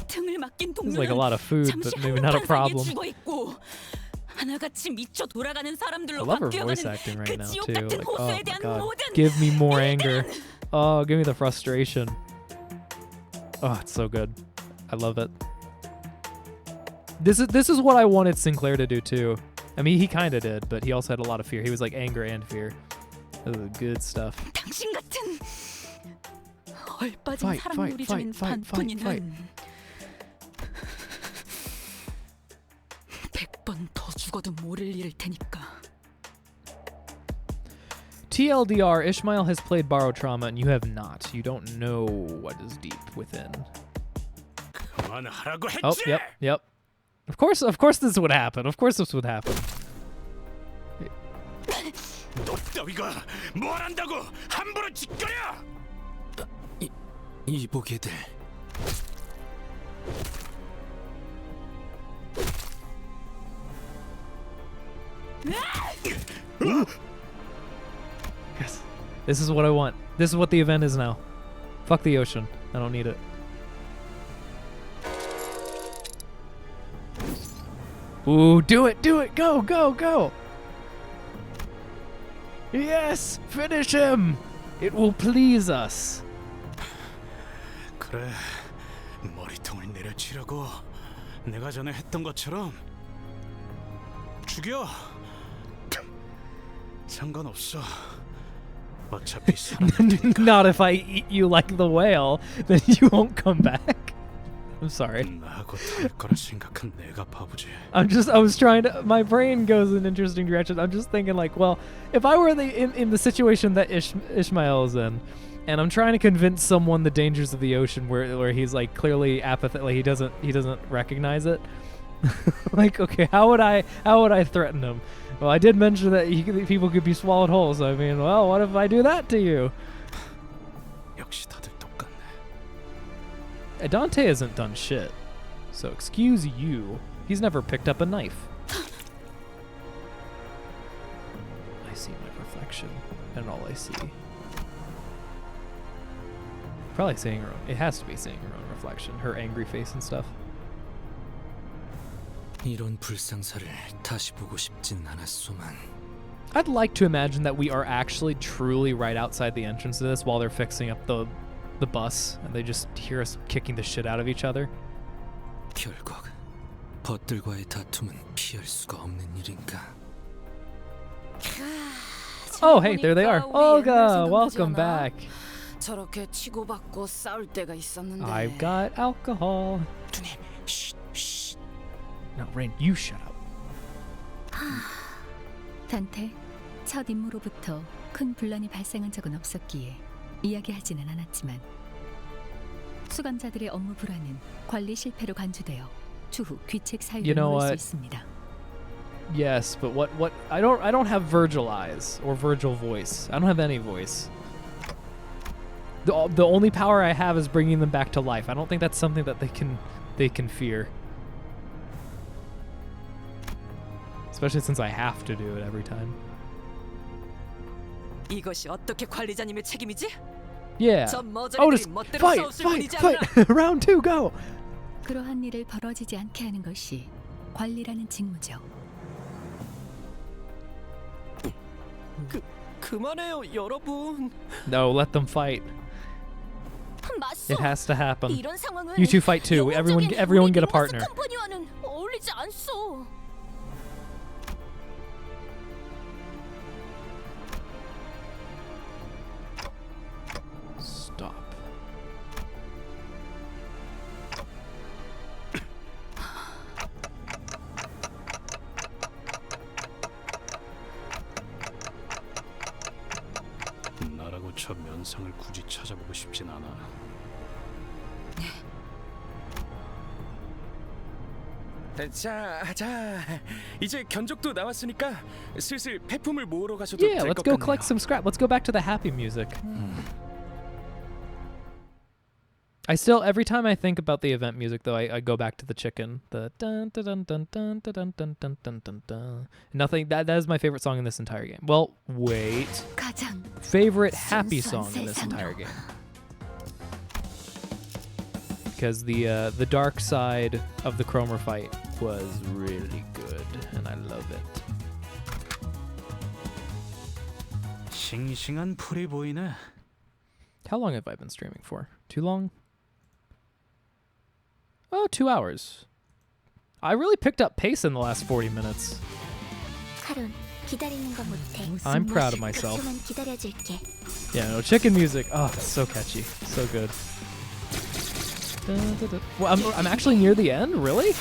등을 맡긴 feels like a 동료는 lot of food, 잠시 but maybe not a 한눈판 사이에 problem. 죽어 있고 하나같이 미쳐 돌아가는 I 사람들로 love her 바뀌어가는 voice acting right 그 now 지옥 too. 같은 Like, oh 호수에 my 대한 god, 모든 give me more anger. Oh, give me the frustration. Oh, it's so good. I love it. This is what I wanted Sinclair to do too. I mean, he kind of did, but he also had a lot of fear. He was like anger and fear. That was good stuff. 당신 같은 얼빠진 사랑놀이 중인 반푼이는 100번 더 죽어도 모를 일일 테니까. TLDR, Ishmael has played Borrowed Trauma and you have not. You don't know what is deep within. 그만하라고 했지. Oh, yep. Of course this would happen. Of course this would happen. 너 따위가 뭘 한다고 함부로 짓거려? 이보게들. Yes. This is what I want. This is what the event is now. Fuck the ocean. I don't need it. Ooh, do it. Go. Yes, finish him. It will please us. 그래, 머리통을 내려치려고 내가 전에 했던 것처럼 죽여. 상관없어. 어차피 살아날 Not if I eat you like the whale, then you won't come back. I'm sorry. 나하고 다를 거라 생각한 내가 바보지. I was trying to, my brain goes in interesting directions. I'm just thinking like, well, if I were in the situation that Ishmael is in, and I'm trying to convince someone the dangers of the ocean where he's like clearly apathetic, like he doesn't recognize it. Like, okay, how would I threaten him? Well, I did mention that people could be swallowed whole, so I mean, well, what if I do that to you? 역시 다들 똑같네. Dante hasn't done shit, so excuse you. He's never picked up a knife. I see my reflection, and all I see. Probably seeing her own. It has to be seeing her own reflection, her angry face and stuff. 이런 불상사를 다시 보고 싶진 않았소만. I'd like to imagine that we are actually truly right outside the entrance to this while they're fixing up the bus and they just hear us kicking the shit out of each other. 결국 벗들과의 다툼은 피할 수가 없는 일인가. Oh, hey, there they are. Olga, welcome back. 저렇게 치고받고 싸울 때가 있었는데. I've got alcohol. 누님, shh. No, Rain, you shut up. 단테, 첫 임무로부터 큰 분란이 발생한 적은 없었기에 이야기하지는 않았지만 수감자들의 업무 불안은 관리 실패로 간주되어 추후 귀책 사유를 모을 수 있습니다. Yes, but what I don't have Virgil eyes or Virgil voice. I don't have any voice. The only power I have is bringing them back to life. I don't think that's something that they can fear. Especially since I have to do it every time. 이것이 어떻게 관리자님의 책임이지? Yeah. Otis, fight! Round 2, go! 그러한 일을 벌어지지 않게 하는 것이 관리라는 직무죠. 그만해요, 여러분. No, let them fight. 맞소. It has to happen. 이런 상황은 You two fight too. Everyone get a partner. 컴퍼니와는 어울리지 않소. Stop. 나라고 저 면상을 굳이 찾아보고 싶진 않아. 자, 이제 견적도 나왔으니까 슬슬 폐품을 모으러 가셔도 Yeah, 될 let's 것 go 같네요. collect some scrap. Let's go back to the happy music. I still, every time I think about the event music, though, I go back to the chicken. The dun dun dun dun dun dun dun dun dun dun dun. Nothing. That is my favorite song in this entire game. Well, wait. Favorite happy song in this entire game. Because the dark side of the Cromer fight was really good, and I love it. 싱싱한 풀이 보이네. How long have I been streaming for? Too long? Oh, 2 hours. I really picked up pace in the last 40 minutes. 칼은 기다리는 거 못해. I'm proud of myself. 조금만 기다려줄게. Yeah, no, chicken music. Oh, it's so catchy. So good. Well, I'm actually near the end? Really?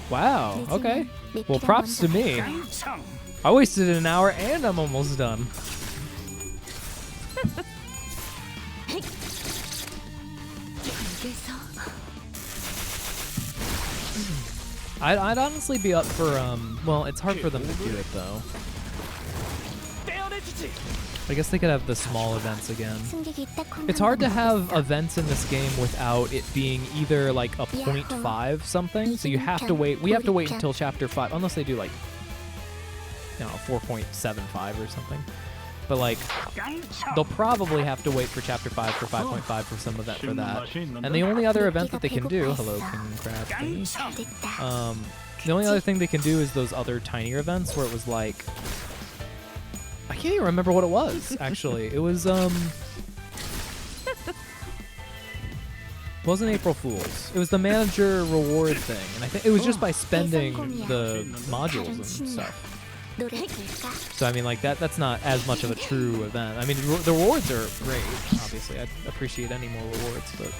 Wow, okay. Well, props to me. I wasted an hour and I'm almost done. I'd honestly be up for, well, it's hard for them to do it, though. I guess they could have the small events again. It's hard to have events in this game without it being either like a 0.5 something, so you have to wait. We have to wait until chapter 5, unless they do like, you know, 4.75 or something. But like, they'll probably have to wait for chapter 5 for 5.5 for some event for that. And the only other event that they can do, hello King Crab thingy. The only other thing they can do is those other tinier events where it was like, I can't even remember what it was, actually. It was, wasn't April Fool's. It was the manager reward thing, and I think it was just by spending the modules and stuff. So I mean, like that's not as much of a true event. I mean, the rewards are great. Obviously, I'd appreciate any more rewards, but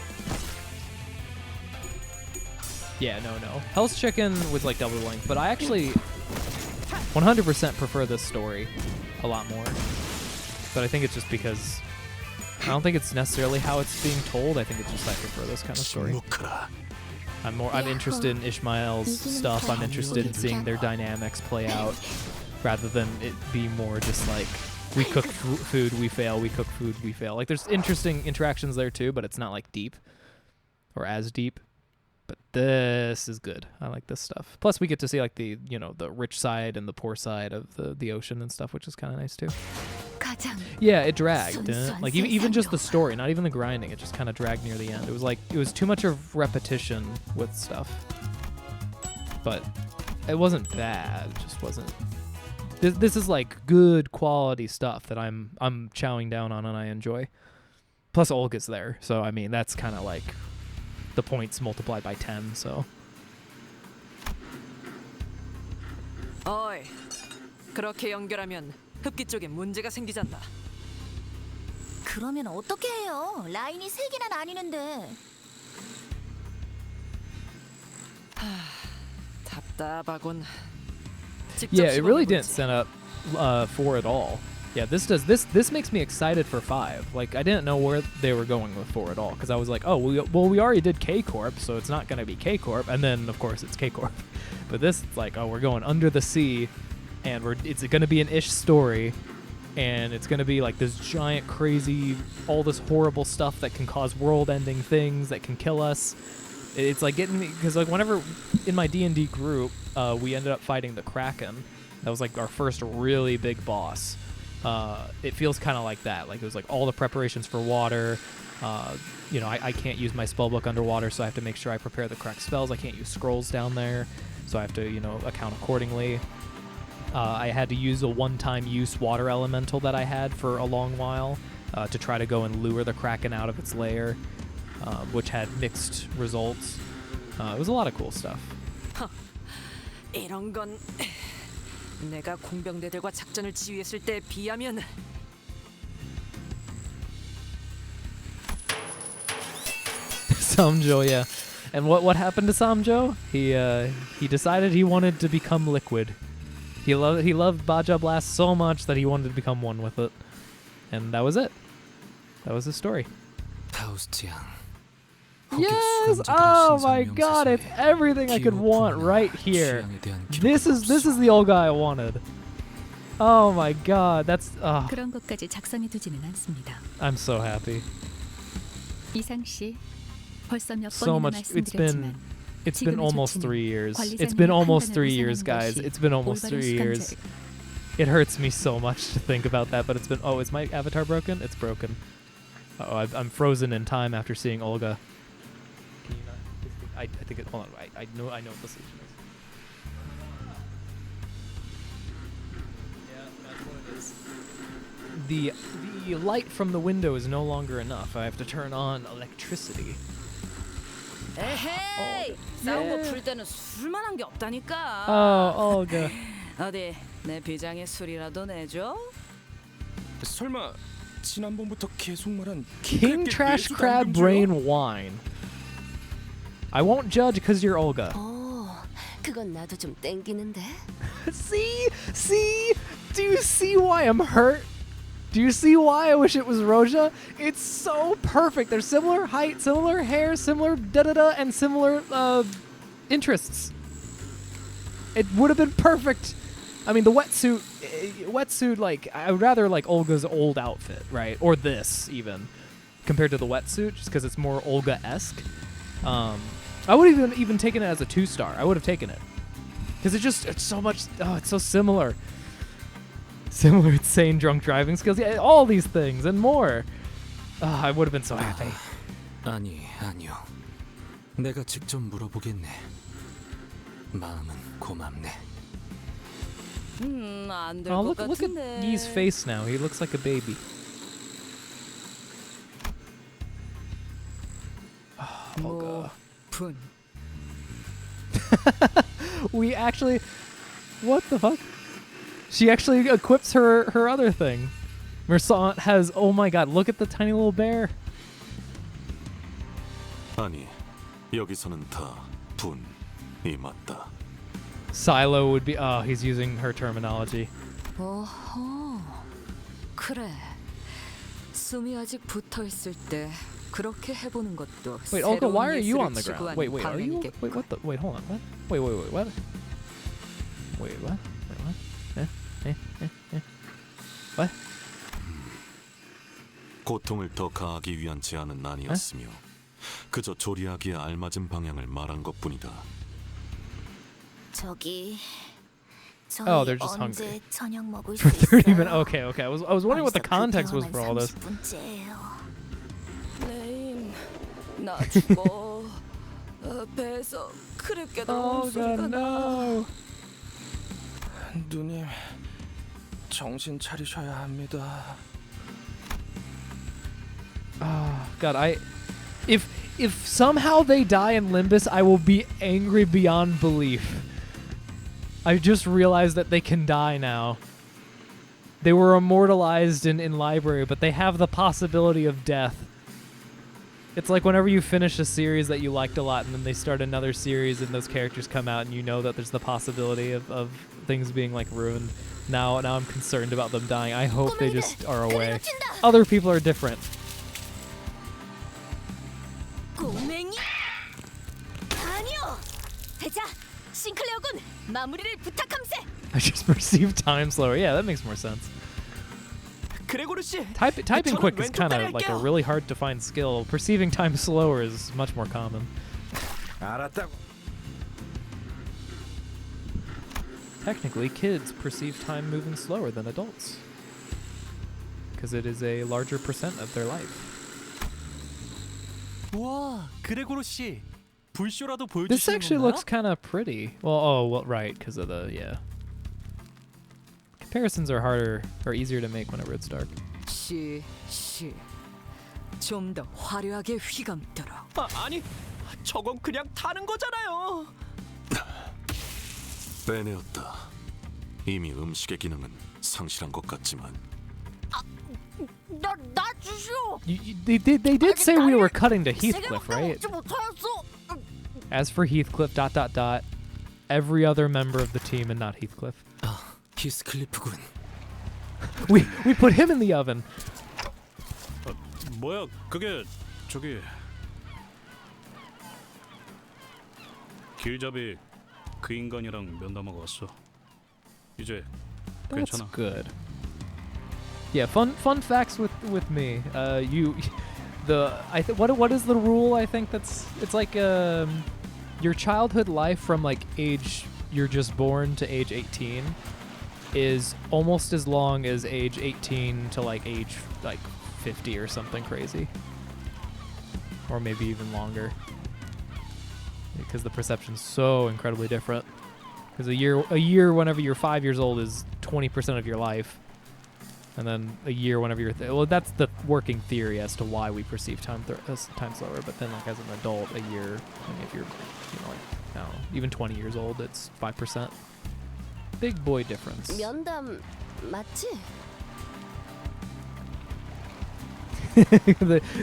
yeah, no. Hell's Chicken was like double length, but I actually 100% prefer this story a lot more. But I think it's just because I don't think it's necessarily how it's being told. I think it's just I prefer this kind of story. I'm interested in Ishmael's stuff. I'm interested in seeing their dynamics play out, rather than it be more just like we cook food, we fail, we cook food, we fail. Like there's interesting interactions there too, but it's not like deep or as deep. But this is good. I like this stuff. Plus we get to see like the, you know, the rich side and the poor side of the ocean and stuff, which is kind of nice too. Yeah, it dragged. Like even just the story, not even the grinding, it just kind of dragged near the end. It was like it was too much of repetition with stuff. But it wasn't bad. It just wasn't. This is like good quality stuff that I'm chowing down on and I enjoy. Plus Olga's there, so I mean that's kind of like the points multiplied by 10. So. 어이, 그렇게 연결하면 흡기 쪽에 문제가 생기잖아. 그러면 어떻게 해요? 라인이 3개나 나뉘는데. 답답하군. Yeah, it really didn't set up 4 at all. Yeah, this makes me excited for 5. Like I didn't know where they were going with 4 at all, because I was like, oh, we already did K Corp, so it's not gonna be K Corp, and then of course it's K Corp. But this is like, oh, we're going under the sea, and it's gonna be an Ish story, and it's gonna be like this giant, crazy, all this horrible stuff that can cause world-ending things that can kill us. It's like getting, because like whenever in my D&D group we ended up fighting the Kraken. That was like our first really big boss. It feels kind of like that. Like it was like all the preparations for water. You know, I can't use my spellbook underwater, so I have to make sure I prepare the correct spells. I can't use scrolls down there, so I have to, you know, account accordingly. I had to use a one-time use water elemental that I had for a long while to try to go and lure the Kraken out of its lair, which had mixed results. It was a lot of cool stuff. 이런 건 내가 공병대들과 작전을 지휘했을 때에 비하면 Samjo, yeah. And what happened to Samjo? He decided he wanted to become liquid. He loved Baja Blast so much that he wanted to become one with it. And that was it. That was his story. Yes! Oh my god, it's everything I could want right here. This is the Olga I wanted. Oh my god, that's 그런 것까지 작성해 두지는 않습니다. I'm so happy. 이상 씨, 벌써 몇 So 번이나 much. 말씀드렸지만 It's been almost 3 years. It's been almost 3 years, guys. It's been almost 3 years. It hurts me so much to think about that, but it's been. Oh, is my avatar broken? It's broken. Oh, I'm frozen in time after seeing Olga. Can you not? I think it. Hold on. I know what the solution is. Yeah, that's what it is. The light from the window is no longer enough. I have to turn on electricity. 에헤이, 싸운 거 풀 때는 술만 한 게 없다니까. Olga. 어디 내 비장의 술이라도 내줘? 설마 지난번부터 계속 말한 King Trash Crab Brain Wine. I won't judge because you're Olga. 그건 나도 좀 땡기는데. See? Do you see why I'm hurt? Do you see why I wish it was Rodya? It's so perfect. They're similar height, similar hair, similar da-da-da, and similar interests. It would have been perfect. I mean, the wetsuit, like, I would rather like Olga's old outfit, right? Or this, even, compared to the wetsuit, just because it's more Olga-esque. I would have even taken it as a 2-star. I would have taken it. Because it's so much, it's so similar. Similar insane drunk driving skills, yeah, all these things and more. I would have been so happy. 아니요. 내가 직접 물어보겠네. 마음은 고맙네. 안 될 Oh, 것 look at 같은데. Yi's face now. He looks like a baby. Olga. 분. We actually... What the fuck? She actually equips her other thing. Mersant has... Oh my god, look at the tiny little bear. 아니, 여기서는 다 분이 맞다. Silo would be... Oh, he's using her terminology. 어허, 그래. 숨이 아직 붙어 있을 때 그렇게 해보는 것도 Wait, Olga, 새로운 why are you 예술을 on the ground? 추구하는 Wait, are you? 방향이겠군. Wait, what the? Wait, hold on. What? Wait, what? Wait, what? Wait, what? What? 고통을 더 가하기 위한 제안은 아니었으며 그저 조리하기에 알맞은 방향을 말한 것뿐이다. 저기 Oh, they're 저희 just 언제 hungry. 저녁 먹을 For 수 30 있어요? minutes. Okay. I was wondering what the context was for all this. 30분째예요. 레인, 나 죽어. 배에서 크랩 깨달은 소리가 나. 누님, 정신 차리셔야 합니다. God, if somehow they die in Limbus, I will be angry beyond belief. I just realized that they can die now. They were immortalized in library, but they have the possibility of death. It's like whenever you finish a series that you liked a lot and then they start another series and those characters come out and you know that there's the possibility of things being like ruined. Now I'm concerned about them dying. I hope they just are away. Other people are different. 꼬맹이? 아니요. 자, 싱클레어군 마무리를 부탁함세. I just perceive time slower. Yeah, that makes more sense. 그레고르 씨. Typing quick is kind of like a really hard to find skill. Perceiving time slower is much more common. 알았다고. Technically, kids perceive time moving slower than adults. Because it is a larger percent of their life. 와, 그레고르 씨. 불쇼라도 보여주시는 This actually 건가요? looks kind of pretty. Well, right, because of the, yeah. Comparisons are harder, or easier to make whenever it's dark. 좀 더 화려하게 휘감더라. 아니, 저건 그냥 타는 거잖아요. 빼내었다. 이미 음식의 기능은 상실한 것 같지만. 나 주시오. They did say we were cutting to Heathcliff, right? As for Heathcliff, ... every other member of the team and not Heathcliff. 히스클리프군. We put him in the oven. 뭐야 그게 저기 길잡이 그 인간이랑 면담하고 왔어. 이제 That's 괜찮아. good. Yeah, fun facts with me. What is the rule? I think it's like your childhood life from like age you're just born to age 18 is almost as long as age 18 to like age like 50 or something crazy, or maybe even longer, because the perception's so incredibly different. Because a year whenever you're 5 years old is 20% of your life. and then a year whenever you're well, that's the working theory as to why we perceive time slower. But then, like as an adult, a year. I mean, if you're, like I don't know, even 20 years old, it's 5%. Big boy difference. 면담 맞지?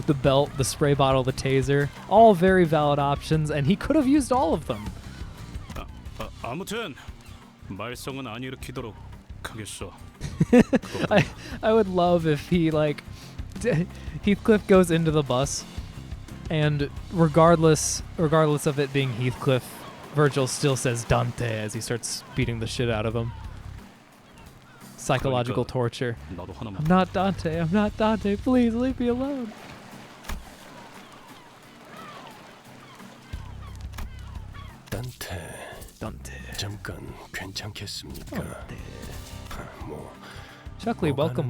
the belt, the spray bottle, the taser, all very valid options, and he could have used all of them. 아무튼 말썽은 안 일으키도록 하겠어. I would love if he Heathcliff goes into the bus, and regardless of it being Heathcliff, Virgil still says Dante as he starts beating the shit out of him. Psychological torture. I'm not Dante, please leave me alone. Dante. 잠깐 괜찮겠습니까? 뭐 Chuckley, welcome.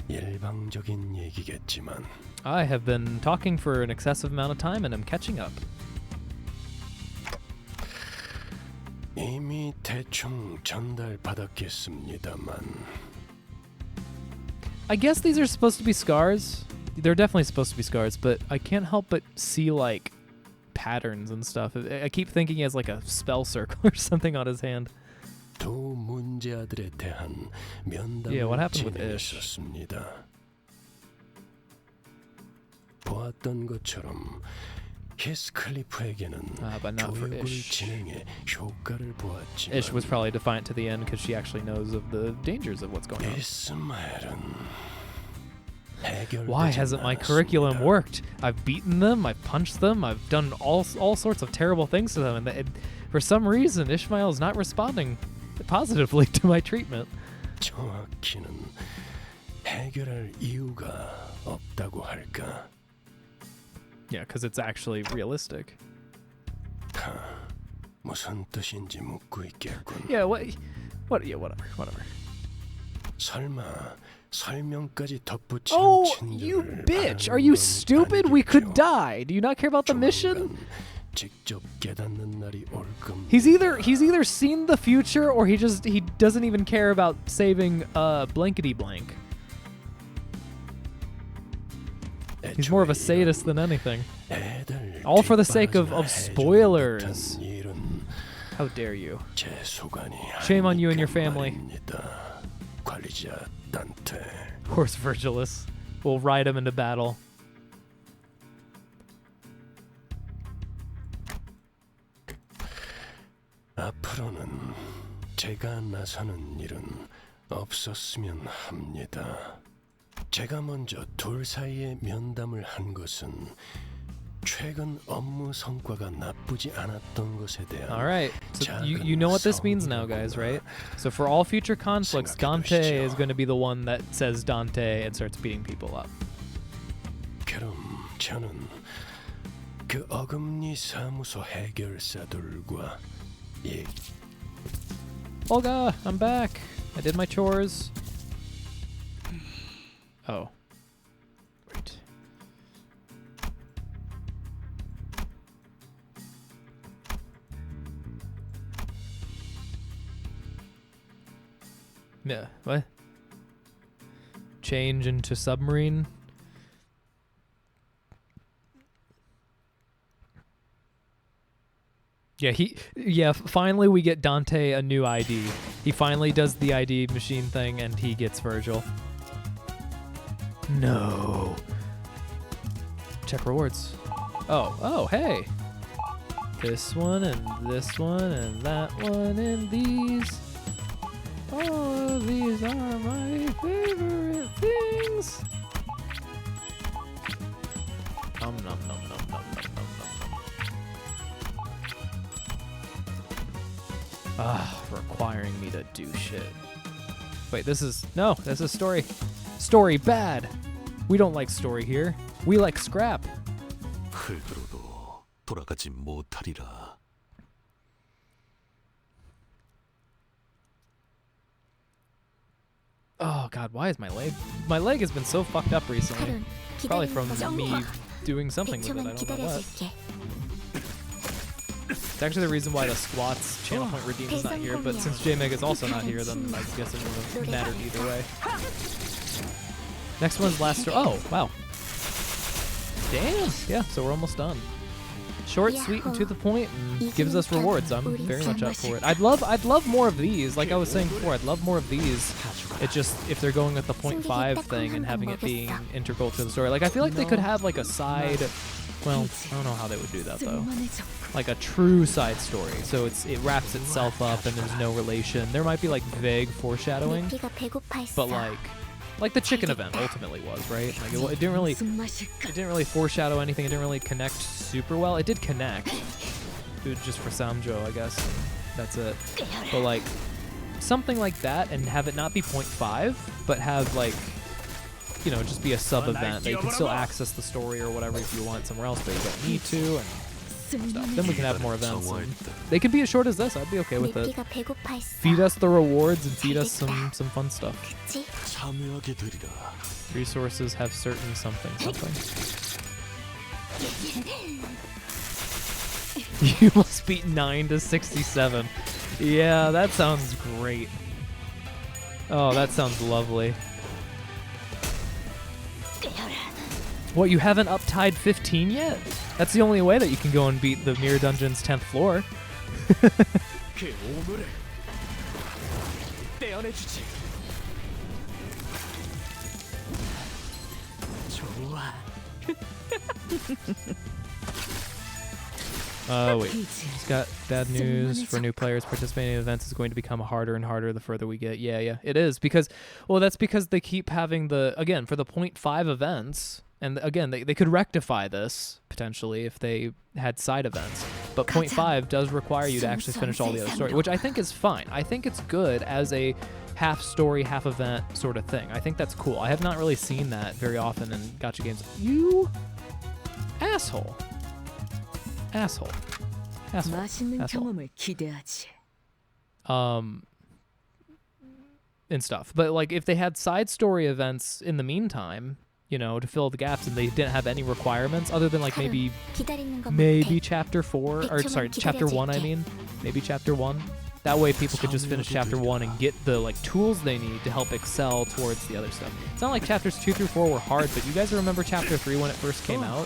일방적인 얘기겠지만 I have been talking for an excessive amount of time and am catching up. 이미 대충 전달받았겠습니다만. I guess these are supposed to be scars. They're definitely supposed to be scars, but I can't help but see like patterns and stuff. I keep thinking he has like a spell circle or something on his hand. 두 문제아들에 대한 면담을 Yeah, what happened with Ish? 진행했었습니다. 보았던 것처럼 히스클리프에게는 but not for 교육을 Ish. 진행해 효과를 보았지만 Ish was probably defiant to the end because she actually knows of the dangers of what's going on. Why hasn't my curriculum worked? I've beaten them, I've punched them, I've done all sorts of terrible things to them, and for some reason Ishmael is not responding positively to my treatment. 정확히는 해결할 이유가 없다고 할까? Yeah, because it's actually realistic. 무슨 뜻인지 묻고 있겠군. Yeah, yeah, whatever. 설마 설명까지 덧붙이는 Oh, 진도를 you bitch! Are you stupid? We could die. Do you not care about the mission? 직접 깨닫는 날이 올 겁니다. He's either seen the future or he doesn't even care about saving blankety blank. He's more of a sadist than anything. All for the sake of spoilers. How dare you? Shame on you and your family. Horse Virgilus. We'll ride him into battle. 앞으로는 제가 나서는 일은 없었으면 합니다. 제가 먼저 둘 사이에 면담을 한 것은 최근 업무 성과가 나쁘지 않았던 것에 대한 All right. So you know what this means now, guys, right? So for all future conflicts, Dante is going to be the one that says Dante and starts beating people up. 그럼 저는 그 어금니 사무소 해결사들과 Olga, I'm back. I did my chores. Oh. Wait. Yeah, what? Change into submarine? Yeah, finally we get Dante a new ID. He finally does the ID machine thing and he gets Virgil. No. Check rewards. Oh, hey. This one and this one and that one and these. All of these are my favorite things. Nom nom nom nom nom nom nom nom nom. Requiring me to do shit. Wait, this is story. Story bad. We don't like story here. We like scrap. 흙으로도 돌아가지 못하리라. Oh god, why is my leg? My leg has been so fucked up recently. Probably from me doing something with it. I don't know what. It's actually the reason why the squats channel point redeem is not here, but since J-Meg is also not here, then I guess it would have mattered either way. Next one's last story. Oh, wow. Damn. Yeah, so we're almost done. Short, sweet, and to the point, and gives us rewards. I'm very much up for it. I'd love more of these. Like I was saying before, I'd love more of these. It just, if they're going with the 0.5 thing and having it being integral to the story, like I feel like they could have like a side. Well, I don't know how they would do that though. Like a true side story, so it wraps itself up and there's no relation. There might be like vague foreshadowing, but like the chicken event ultimately was, right? Like it didn't really foreshadow anything. It didn't really connect super well. It did connect. It was just for Samjo, I guess. That's it. But like something like that, and have it not be 0.5, but have like, you know, just be a sub event that you can still access the story or whatever if you want somewhere else, but you don't need to, and stuff. Then we can have more events. And they can be as short as this. I'd be okay with it. Feed us the rewards and feed us some fun stuff. Resources have certain something. You must beat 9 to 67. Yeah, that sounds great. Oh, that sounds lovely. What, you haven't uptied 15 yet? That's the only way that you can go and beat the Mirror Dungeon's 10th floor. Wait. Just got bad news for new players. Participating in events is going to become harder and harder the further we get. Yeah, it is. Because, well, that's because they keep having the, again, for the 0.5 events, and again, they could rectify this, potentially, if they had side events. But 0.5 does require you to actually finish all the other story, which I think is fine. I think it's good as a half story, half event sort of thing. I think that's cool. I have not really seen that very often in gacha games. You asshole. Asshole. And stuff. But like if they had side story events in the meantime, you know, to fill the gaps, and they didn't have any requirements other than like maybe chapter 4, or sorry, chapter 1, I mean. Maybe chapter 1. That way people could just finish chapter 1 and get the like tools they need to help excel towards the other stuff. It's not like chapters 2 through 4 were hard, but you guys remember chapter 3 when it first came out?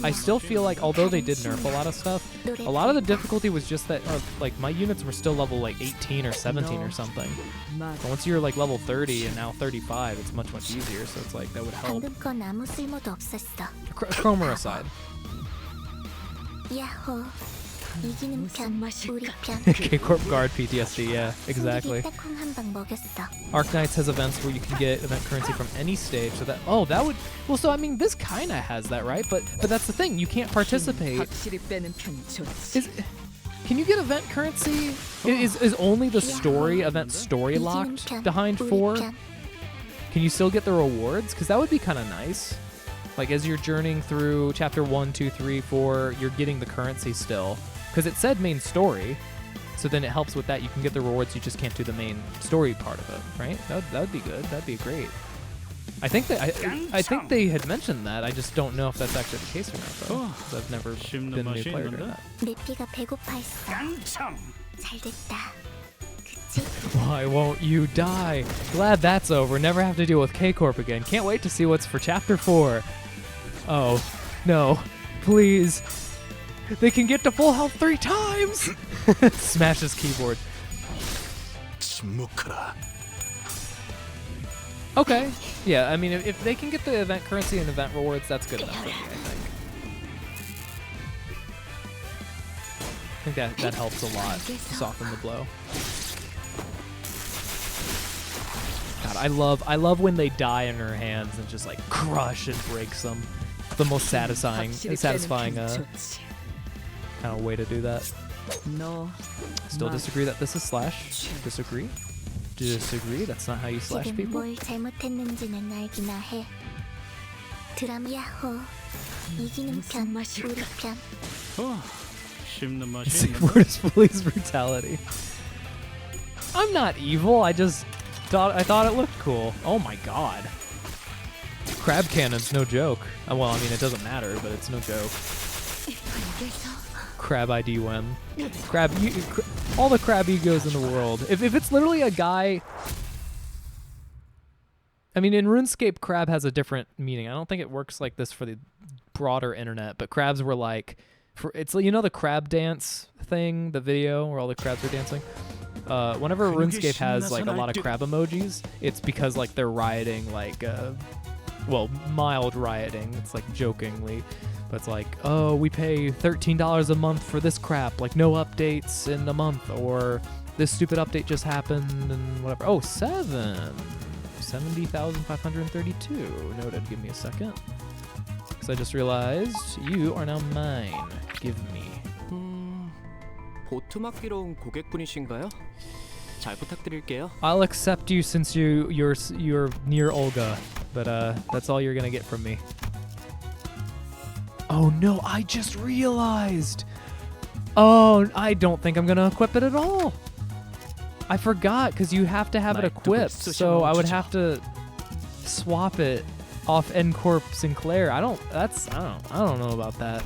I still feel like, although they did nerf a lot of stuff, a lot of the difficulty was just that, like my units were still level like 18 or 17 or something. But once you're like level 30 and now 35, it's much easier, so it's like that would help. Chroma aside. K-Corp Guard PTSD, yeah, exactly. Arknights has events where you can get event currency from any stage, so that, oh, that would, well, so I mean, this kinda has that, right? But that's the thing, you can't participate. Can you get event currency? Is only the story event story locked behind 4? Can you still get the rewards? Because that would be kind of nice. Like as you're journeying through chapter 1, 2, 3, 4, you're getting the currency still. Because it said main story, so then it helps with that. You can get the rewards, you just can't do the main story part of it, right? That would be good. That'd be great. I think they had mentioned that. I just don't know if that's actually the case or not, though. 'Cause I've never been a new player during that. Why won't you die? Glad that's over. Never have to deal with K-Corp again. Can't wait to see what's for chapter 4. Oh, no. Please. They can get to full health 3 times! Smash his keyboard. Okay. Yeah, I mean, if they can get the event currency and event rewards, that's good enough for me, I think. That helps a lot to soften the blow. God, I love when they die in her hands and just like crush and breaks them. The most satisfying kind of way to do that. Still disagree that this is slash. Disagree? That's not how you slash people. Where's police brutality? I'm not evil. I thought it looked cool. Oh my god. Crab cannon's no joke. Well, I mean, it doesn't matter, but it's no joke. crab ID win. All the crab egos in the world. If it's literally a guy... I mean, in RuneScape, crab has a different meaning. I don't think it works like this for the broader internet, but crabs were like... It's, you know, the crab dance thing, the video where all the crabs are dancing? Whenever RuneScape has like a lot of crab emojis, it's because like they're rioting, like, well, mild rioting. It's like jokingly. But it's like, oh, we pay $13 a month for this crap, like no updates in a month, or this stupid update just happened and whatever. Oh, 70,532. Noted. Give me a second. Because I just realized you are now mine. Give me. 보트 맡기러 온 고객분이신가요? 잘 부탁드릴게요. I'll accept you since you're near Olga, but that's all you're gonna get from me. Oh no, I just realized. Oh, I don't think I'm gonna equip it at all. I forgot because you have to have it equipped, so I would have to swap it off N-Corp Sinclair. I don't know about that.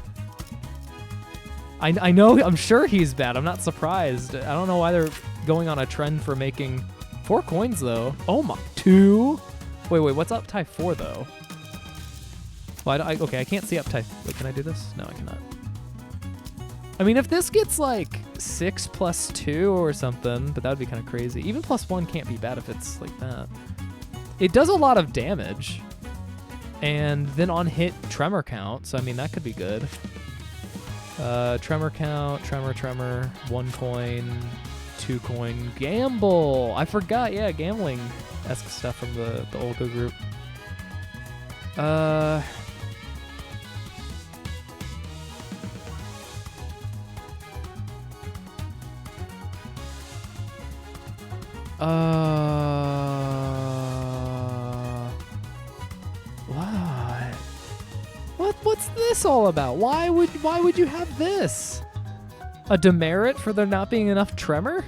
I know, I'm sure he's bad. I'm not surprised. I don't know why they're going on a trend for making 4 coins though. Oh my, 2? Wait, what's Uptie 4 though? Well, okay, I can't see Uptie. Wait, can I do this? No, I cannot. I mean, if this gets like 6 plus 2 or something, but that would be kind of crazy. Even plus 1 can't be bad if it's like that. It does a lot of damage. And then on hit, tremor count. So, I mean, that could be good. Tremor count, tremor, 1 coin, 2 coin, gamble. I forgot, yeah, gambling-esque stuff from the Olga group. What's this all about? Why would you have this? A demerit for there not being enough tremor?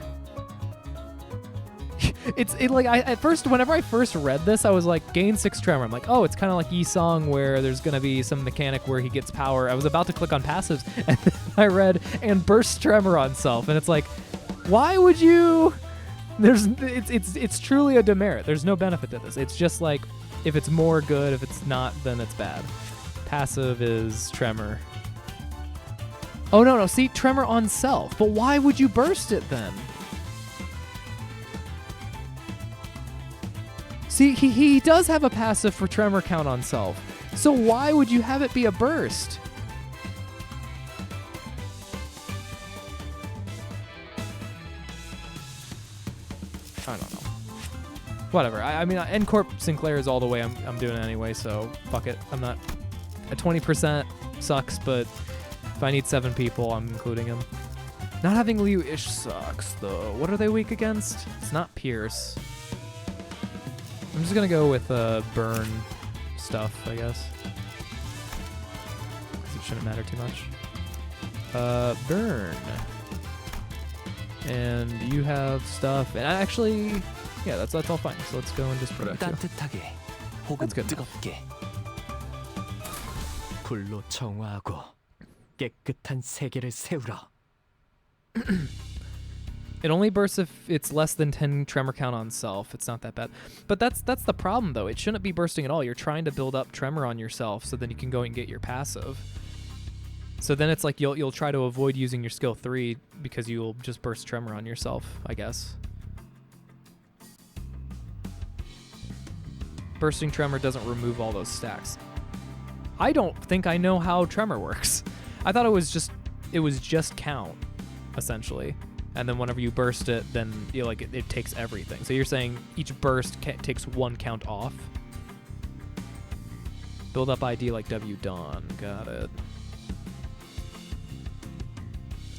At first, whenever I first read this, I was like, gain 6 tremor. I'm like, oh, it's kind of like Yi-Song where there's gonna be some mechanic where he gets power. I was about to click on passives, and then I read and burst tremor on self, and it's like, why would you? It's truly a demerit. There's no benefit to this. It's just like, if it's more good, if it's not, then it's bad. Passive is tremor. Oh no, see, tremor on self. But why would you burst it then? See, he does have a passive for tremor count on self. So why would you have it be a burst? I don't know. Whatever. I mean, N-Corp Sinclair is all the way I'm doing it anyway, so fuck it. I'm not... At 20% sucks, but if I need 7 people, I'm including him. Not having Liu-ish sucks, though. What are they weak against? It's not Pierce. I'm just gonna go with burn stuff, I guess. Because it shouldn't matter too much. Burn. And you have stuff, and actually, yeah, that's all fine. So let's go and just protect you. That's good enough. 불로 정화하고 깨끗한 세계를 세우라. It only bursts if it's less than 10 tremor count on self. It's not that bad. But that's the problem, though. It shouldn't be bursting at all. You're trying to build up tremor on yourself so then you can go and get your passive. So then it's like you'll try to avoid using your skill 3 because you'll just burst tremor on yourself, I guess. Bursting tremor doesn't remove all those stacks. I don't think I know how tremor works. I thought it was just count, essentially. And then whenever you burst it, then it takes everything. So you're saying each burst takes 1 count off? Build up ID like W Dawn. Got it.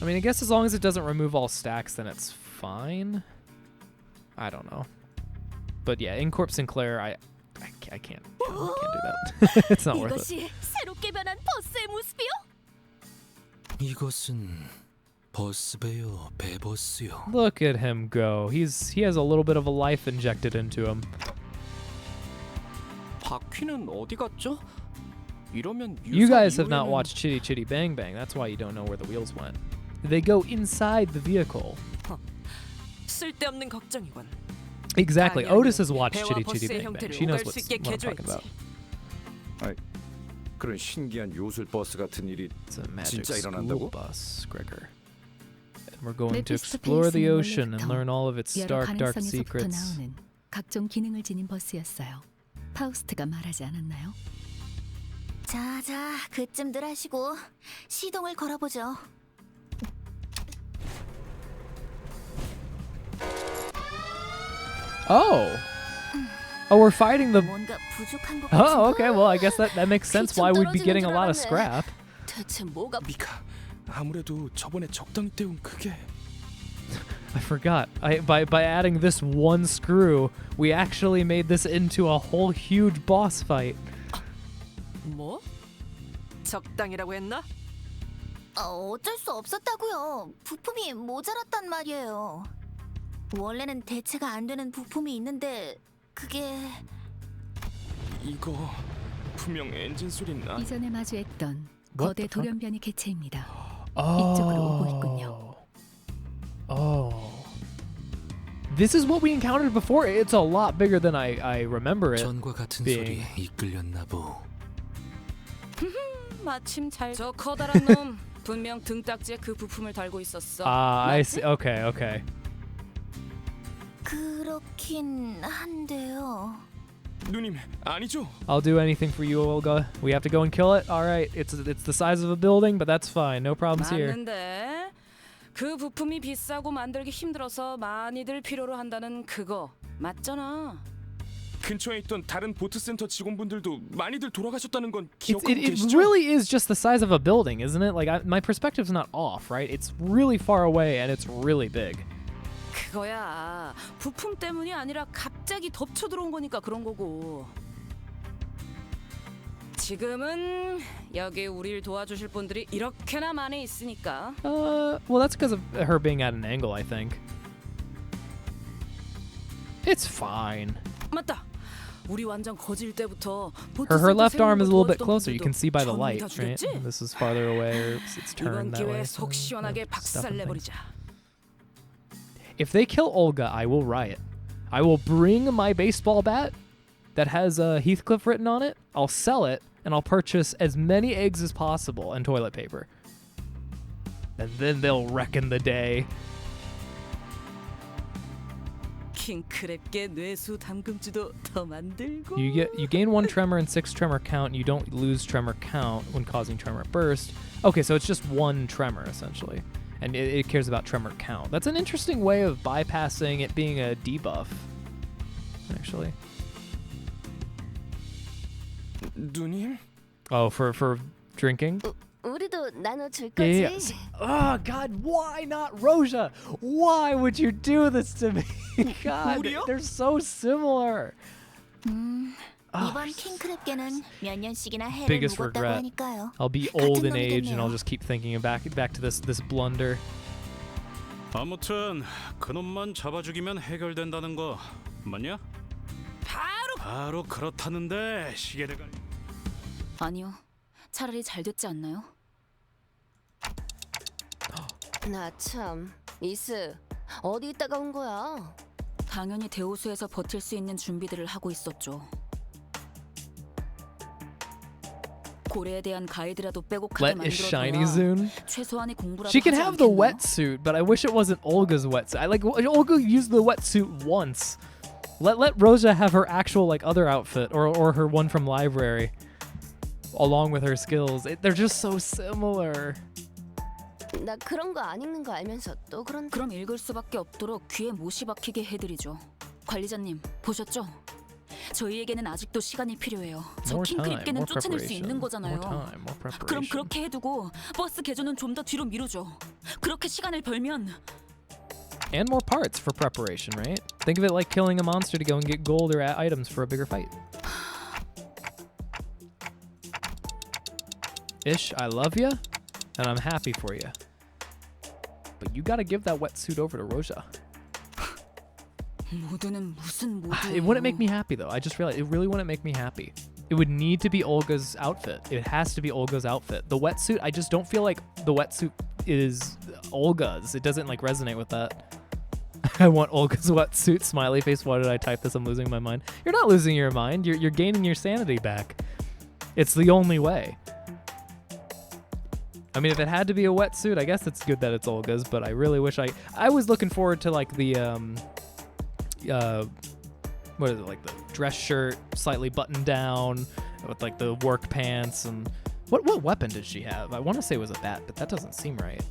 I mean, I guess as long as it doesn't remove all stacks, then it's fine. I don't know. But yeah, N-Corp Sinclair, I can't do that. It's not worth it. 새롭게 변한 버스의 모습이요? 이것은 버스배요, 배버스요. Look at him go. He has a little bit of a life injected into him. 바퀴는 어디 갔죠? 이러면 You 유사 guys have not 이후에는 watched Chitty Chitty Bang Bang. That's why you don't know where the wheels went. They go inside the vehicle. 쓸데없는 걱정이군. Exactly. 당연히 Otis has watched 배와 Chitty Chitty 버스의 Bang Bang. 형태를 She knows 오갈 수 what 있게 I'm talking 개조했지. about. 아이, 그런 신기한 요술 버스 같은 일이 It's a magic 진짜 school 일어난다고? bus, Gregor. And we're going to 메피스토 explore the 페이스는 ocean and 원래부터 learn all of its 여러 dark, dark 가능성에서부터 secrets. 나오는 각종 기능을 지닌 버스였어요. 파우스트가 말하지 않았나요? 자자, 그쯤들 하시고 시동을 걸어보죠. Oh. Oh, we're fighting the... 뭔가 부족한 것 Oh, 같은데? okay. Well, I guess that makes sense why we'd be getting a lot of scrap. 대체 뭐가 미카, 아무래도 저번에 적당히 때운 그게 I forgot. By adding this one screw, we actually made this into a whole huge boss fight. 뭐? 적당이라고 했나? 어쩔 수 없었다고요. 부품이 모자랐단 말이에요. 원래는 대체가 안 되는 부품이 있는데 그게 이거 분명 엔진 소리 나. 이전에 마주했던 What 거대 the fuck? 돌연변이 개체입니다. 이쪽으로 오고 있군요. Oh. This is what we encountered before. It's a lot bigger than I remember it. 전과 같은 being. 소리에 이끌렸나 보. 마침 저 커다란 놈 분명 등딱지에 그 부품을 달고 있었어. I 맞지? see. Okay, okay. 그렇긴 한데요. 누님, 아니죠? I'll do anything for you, Olga. We have to go and kill it. All right. It's the size of a building, but that's fine. No problems here. 맞는데 그 부품이 비싸고 만들기 힘들어서 많이들 필요로 한다는 그거 맞잖아. 근처에 있던 다른 보트센터 직원분들도 많이들 돌아가셨다는 건 It 기억하고 계시죠? really is just the size of a building, isn't it? Like my perspective's not off, right? It's really far away and it's really big. 그거야 부품 때문이 아니라 갑자기 덮쳐 들어온 거니까 그런 거고. 지금은 여기 우리를 도와주실 분들이 이렇게나 많이 있으니까. Well, that's because of her being at an angle, I think. It's fine. 맞다. 우리 완전 거질 때부터 Her left arm is a little bit 도와주던 closer. You can see by the 분들도 light, 전부 다 right? 죽였지? This is farther away, or it's 이번 turned that way. 기회에 속 시원하게 박살 내버리자. If they kill Olga, I will riot. I will bring my baseball bat that has Heathcliff written on it. I'll sell it, and I'll purchase as many eggs as possible and toilet paper. And then they'll reckon the day. 킹크랩계 뇌수 담금주도 더 만들고. You gain 1 tremor and 6 tremor count, and you don't lose tremor count when causing tremor burst. Okay, so it's just 1 tremor essentially, and it cares about tremor count. That's an interesting way of bypassing it being a debuff, actually. 누님? Oh, for drinking? 우리도 나눠줄 Yeah, 거지? yeah. Oh God, why not Rodya? Why would you do this to me? God, they're so similar. 이번 킹크랩계는 몇 년씩이나 해를 Biggest 묵었다고 regret. 하니까요. I'll be old in 같은 age, and I'll 놈이겠네요. just keep thinking back to this blunder. 아무튼 그놈만 잡아 죽이면 해결된다는 거 맞냐? 바로 그렇다는데 시계대가리. 아니요. 차라리 잘 됐지 않나요? 나 참, 이스 어디 있다가 온 거야? 당연히 대호수에서 버틸 수 있는 준비들을 하고 있었죠. 고래에 대한 가이드라도 빼곡하게 Let is shiny 만들어둬야 Zune. 최소한의 공부라도 She can 하지 have the 않겠나? wetsuit, but I wish it wasn't Olga's wetsuit. Olga used the wetsuit once. Let Rodya have her actual other outfit or her one from library, along with her skills. They're just so similar. 나 그런 거 안 읽는 거 알면서 또 그런. 그럼 읽을 수밖에 없도록 귀에 못이 박히게 해드리죠. 관리자님 보셨죠? 저희에게는 아직도 시간이 필요해요. 저 More time, 킹크랩계는 more 쫓아낼 수 preparation. 있는 거잖아요. More time, more preparation. 그럼 그렇게 해두고 버스 개조는 좀 더 뒤로 미루죠. 그렇게 시간을 벌면 And more parts for preparation, right? Think of it like killing a monster to go and get gold or items for a bigger fight. Ish, I love you, and I'm happy for you. But you gotta give that wetsuit over to Rodya. 모두는 무슨 모두? It wouldn't make me happy though. I just realized it really wouldn't make me happy. It would need to be Olga's outfit. It has to be Olga's outfit. The wetsuit, I just don't feel like the wetsuit is Olga's. It doesn't like resonate with that. I want Olga's wetsuit, smiley face. Why did I type this? I'm losing my mind. You're not losing your mind. You're gaining your sanity back. It's the only way. I mean, if it had to be a wetsuit, I guess it's good that it's Olga's, but I really wish I was looking forward to like the what is it, like the dress shirt, slightly buttoned down with like the work pants, and what weapon did she have? I want to say it was a bat, but that doesn't seem right.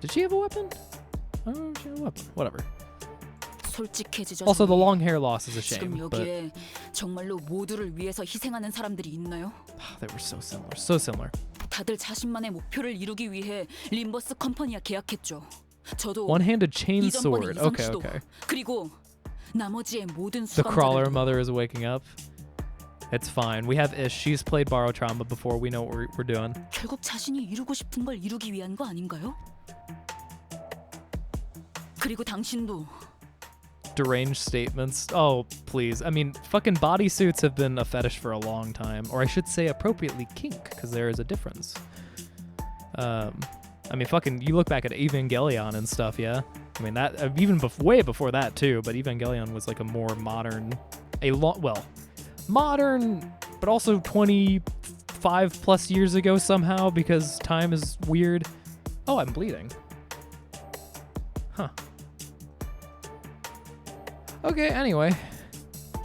Did she have a weapon? I don't know if she had a weapon. Whatever. 솔직해지죠. Also, the long hair loss is a shame. 지금 여기에 정말로 모두를 위해서 희생하는 사람들이 있나요? They were so similar. So similar. 다들 자신만의 목표를 이루기 위해 림버스 컴퍼니와 계약했죠. 저도 One-handed chain 이전번에 sword. 이성 Okay, 씨도 okay. 그리고 나머지의 모든 The crawler 수감자들도 mother is waking up. It's fine. We have Ish. She's played Borrow Trauma before. We know what we're doing. 결국 자신이 이루고 싶은 걸 이루기 위한 거 아닌가요? 그리고 당신도 Deranged statements. Oh, please. I mean, fucking bodysuits have been a fetish for a long time. Or I should say appropriately kink, because there is a difference. I mean, fucking, you look back at Evangelion and stuff, yeah? I mean, that even way before that, too. But Evangelion was like a more modern... modern, but also 25 plus years ago somehow, because time is weird. Oh, I'm bleeding. Huh. Okay, anyway.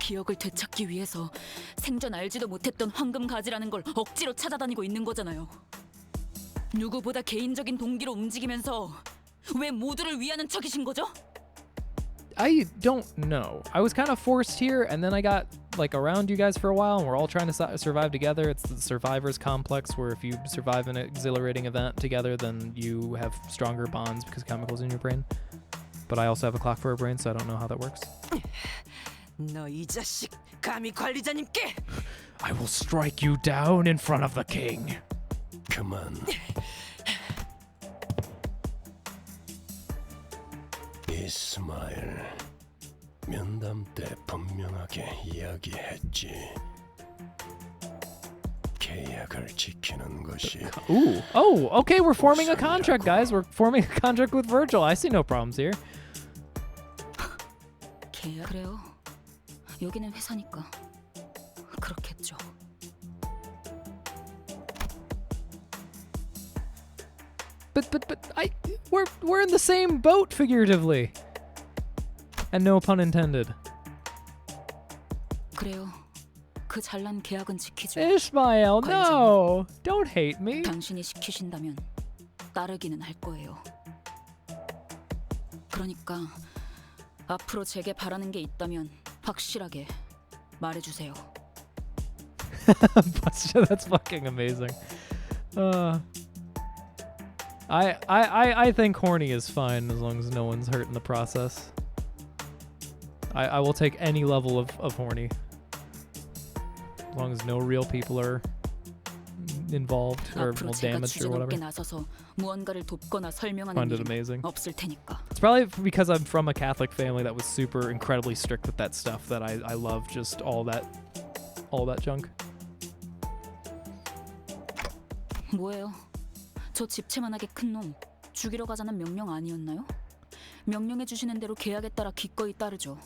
기억을 되찾기 위해서 생전 알지도 못했던 황금 가지라는 걸 억지로 찾아다니고 있는 거잖아요. 누구보다 개인적인 동기로 움직이면서 왜 모두를 위하는 척이신 거죠? I don't know. I was kind of forced here, and then I got like around you guys for a while, and we're all trying to survive together. It's the survivors complex, where if you survive an exhilarating event together, then you have stronger bonds because of chemicals in your brain. But I also have a clock for a brain, so I don't know how that works. 너 이 자식 감히 관리자님께 I will strike you down in front of the king. 그만. 이스마일, 면담 때 분명하게 이야기했지. 계약을 지키는 것이. Ooh. Oh, okay, we're forming a contract, guys. We're forming a contract with Virgil. I see no problems here. 계약 그래요. 여기는 회사니까 그렇겠죠. But we're in the same boat figuratively. And no pun intended. 그래요. 그 잘난 계약은 지키죠. Ishmael, no! Don't hate me. 당신이 시키신다면 따르기는 할 거예요. 그러니까 앞으로 제게 바라는 게 있다면 확실하게 말해주세요. That's fucking amazing. I think horny is fine as long as no one's hurt in the process. I will take any level of horny. As long as no real people are involved or damaged or whatever. Find it amazing. It's probably because I'm from a Catholic family that was super incredibly strict with that stuff that I love just all that junk. 뭐예요? 저 집채만하게 큰 놈 죽이러 가자는 명령 아니었나요? 명령해 주시는 대로 계약에 따라 기꺼이 따르죠.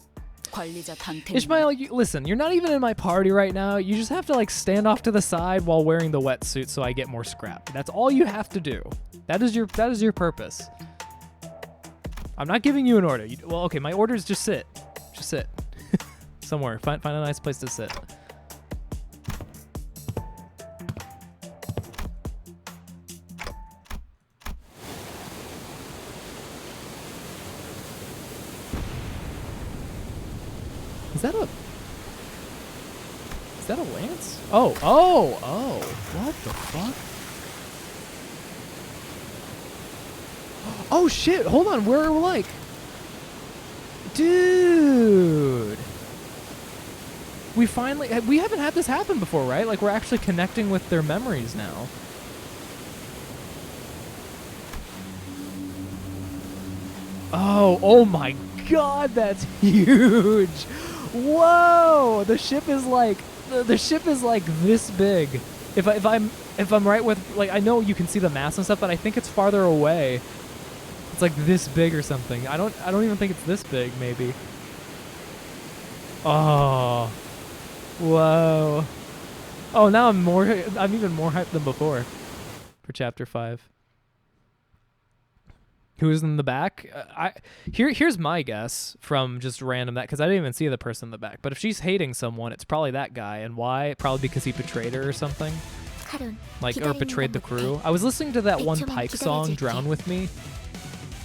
관리자 단테. Ishmael, listen, you're not even in my party right now. You just have to like stand off to the side while wearing the wetsuit so I get more scrap. That's all you have to do. That is your purpose. I'm not giving you an order. Well, okay, my order is just sit. Just sit. Somewhere. Find a nice place to sit. Is that a lance? Oh, what the fuck? Oh shit, hold on, we're like... Dude! We haven't had this happen before, right? Like we're actually connecting with their memories now. Oh my god, that's huge! Whoa! The ship is like the ship is like this big. If I'm right with, like, I know you can see the mass and stuff, but I think it's farther away. It's like this big or something. I don't even think it's this big, maybe. Oh. Whoa. Oh, now I'm even more hyped than before for chapter 5. Who's in the back? Here's my guess from just random that, because I didn't even see the person in the back. But if she's hating someone, it's probably that guy. And why? Probably because he betrayed her or something. Like, or betrayed the crew. I was listening to that one Pike song, Drown With Me,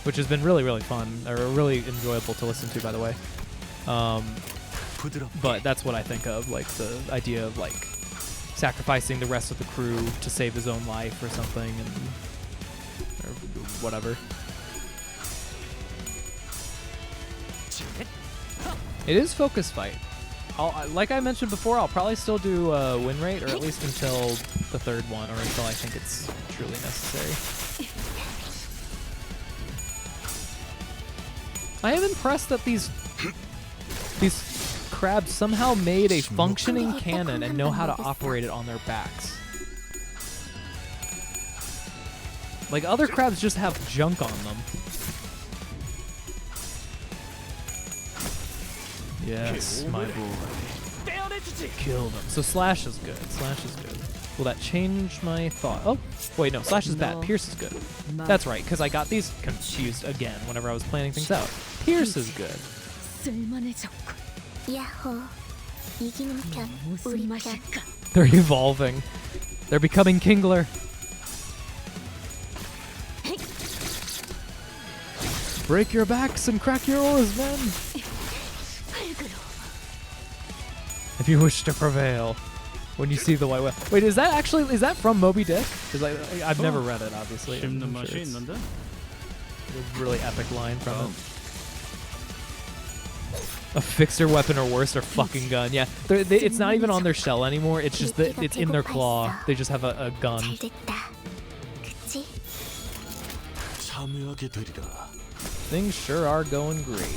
which has been really, really fun, or really enjoyable to listen to, by the way. But that's what I think of, like the idea of like sacrificing the rest of the crew to save his own life or something, and or whatever. It is focus fight. Like I mentioned before, I'll probably still do win rate, or at least until the third one, or until I think it's truly necessary. I am impressed that these crabs somehow made a functioning cannon and know how to operate it on their backs. Like, other crabs just have junk on them. Yes, my boy. Kill them. So Slash is good. Slash is good. Will that change my thought? Oh, wait, no. Slash is bad. Pierce is good. That's right, because I got these confused again whenever I was planning things out. Pierce is good. They're evolving. They're becoming Kingler. Break your backs and crack your oars, men. If you wish to prevail. When you see the white whale. Wait, is that from Moby Dick? Because I've never read it, obviously. I'm sure it's a really epic line from it. A fixer weapon or worse, or fucking gun. Yeah, it's not even on their shell anymore. It's just that it's in their claw. They just have a gun. Things sure are going great.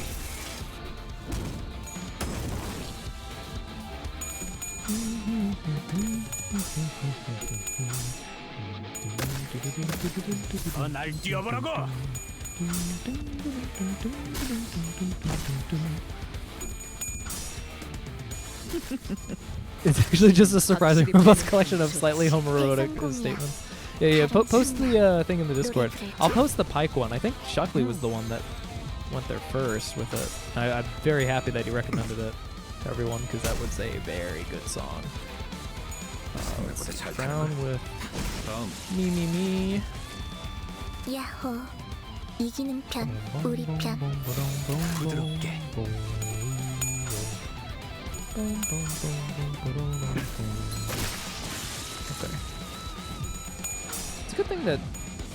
날 뛰어보라고. It's actually just a surprising robust collection of slightly homoerotic statements. Yeah. Post the thing in the Discord. I'll post the Pike one. I think Shuckley was the one that went there first with it. I'm very happy that he recommended it to everyone, because that was a very good song. Let's see. Drown with me. 이기는 편, 우리 편. 부드럽게. Okay. It's a good thing that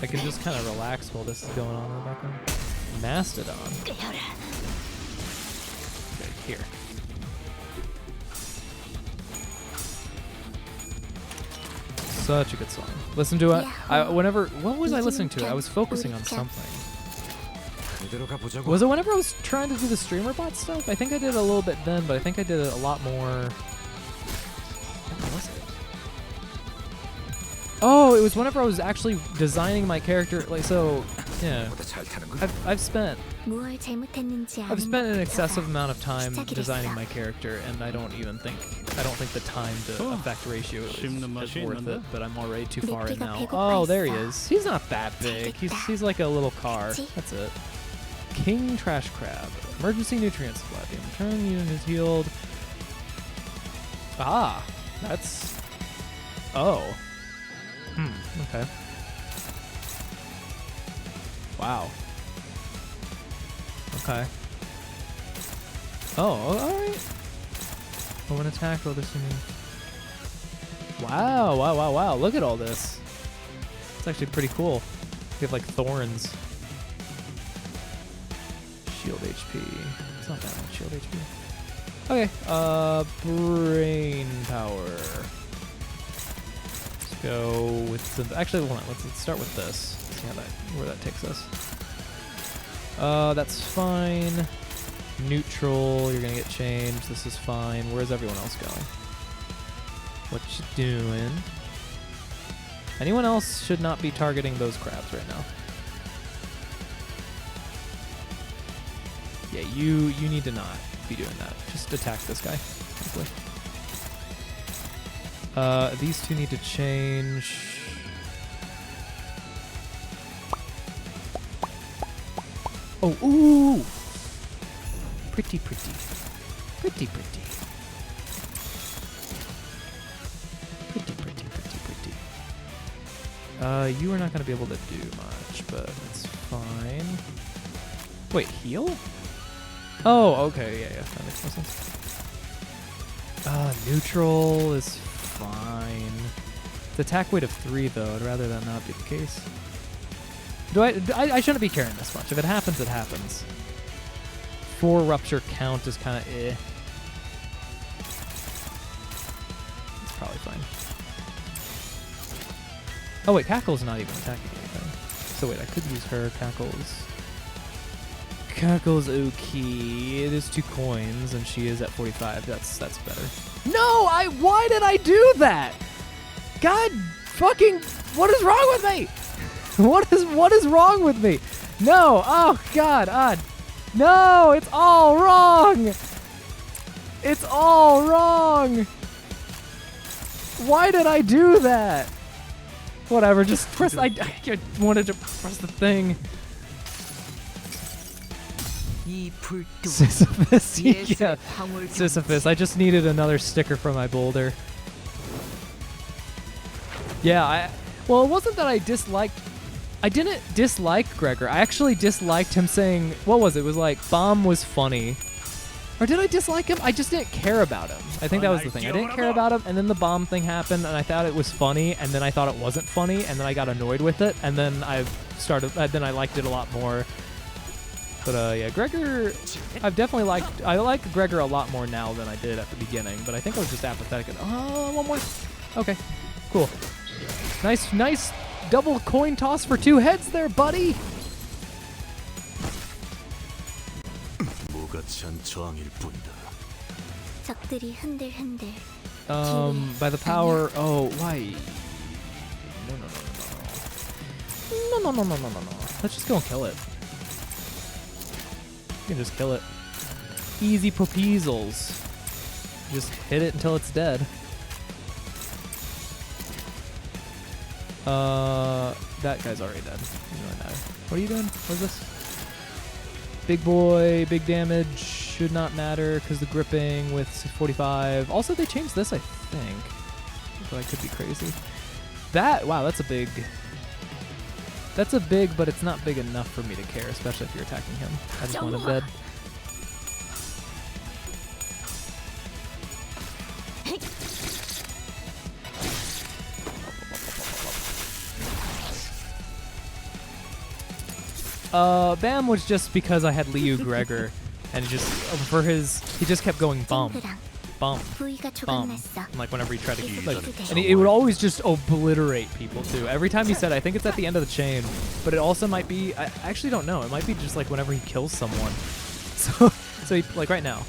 I can just kind of relax while this is going on in the background. Mastodon. Okay, here. Such a good song. Listen to it. What was I listening to? I was focusing on something. Was it whenever I was trying to do the streamer bot stuff? I think I did a little bit then, but I think I did it a lot more. What was it? Oh, it was whenever I was actually designing my character. Like, so, yeah. I've spent an excessive amount of time designing my character, and I don't think the time to effect ratio is worth it, but I'm already too far in now. Oh, there he is. He's not that big. He's like a little car. That's it. King Trash Crab. Emergency nutrient supply. The return unit is healed. Ah, that's... Oh. Okay. Wow. Okay. Oh, alright. Oh, when attacked, roll this. Wow. Look at all this. It's actually pretty cool. You have like thorns. Shield HP. It's not that much shield HP. Okay. Brain power. Let's go with some. Actually, hold on. Let's start with this. See where that takes us. That's fine. Neutral, you're gonna get changed. This is fine. Where's everyone else going? What you doing? Anyone else should not be targeting those crabs right now. Yeah, you need to not be doing that. Just attack this guy. Hopefully. These two need to change. Oh, ooh! Pretty, pretty. Pretty, pretty. Pretty, pretty, pretty, pretty. You are not going to be able to do much, but it's fine. Wait, heal? Oh, okay, yeah, that makes more sense. Neutral is fine. It's attack weight of 3, though. I'd rather that not be the case. I shouldn't be caring this much. If it happens, it happens. 4 rupture count is kind of eh. It's probably fine. Oh wait, Cackle's not even attacking anything. So wait, I could use her. Cackle's okay. It is 2 coins, and she is at 45. That's better. No, why did I do that? God fucking, what is wrong with me? What is wrong with me? No, oh God, no, it's all wrong. It's all wrong. Why did I do that? Whatever, just press, I wanted to press the thing. Sisyphus, yeah. Sisyphus, I just needed another sticker for my boulder. Yeah, well, it wasn't that I didn't dislike Gregor. I actually disliked him saying, what was it? It was like, bomb was funny. Or did I dislike him? I just didn't care about him. I think that was the thing. I didn't care about him, and then the bomb thing happened, and I thought it was funny, and then I thought it wasn't funny, and then I got annoyed with it, and then then I liked it a lot more. But yeah, Gregor, I like Gregor a lot more now than I did at the beginning, but I think I was just apathetic. One more. Okay, cool. Nice double coin toss for 2 heads there, buddy. By the power. Oh, why? No. Let's just go and kill it. You can just kill it. Easy popeezels. Just hit it until it's dead. That guy's already dead. What are you doing? What is this? Big boy, big damage. Should not matter because the gripping with 45. Also, they changed this, I think. But I could be crazy. Wow, that's a big. That's a big, but it's not big enough for me to care, especially if you're attacking him. I just want him dead. Bam was just because I had Liu Gregor, and he just kept going bump, bump, bump. And like whenever he tried to, and he would always just obliterate people too. Every time he said, I think it's at the end of the chain, but it also might be, I actually don't know. It might be just like whenever he kills someone. So he, like right now.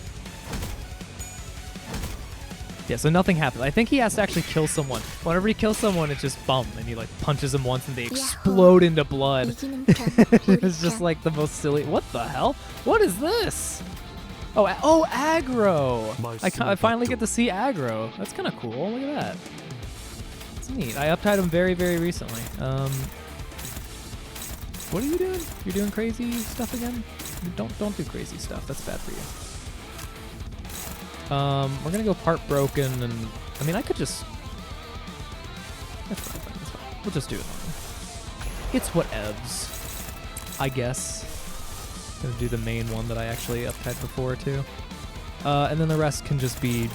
Yeah, so nothing happens. I think he has to actually kill someone. Whenever he kills someone, it's just bum, and he like punches him once, and they explode into blood. It's just like the most silly. What the hell? What is this? Oh, aggro. I finally get to see aggro. That's kind of cool. Look at that. It's neat. I uptied him very, very recently. What are you doing? You're doing crazy stuff again? Don't do crazy stuff. That's bad for you. We're gonna go part broken, and I mean I could just. That's fine. That's fine. We'll just do it. It's whatevs, I guess. Gonna do the main one that I actually uptied before too, and then the rest can just be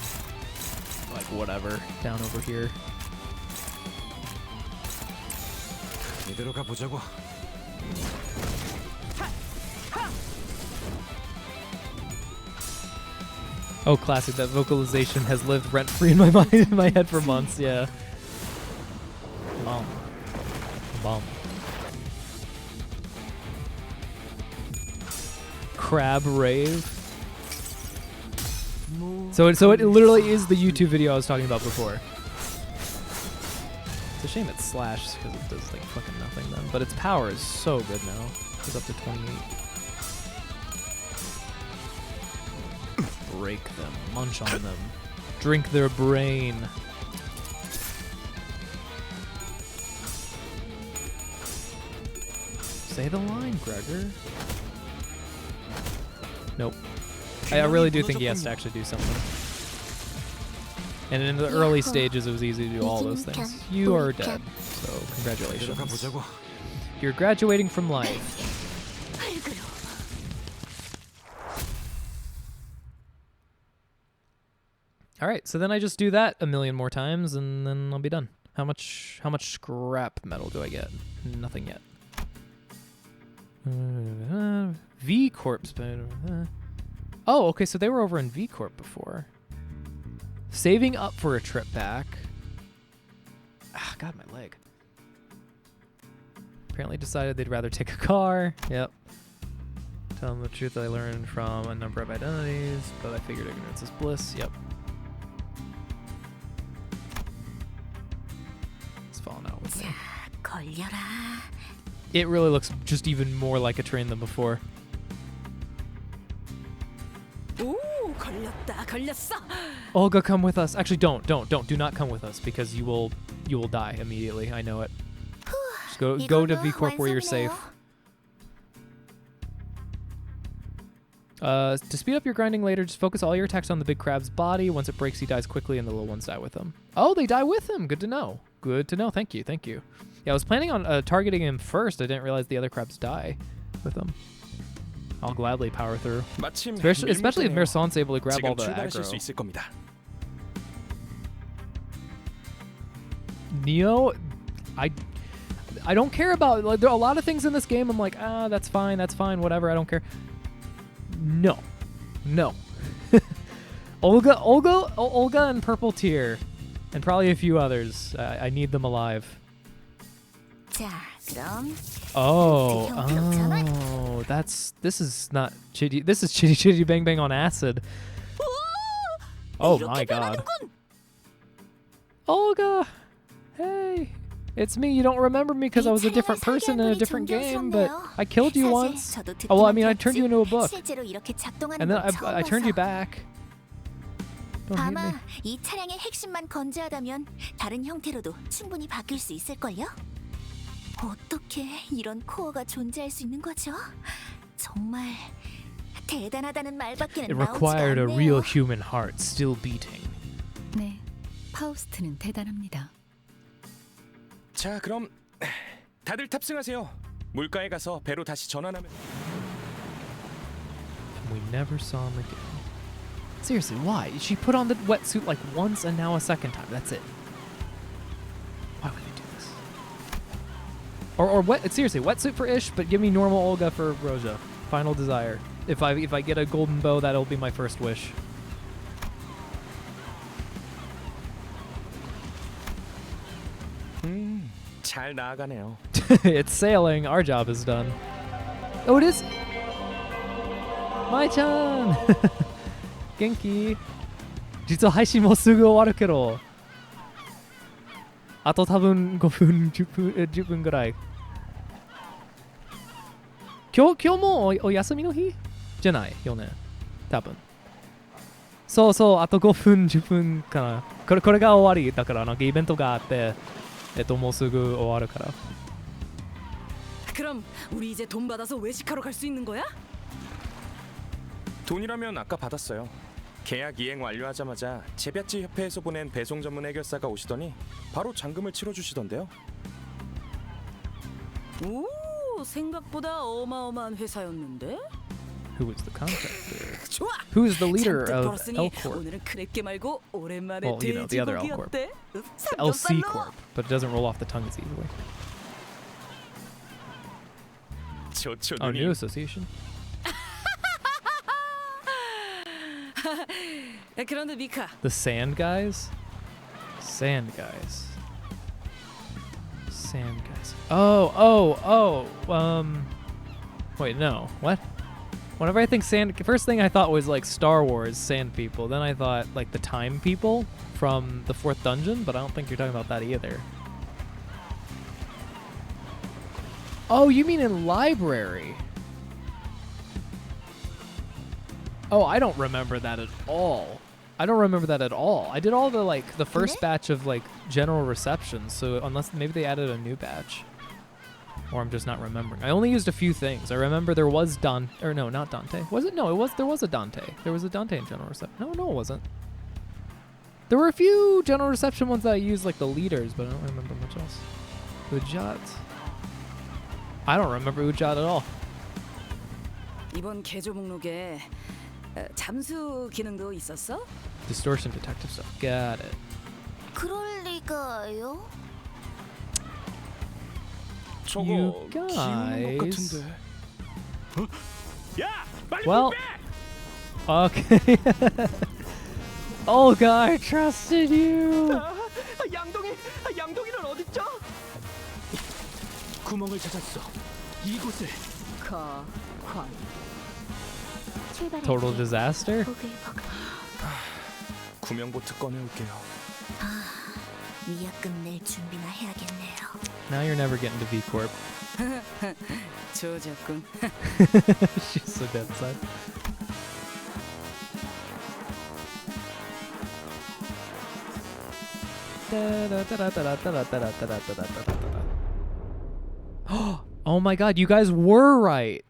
like whatever down over here. Oh, classic. That vocalization has lived rent-free in my mind, in my head for months. Yeah. Bomb. Crab rave. So it literally is the YouTube video I was talking about before. It's a shame it's slashed because it does like fucking nothing then. But its power is so good now. It goes up to 28. Break them, munch on them, drink their brain. Say the line, Gregor. Nope. I really do think he has to actually do something. And in the early stages, it was easy to do all those things. You are dead, so congratulations. You're graduating from life. All right, so then I just do that a million more times, and then I'll be done. How much scrap metal do I get? Nothing yet. V Corp. Oh, okay, so they were over in V Corp before. Saving up for a trip back. Ah, God, my leg. Apparently decided they'd rather take a car. Yep. Tell them the truth I learned from a number of identities, but I figured ignorance is bliss. Yep. It's falling out with me. It really looks just even more like a train than before. Olga, come with us. Actually, don't. Do not come with us because you will die immediately. I know it. Just go to V Corp where you're safe. To speed up your grinding later, just focus all your attacks on the big crab's body. Once it breaks, he dies quickly, and the little ones die with him. Oh, they die with him. Good to know. Good to know. Thank you. Yeah, I was planning on targeting him first. I didn't realize the other crabs die with him. I'll gladly power through. Especially if Merson's able to grab all the aggro. Neo, I don't care about. Like, there are a lot of things in this game. I'm like, that's fine, whatever. I don't care. No. Olga, and Purple Tear, and probably a few others. I need them alive. Oh, this is not Chitty. This is Chitty Bang Bang on acid. Oh my God. Olga, hey, it's me. You don't remember me because I was a different person in a different game, but I killed you once. Oh, well, I mean, I turned you into a book, and then I turned you back. Don't hate me. 이 차량의 핵심만 건재하다면 다른 형태로도 충분히 바뀔 수 있을걸요? 어떻게 이런 코어가 존재할 수 있는 거죠? 정말 대단하다는 말밖에는 It 나오지가 required a 않네요. real human heart still beating. 네, 파우스트는 대단합니다. 자, 그럼 다들 탑승하세요. 물가에 가서 배로 다시 전환하면. We never saw him again. Seriously, why? She put on the wetsuit like once and now a second time. That's it. Why would they do this? Or seriously, wetsuit for Ish, but give me normal Olga for Rodya. Final desire. If I get a golden bow, that'll be my first wish. 잘 나아가네요. It's sailing. Our job is done. Oh, it is. Mai-chan. Genki. 実は配信もすぐ終わるけど。あと多分5分10分ぐらい。今日もお休みの日じゃないよね。多分。そうそう、あと5分10分かな。これが終わりだからなんかイベントがあって、もうすぐ終わるから。 그럼 우리 이제 돈 받아서 외식하러 갈 수 있는 거야? 돈이라면 아까 받았어요. 계약 이행 완료하자마자 제비아치 협회에서 보낸 배송 전문 해결사가 오시더니 바로 잔금을 치러주시던데요. 오, 생각보다 어마어마한 회사였는데? Who is the contractor? 좋아. Who is the leader of L Corp? 오늘은 그랩게 말고 오랜만에 Well, you know, the other L Corp. 어때? It's the LC Corp, but it doesn't roll off the tongue as easily. 좋죠. Oh, new association? 그런데 미카. The Sand Guys? Sand Guys. Sand Guys. Oh. Wait, no. What? Whenever I think sand, first thing I thought was like Star Wars sand people. Then I thought like the time people from the 4th dungeon, but I don't think you're talking about that either. Oh, you mean in library? Oh, I don't remember that at all. I don't remember that at all. I did all the like the first batch of like general receptions, so unless maybe they added a new batch. Or I'm just not remembering. I only used a few things. I remember there was Dante, or no, not Dante. Was it? No, there was a Dante. There was a Dante in general reception. No, it wasn't. There were a few general reception ones that I used like the leaders, but I don't remember much else. Ujat. I don't remember Ujat at all. 이번 개조 목록에 잠수 기능도 있었어? Distortion detective stuff. Got it. 그럴 리가요? You guys. 야, 빨리 Well, okay. Olga, I trusted you. 양동이는 어딨죠? 구멍을 찾았어. 이곳에. Total disaster. 구명보트 꺼내올게요. 위약금 낼 준비나 해야겠네요. Now you're never getting to V Corp. 조졌군. She's so dead side. Oh my god, you guys were right.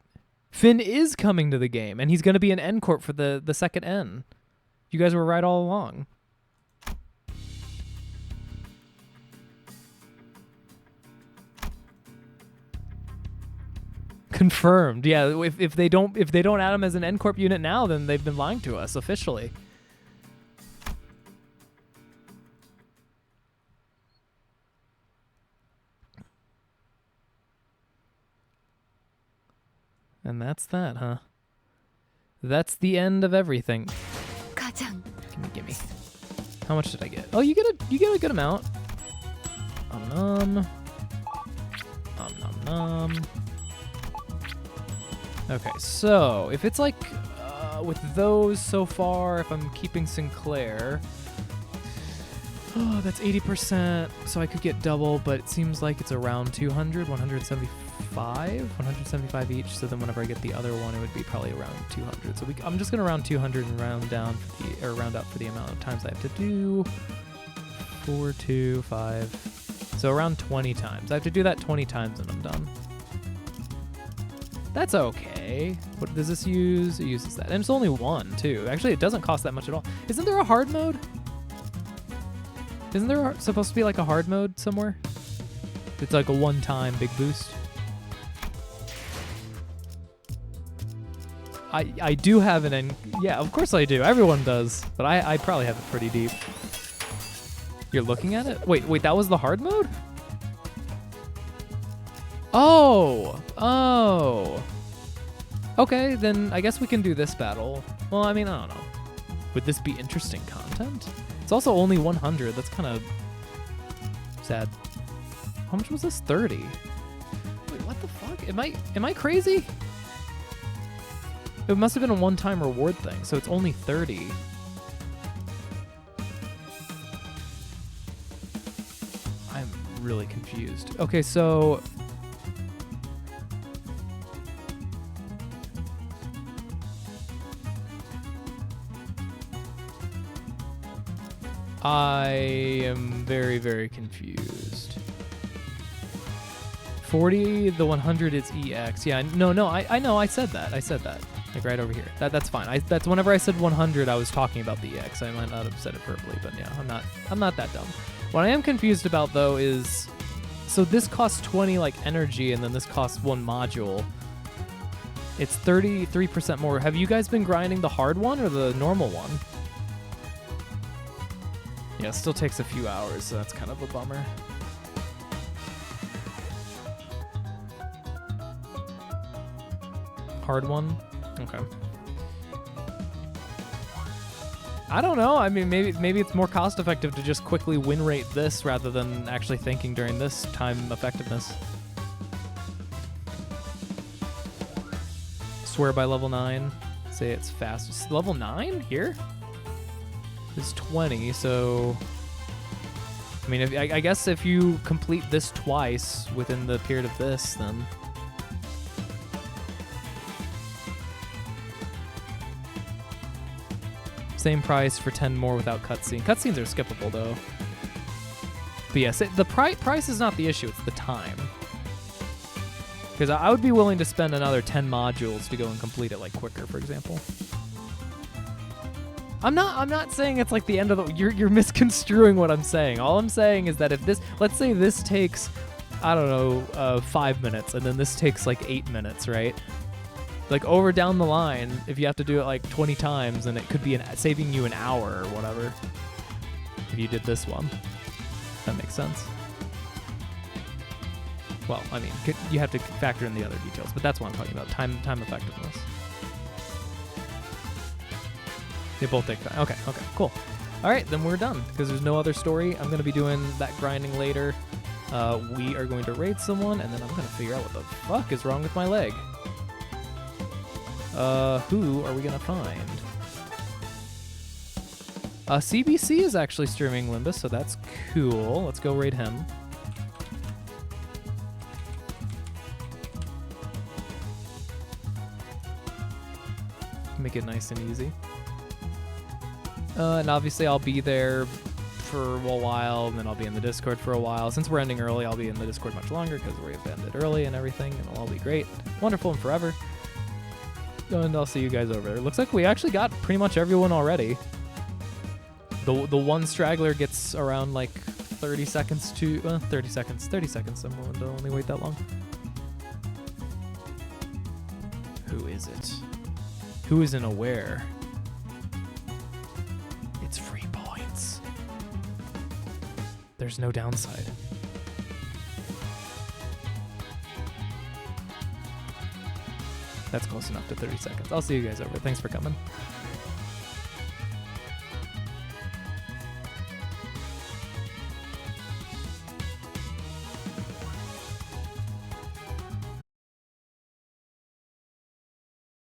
Finn is coming to the game, and he's going to be an N Corp for the second N. You guys were right all along. Confirmed. Yeah, if they don't add him as an N Corp unit now, then they've been lying to us officially. And that's that, huh? That's the end of everything. 가장. Gimme. How much did I get? Oh, you get a good amount. Nom. Okay, so if it's like with those so far, if I'm keeping Sinclair, oh, that's 80%. So I could get double, but it seems like it's around 200, 175 each. So then whenever I get the other one, it would be probably around 200. So I'm just gonna round 200 and round down for round up for the amount of times I have to do. 4, 2, 5. So around 20 times. I have to do that 20 times and I'm done. That's okay. What does this use? It uses that. And it's only one, too. Actually, it doesn't cost that much at all. Isn't there a hard mode? Isn't there supposed to be like a hard mode somewhere? It's like a one-time big boost. I do have an N. Yeah, of course I do. Everyone does. But I probably have it pretty deep. You're looking at it? Wait, that was the hard mode? Oh! Okay, then I guess we can do this battle. Well, I mean, I don't know. Would this be interesting content? It's also only 100. That's kind of sad. How much was this? 30. Wait, what the fuck? Am I crazy? It must have been a one-time reward thing, so it's only 30. I'm really confused. Okay, so I am very, very confused. 40, the 100 is EX. Yeah, no, I know, I said that. Like right over here. That's fine. That's whenever I said 100, I was talking about the EX. I might not have said it verbally, but yeah, I'm not that dumb. What I am confused about though is, so this costs 20 like energy, and then this costs 1 module. It's 33% more. Have you guys been grinding the hard one or the normal one? Yeah, it still takes a few hours, so that's kind of a bummer. Hard one? Okay. I don't know. I mean, maybe it's more cost effective to just quickly win rate this rather than actually thinking during this time effectiveness. Swear by level 9. Say it's fast. Level 9 here? It's 20, so... I mean, I guess if you complete this twice within the period of this, then... Same price for 10 more without cutscene. Cutscenes are skippable, though. But yes, the price is not the issue, it's the time. Because I would be willing to spend another 10 modules to go and complete it, like, quicker, for example. I'm not saying it's like the end of the... You're misconstruing what I'm saying. All I'm saying is that if this... Let's say this takes, I don't know, 5 minutes, and then this takes like 8 minutes, right? Like over down the line, if you have to do it like 20 times, then it could be saving you an hour or whatever. If you did this one. That makes sense. Well, I mean, you have to factor in the other details, but that's what I'm talking about. Time effectiveness. They both take time. Okay, cool. All right, then we're done because there's no other story. I'm going to be doing that grinding later. We are going to raid someone, and then I'm going to figure out what the fuck is wrong with my leg. Who are we going to find? CBC is actually streaming Limbus, so that's cool. Let's go raid him. Make it nice and easy. And obviously I'll be there for a while, and then I'll be in the Discord for a while. Since we're ending early, I'll be in the Discord much longer because we've ended early and everything, and it'll all be great. Wonderful and forever. And I'll see you guys over there. Looks like we actually got pretty much everyone already. The one straggler gets around like 30 seconds to... 30 seconds. 30 seconds. I'm willing to only wait that long. Who is it? Who isn't aware? It's free points. There's no downside. That's close enough to 30 seconds. I'll see you guys over. Thanks for coming.